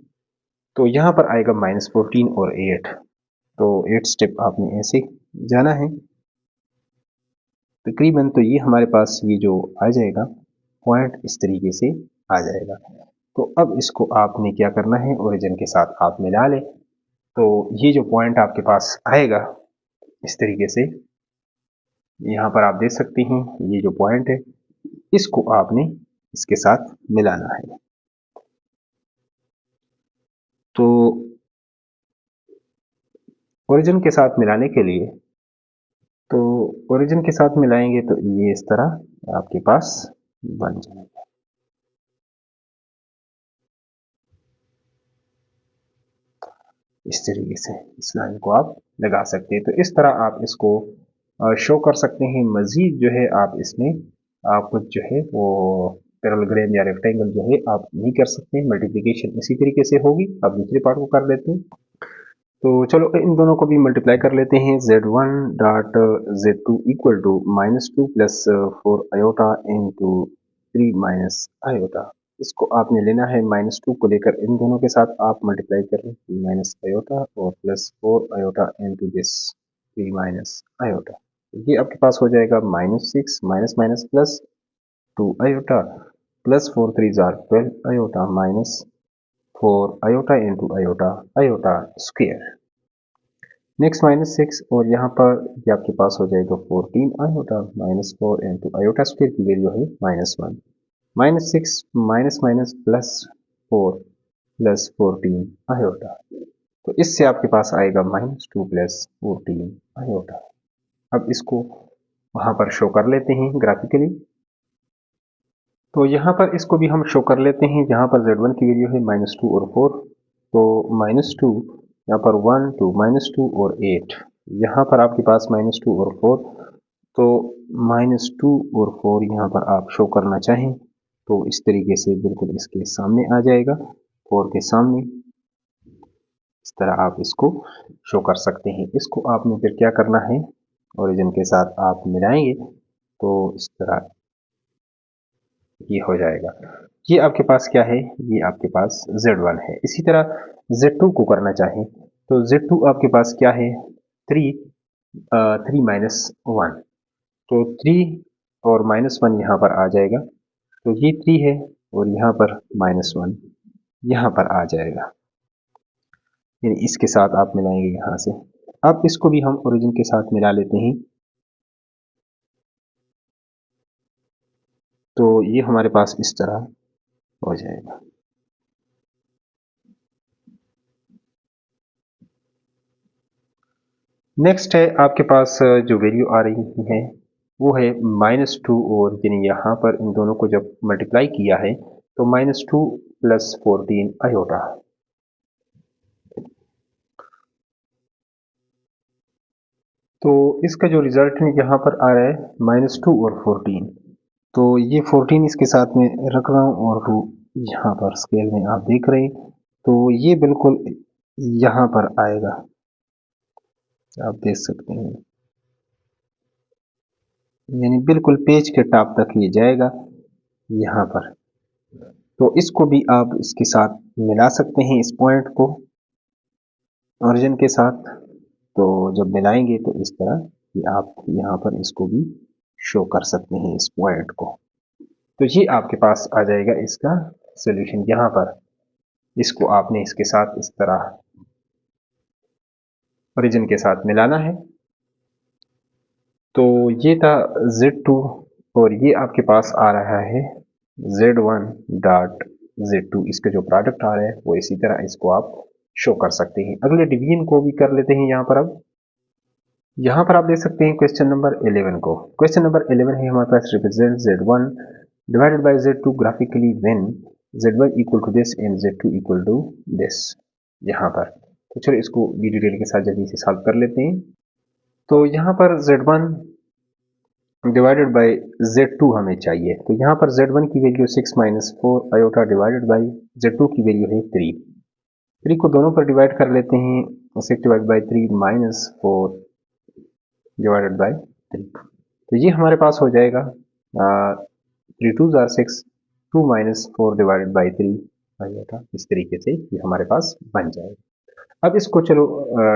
[SPEAKER 1] तो यहाँ पर आएगा -14 और 8, तो 8 स्टेप आपने ऐसे जाना है तकरीबन। तो ये हमारे पास ये जो आ जाएगा पॉइंट इस तरीके से आ जाएगा। तो अब इसको आपने क्या करना है, ओरिजिन के साथ आप मिला लें, तो ये जो पॉइंट आपके पास आएगा इस तरीके से, यहाँ पर आप देख सकते हैं ये जो पॉइंट है इसको आपने इसके साथ मिलाना है। तो ओरिजिन के साथ मिलाने के लिए, तो ओरिजिन के साथ मिलाएंगे तो ये इस तरह आपके पास बन जाएगा। इस तरीके से इस लाइन को आप लगा सकते हैं। तो इस तरह आप इसको शो कर सकते हैं। मजीद जो है आप इसमें कुछ जो है वो पैरेललोग्राम या रेक्टेंगल जो है आप नहीं कर सकते। मल्टीप्लिकेशन इसी तरीके से होगी। आप दूसरे पार्ट को कर लेते हैं। तो चलो इन दोनों को भी मल्टीप्लाई कर लेते हैं। Z1 dot Z2 equal to -2 plus 4 iota into 3 minus iota. इसको आपने लेना है -2 को लेकर इन दोनों के साथ आप मल्टीप्लाई करें, 3 माइनस आयोटा और plus 4 iota into this 3 minus iota. ये आपके पास हो जाएगा -6 minus minus plus 2 iota plus 4 3 jar 12 iota minus 4 iota into iota iota square. Next -6 और यहाँ पर ये आपके पास हो जाएगा 14 आयोटा -4 इंटू आयोटा स्क्वायर की वैल्यू है -1। -6 माइनस माइनस +4 + 14 आयोटा। तो इससे आपके पास आएगा -2 + 14 आयोटा। अब इसको वहां पर शो कर लेते हैं ग्राफिकली। तो यहाँ पर इसको भी हम शो कर लेते हैं। यहाँ पर Z1 की वैल्यू है -2 और 4, तो -2 यहाँ पर 1 2 -2 और 8, यहाँ पर आपके पास -2 और 4, तो -2 और 4 यहाँ पर आप शो करना चाहें तो इस तरीके से बिल्कुल इसके सामने आ जाएगा, 4 के सामने इस तरह आप इसको शो कर सकते हैं। इसको आपने फिर क्या करना है, ओरिजिन के साथ आप मिलाएंगे तो इस तरह ये हो जाएगा। ये आपके पास क्या है, ये आपके पास Z1 है। इसी तरह Z2 को करना चाहें तो Z2 आपके पास क्या है, 3 -1, तो 3 और -1 यहाँ पर आ जाएगा, तो ये 3 है और यहाँ पर -1 यहाँ पर आ जाएगा, यानी इसके साथ आप मिलाएंगे यहाँ से। अब इसको भी हम ओरिजिन के साथ मिला लेते हैं, तो ये हमारे पास इस तरह हो जाएगा। नेक्स्ट है आपके पास जो वैल्यू आ रही है वो है -2, और यानी यहाँ पर इन दोनों को जब मल्टीप्लाई किया है तो -2 + 14 आयोटा। तो इसका जो रिजल्ट यहाँ पर आ रहा है -2 और 14, तो ये 14 इसके साथ में रख रहा हूँ और 2 यहाँ पर स्केल में आप देख रहे हैं, तो ये बिल्कुल यहाँ पर आएगा, आप देख सकते हैं, यानी बिल्कुल पेज के टॉप तक ये जाएगा यहाँ पर। तो इसको भी आप इसके साथ मिला सकते हैं, इस पॉइंट को ओरिजिन के साथ। तो जब मिलाएंगे तो इस तरह कि आप यहाँ पर इसको भी शो कर सकते हैं, इस पॉइंट को। तो ये आपके पास आ जाएगा इसका सॉल्यूशन। यहाँ पर इसको आपने इसके साथ इस तरह ओरिजिन के साथ मिलाना है। तो ये था Z2, और ये आपके पास आ रहा है Z1 डॉट Z2, इसके जो प्रोडक्ट आ रहा है वो इसी तरह इसको आप शो कर सकते हैं। अगले डिवीजन को भी कर लेते हैं। अब यहाँ पर आप देख सकते हैं क्वेश्चन नंबर 11 को। क्वेश्चन नंबर 11 है हमारे पास, represent Z1 divided by Z2 graphically when Z1 equal to this and Z2 equal to this. यहाँ पर तो चलो इसको भी डिटेल के साथ जल्दी से सॉल्व कर लेते हैं। तो यहाँ पर Z1 डिवाइडेड बाय Z2 हमें चाहिए, तो यहाँ पर Z1 की value 6 - 4 iota divided by Z2 की वैल्यू है 3। 3 को दोनों पर डिवाइड कर लेते हैं, 6 डिवाइड बाय 3 -4 डिवाइडेड बाय 3। तो ये हमारे पास हो जाएगा 3 2 आर 6, 2 -4 डिवाइडेड बाय 3 आयोटा। इस तरीके से ये हमारे पास बन जाएगा। अब इसको चलो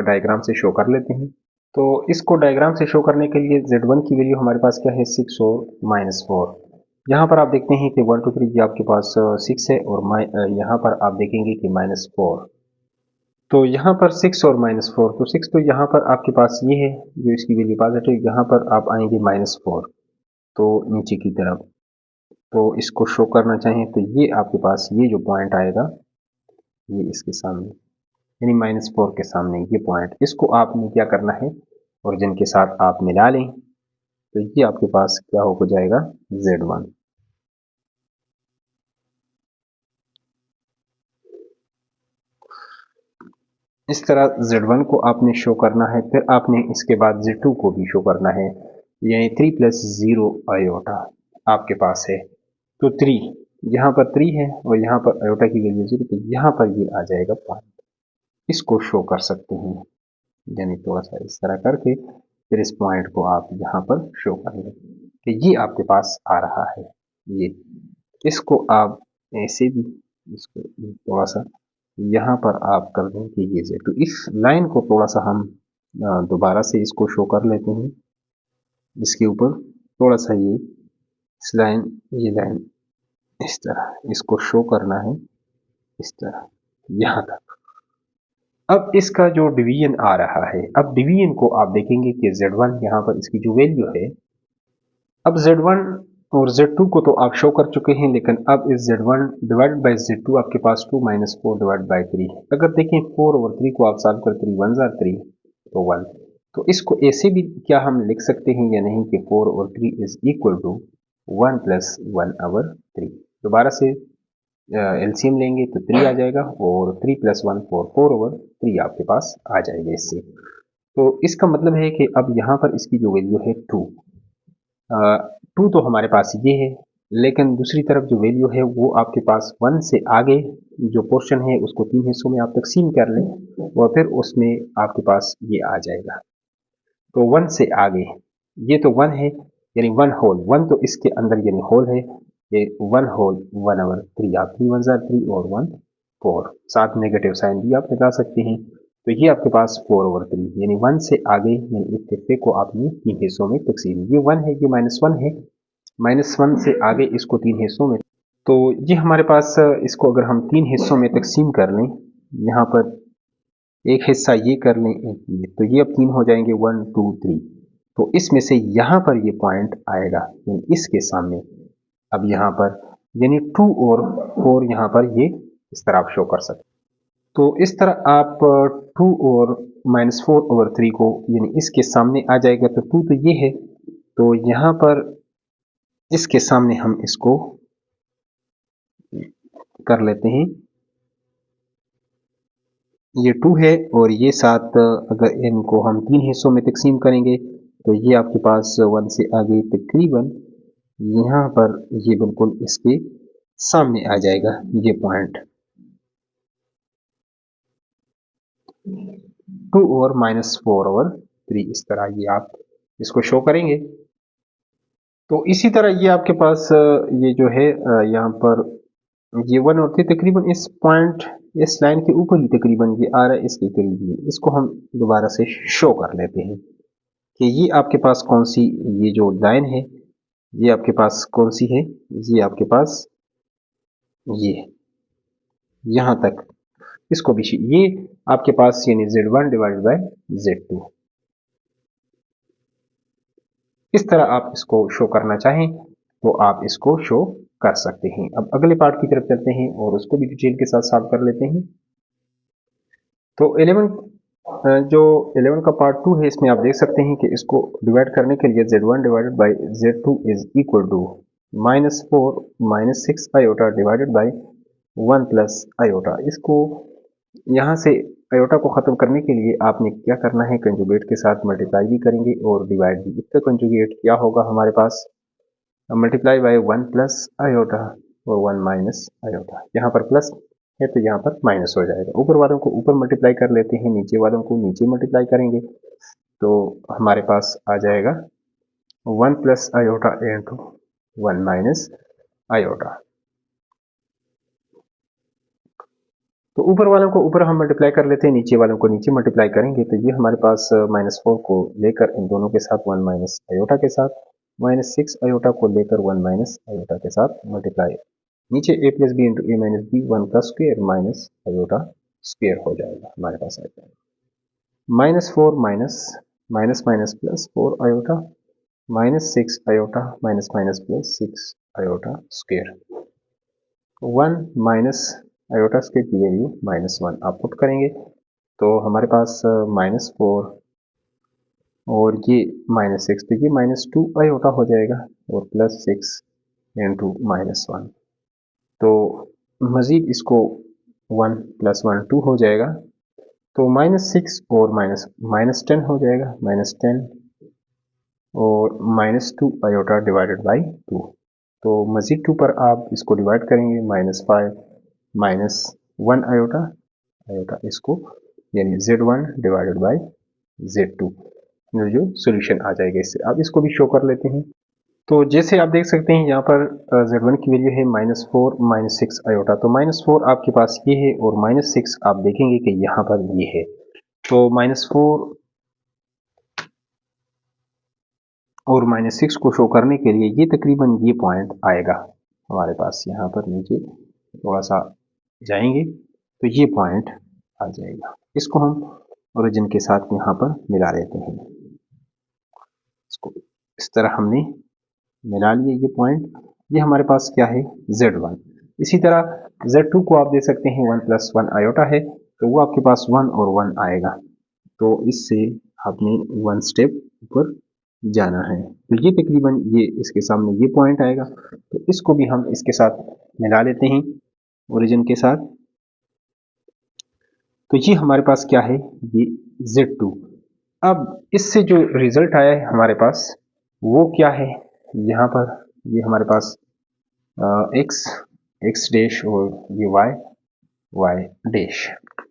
[SPEAKER 1] डायग्राम से शो कर लेते हैं। तो इसको डायग्राम से शो करने के लिए Z1 की वैल्यू हमारे पास क्या है, 6 और -4। यहाँ पर आप देखते हैं कि 1 2 3 ये आपके पास 6 है, और यहाँ पर आप देखेंगे कि -4। तो यहाँ पर 6 और -4, तो 6 तो यहाँ पर आपके पास ये है जो इसकी वैल्यू पॉजिटिव, यहाँ पर आप आएंगे -4 तो नीचे की तरफ। तो इसको शो करना चाहें तो ये आपके पास ये जो पॉइंट आएगा ये इसके सामने, यानी -4 के सामने ये पॉइंट, इसको आपने क्या करना है, ओरिजिन के साथ आप मिला लें, तो ये आपके पास क्या हो जाएगा, Z1। इस तरह Z1 को आपने शो करना है, फिर आपने इसके बाद Z2 को भी शो करना है, यानी 3 + 0 आयोटा आपके पास है। तो 3 यहाँ पर 3 है और यहाँ पर आयोटा की वैल्यू 0, तो यहाँ पर ये आ जाएगा पॉइंट, इसको शो कर सकते हैं, यानी थोड़ा सा इस तरह करके फिर इस पॉइंट को आप यहाँ पर शो कर लें कि ये आपके पास आ रहा है। ये इसको आप ऐसे भी इसको थोड़ा सा यहाँ पर आप कर दें कि ये Z2, इस लाइन को थोड़ा सा हम दोबारा से इसको शो कर लेते हैं। इसके ऊपर थोड़ा सा ये ये लाइन इस तरह इसको शो करना है, इस तरह यहाँ तक। अब इसका जो डिवीजन आ रहा है, अब डिवीजन को आप देखेंगे कि Z1 यहाँ पर इसकी जो वैल्यू है, अब Z1 और Z2 को तो आप शो कर चुके हैं, लेकिन अब इस Z1 डिवाइडेड बाई Z2 आपके पास 2 माइनस 4 डिवाइड बाई 3 है। अगर देखें 4 ओवर 3 को आप सॉल्व कर 3 1 जार 3 तो 1, तो इसको ऐसे भी क्या हम लिख सकते हैं या नहीं कि 4 over 3 is equal to 1 plus 1 over 3। दोबारा से एलसीएम लेंगे तो 3 आ जाएगा और 3 प्लस 1 4 ओवर 3 आपके पास आ जाएगा इससे। तो इसका मतलब है कि अब यहाँ पर इसकी जो वैल्यू है 2 तो हमारे पास ये है, लेकिन दूसरी तरफ जो वैल्यू है वो आपके पास 1 से आगे जो पोर्शन है उसको 3 हिस्सों में आप तकसीम कर लें और फिर उसमें आपके पास ये आ जाएगा। तो 1 से आगे ये तो 1 है, यानी 1 होल 1 तो इसके अंदर यानी होल है, ये 1 होल 1 ओवर 3 आप 3 1 जार 3 और 1 4, साथ नेगेटिव साइन भी आप लगा सकते हैं। तो ये आपके पास 4 ओवर 3 यानी 1 से आगे यानी इस हिस्से को आपने 3 हिस्सों में तकसीम, ये 1 है ये -1 है, -1 से आगे इसको 3 हिस्सों में, तो ये हमारे पास इसको अगर हम 3 हिस्सों में तकसीम कर लें, यहाँ पर एक हिस्सा ये कर लें एक ये, तो ये अब 3 हो जाएंगे 1 2 3, तो इसमें से यहाँ पर ये पॉइंट आएगा यानी इसके सामने, अब यहाँ पर यानी 2 और 4 यहाँ पर ये इस तरह आप शो कर सकते। तो इस तरह आप 2 और -4 ओवर 3 को यानी इसके सामने आ जाएगा, तो 2 तो ये है, तो यहाँ पर इसके सामने हम इसको कर लेते हैं, ये 2 है और ये 7, अगर इनको हम 3 हिस्सों में तकसीम करेंगे तो ये आपके पास 1 से आगे तकरीबन यहाँ पर ये बिल्कुल इसके सामने आ जाएगा ये पॉइंट 2 और -4 ओवर 3, इस तरह ये आप इसको शो करेंगे। तो इसी तरह ये आपके पास ये जो है यहाँ पर ये 1 और 3 तकरीबन इस पॉइंट इस लाइन के ऊपर ही तकरीबन ये आ रहा है इसके करीब ही, इसको हम दोबारा से शो कर लेते हैं कि ये आपके पास कौन सी ये जो लाइन है ये आपके पास कौन सी है, ये आपके पास ये यहाँ तक इसको भी ये आपके पास यानी Z1 डिवाइडेड बाय Z2, इस तरह आप इसको शो करना चाहें तो आप इसको शो कर सकते हैं। अब अगले पार्ट की तरफ चलते हैं और उसको भी डिटेल के साथ सॉल्व कर लेते हैं। तो 11 जो 11 का पार्ट 2 है, इसमें आप देख सकते हैं कि इसको डिवाइड करने के लिए Z1 divided by Z2 is equal to -4 -6 iota divided by 1 plus iota. इसको यहाँ से आयोटा को ख़त्म करने के लिए आपने क्या करना है, कंजुगेट के साथ मल्टीप्लाई भी करेंगे और डिवाइड भी। इसका कंजुगेट क्या होगा हमारे पास, मल्टीप्लाई बाई 1 प्लस आयोटा और 1 माइनस आयोटा, यहाँ पर प्लस है तो यहाँ पर माइनस हो जाएगा। ऊपर वालों को ऊपर मल्टीप्लाई कर लेते हैं, नीचे वालों को नीचे मल्टीप्लाई करेंगे तो हमारे पास आ जाएगा 1 plus iota into 1 minus iota. तो ऊपर वालों को ऊपर हम मल्टीप्लाई कर लेते हैं, नीचे वालों को नीचे मल्टीप्लाई करेंगे तो ये हमारे पास -4 को लेकर इन दोनों के साथ 1 माइनस आयोटा के साथ, -6 आयोटा को लेकर 1 माइनस आयोटा के साथ मल्टीप्लाई, नीचे a plus B into A minus B 1 का स्क्वेयर माइनस आयोटा स्क्वेयर हो जाएगा हमारे पास आ जाएगा -4 minus minus minus plus 4 iota -6 iota minus minus plus 6 iota square, 1 minus iota square की वैल्यू -1 आप पुट करेंगे तो हमारे पास -4 और ये -6, तो ये -2 आयोटा हो जाएगा और +6 इंटू -1, तो मज़ीद इसको 1 + 1 2 हो जाएगा, तो -6 और -10 हो जाएगा, -10 और -2 आयोटा डिवाइडेड बाई 2, तो मज़ीद 2 पर आप इसको डिवाइड करेंगे, -5 -1 आयोटा आयोटा इसको यानी Z1 डिवाइडेड बाई Z2 जो सोल्यूशन आ जाएगा इससे। अब इसको भी शो कर लेते हैं। तो जैसे आप देख सकते हैं यहाँ पर Z1 की वैल्यू है -4 -6 आयोटा, तो -4 आपके पास ये है और -6 आप देखेंगे कि यहाँ पर ये है, तो -4 और -6 को शो करने के लिए ये तकरीबन ये पॉइंट आएगा हमारे पास, यहाँ पर नीचे थोड़ा सा जाएंगे तो ये पॉइंट आ जाएगा, इसको हम ओरिजिन के साथ यहाँ पर मिला लेते हैं। इसको इस तरह हमने मिला लिए ये पॉइंट, ये हमारे पास क्या है Z1। इसी तरह Z2 को आप दे सकते हैं 1 + 1 आयोटा है, तो वो आपके पास 1 और 1 आएगा, तो इससे आपने 1 स्टेप ऊपर जाना है। तो ये तकरीबन ये इसके सामने ये पॉइंट आएगा, तो इसको भी हम इसके साथ मिला लेते हैं ओरिजिन के साथ। तो ये हमारे पास क्या है, ये Z2। अब इससे जो रिजल्ट आया है हमारे पास वो क्या है, यहाँ पर ये हमारे पास x डैश और ये y डैश,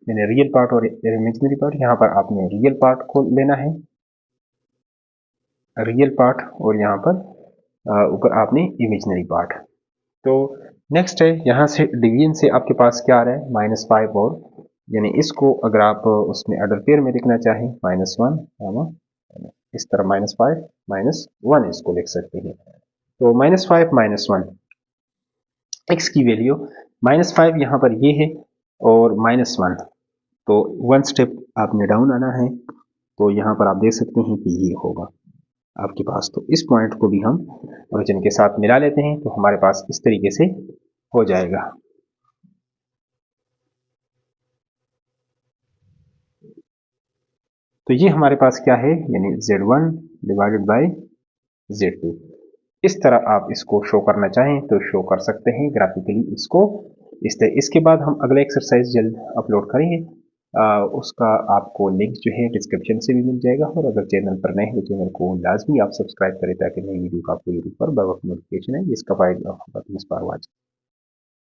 [SPEAKER 1] यानी रियल पार्ट और इमेजिनरी पार्ट। यहाँ पर आपने रियल पार्ट को लेना है, रियल पार्ट, और यहाँ पर ऊपर आपने इमेजिनरी पार्ट। तो नेक्स्ट है, यहाँ से डिवीजन से आपके पास क्या आ रहा है -5, और यानी इसको अगर आप उसमें अडर पेयर में लिखना चाहें -1, इस तरह -5 -1 इसको लिख सकते हैं। तो -5 -1 x की वैल्यू -5 यहाँ पर ये है और -1, तो 1 स्टेप आपने डाउन आना है, तो यहाँ पर आप देख सकते हैं कि ये होगा आपके पास। तो इस पॉइंट को भी हम ओरिजिन के साथ मिला लेते हैं, तो हमारे पास इस तरीके से हो जाएगा। तो ये हमारे पास क्या है, यानी Z1 डिवाइडेड बाय Z2। इस तरह आप इसको शो करना चाहें तो शो कर सकते हैं ग्राफिकली इसको इस तरह। इसके बाद हम अगला एक्सरसाइज जल्द अपलोड करेंगे, उसका आपको लिंक जो है डिस्क्रिप्शन से भी मिल जाएगा, और अगर चैनल पर नए हैं तो चैनल को लाजमी आप सब्सक्राइब करें ताकि नई वीडियो का आपको यूट्यूब पर बर वक्त नोटिफिकेशन है। इसका फायदा होगा।